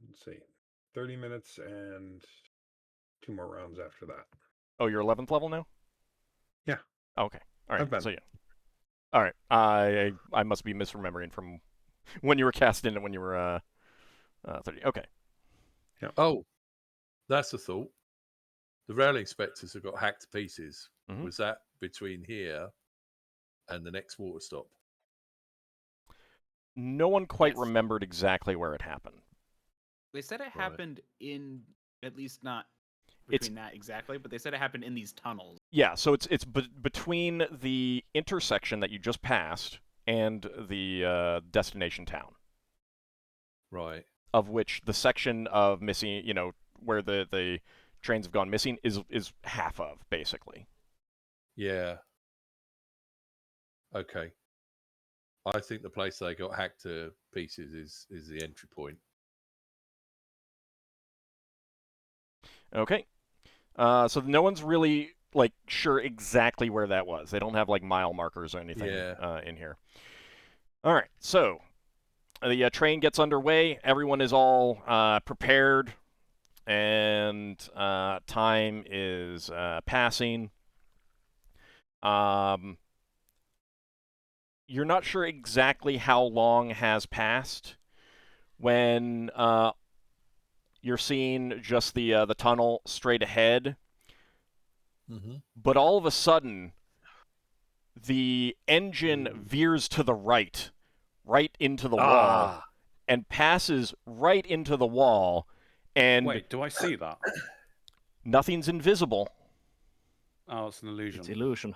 Let's see. 30 minutes and 2 more rounds after that. Oh, you're 11th level now? Yeah. Oh, okay. All I've right. been. So yeah. All right. I must be misremembering from when you were cast in and when you were 30. Okay. Yeah. Oh, that's a thought. The rail inspectors have got hacked to pieces. Mhm. Was that between here and the next water stop? No one quite Yes. remembered exactly where it happened. They said it happened in, at least not between that exactly, but they said it happened in these tunnels. Yeah, so it's between the intersection that you just passed and the destination town, Right. of which the section of missing, where the trains have gone missing is half of, basically. Yeah. Okay. I think the place they got hacked to pieces is the entry point. Okay. So no one's really sure exactly where that was. They don't have mile markers or anything in here. All right. So the train gets underway. Everyone is all prepared, and time is passing. You're not sure exactly how long has passed when you're seeing just the tunnel straight ahead. Mm-hmm. But all of a sudden, the engine veers to the right into the wall, and passes right into the wall. And wait, do I see that? Nothing's invisible. Oh, it's an illusion. It's illusion.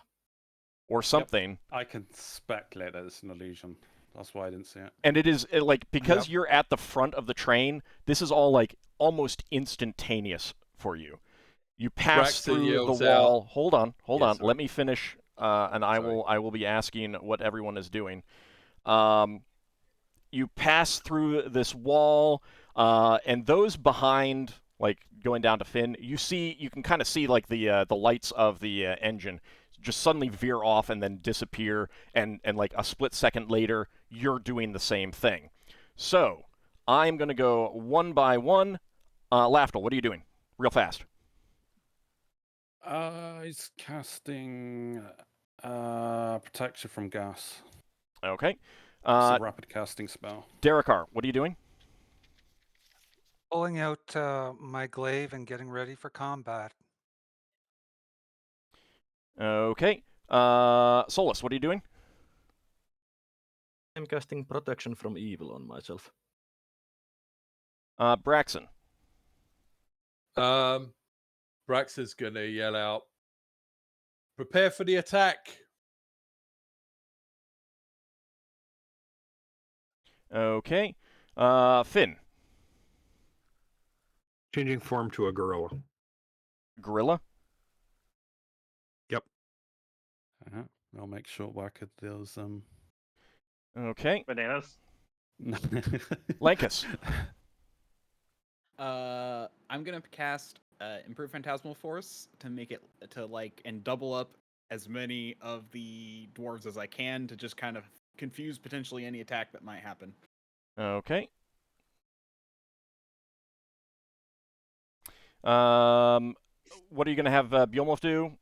Or something. Yep. I can speculate that it's an illusion. That's why I didn't see it. And it is because you're at the front of the train, this is all almost instantaneous for you. You pass Braxon through the yells wall. out. Hold on. Sorry. Let me finish, and I will be asking what everyone is doing. You pass through this wall, and those behind, going down to Finn, you can kind of see the lights of the engine just suddenly veer off and then disappear, and a split second later, you're doing the same thing. So I'm going to go one by one. Lafdul, what are you doing? Real fast. He's casting protection from gas. Okay. It's a rapid casting spell. Darrakar, what are you doing? Pulling out my glaive and getting ready for combat. Okay. Solas, what are you doing? I'm casting protection from evil on myself. Braxon. Braxon's gonna yell out, "Prepare for the attack!" Okay. Finn. Changing form to a gorilla. Gorilla. Yep. I'll make short work of those. Okay. Bananas. Lankas. I'm gonna cast Improve Phantasmal Force to make it and double up as many of the dwarves as I can to just kind of confuse potentially any attack that might happen. Okay. What are you going to have Bjornwolf do?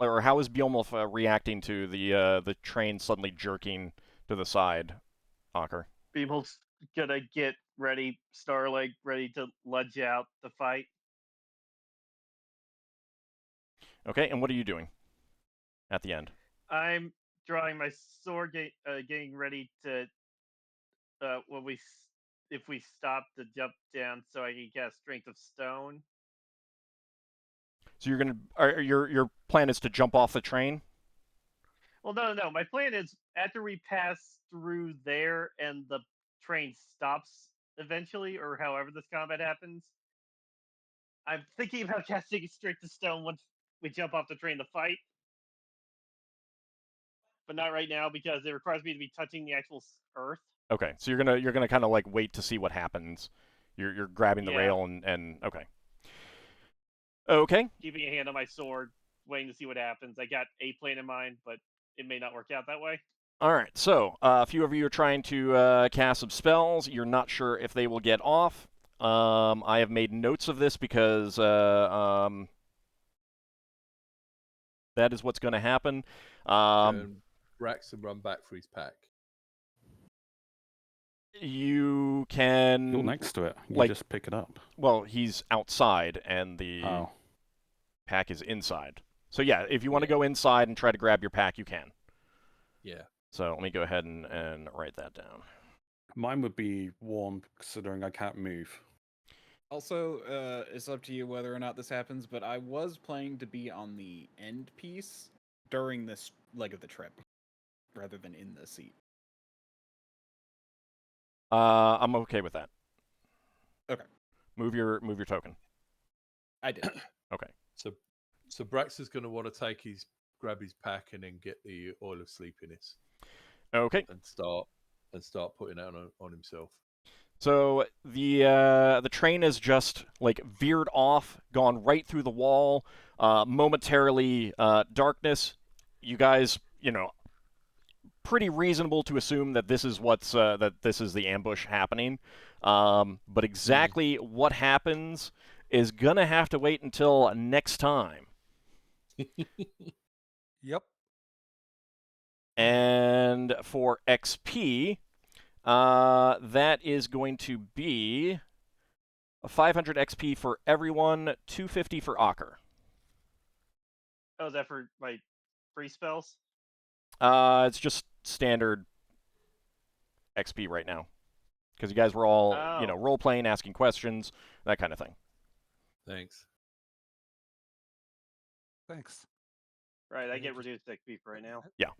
Or how is Bjornwolf reacting to the train suddenly jerking to the side, Ockar? Beemold's gonna get ready, Starleg ready to lunge out to fight. Okay, and what are you doing at the end? I'm drawing my sword, getting ready to if we stop to jump down, so I can cast Strength of Stone. So you're gonna your plan is to jump off the train? Well, no. My plan is after we pass through there and the train stops eventually, or however this combat happens, I'm thinking about casting Strength of Stone once we jump off the train to fight. But not right now because it requires me to be touching the actual earth. Okay, so you're gonna kind of wait to see what happens. You're grabbing the rail and okay. Okay. Keeping a hand on my sword, waiting to see what happens. I got a plan in mind, but it may not work out that way. All right, so a few of you are trying to cast some spells. You're not sure if they will get off. I have made notes of this because that is what's going to happen. Braxon run back for his pack. You can... You're next to it. You just pick it up. Well, he's outside, and the pack is inside. So yeah, if you want to go inside and try to grab your pack, you can. Yeah. So let me go ahead and write that down. Mine would be warm, considering I can't move. Also, it's up to you whether or not this happens, but I was planning to be on the end piece during this leg of the trip, rather than in the seat. I'm okay with that. Okay. Move your token. I did. Okay. So Braxon's going to want to grab his pack and then get the oil of sleepiness Okay. and start putting it on himself. So the train has just like veered off, gone right through the wall. Momentarily, darkness. You guys, pretty reasonable to assume that this is that this is the ambush happening. But exactly what happens is gonna have to wait until next time. Yep. And for XP, that is going to be a 500 XP for everyone, 250 for Ockar. Oh, is that for my free spells? It's just standard XP right now. Because you guys were all, role-playing, asking questions, that kind of thing. Thanks. Thanks. Right, I get reduced XP for right now. Yeah.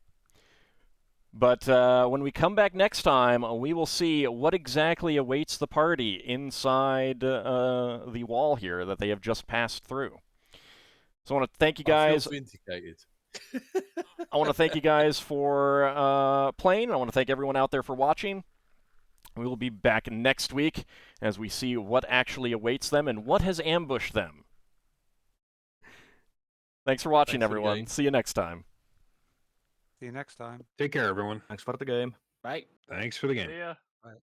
But when we come back next time, we will see what exactly awaits the party inside the wall here that they have just passed through. So I want to thank you guys. I feel vindicated. I want to thank you guys for playing. I want to thank everyone out there for watching. We will be back next week as we see what actually awaits them and what has ambushed them. Thanks for watching, everyone. See you next time. See you next time. Take care, everyone. Thanks for the game. Bye. Thanks for the game. See ya. Bye.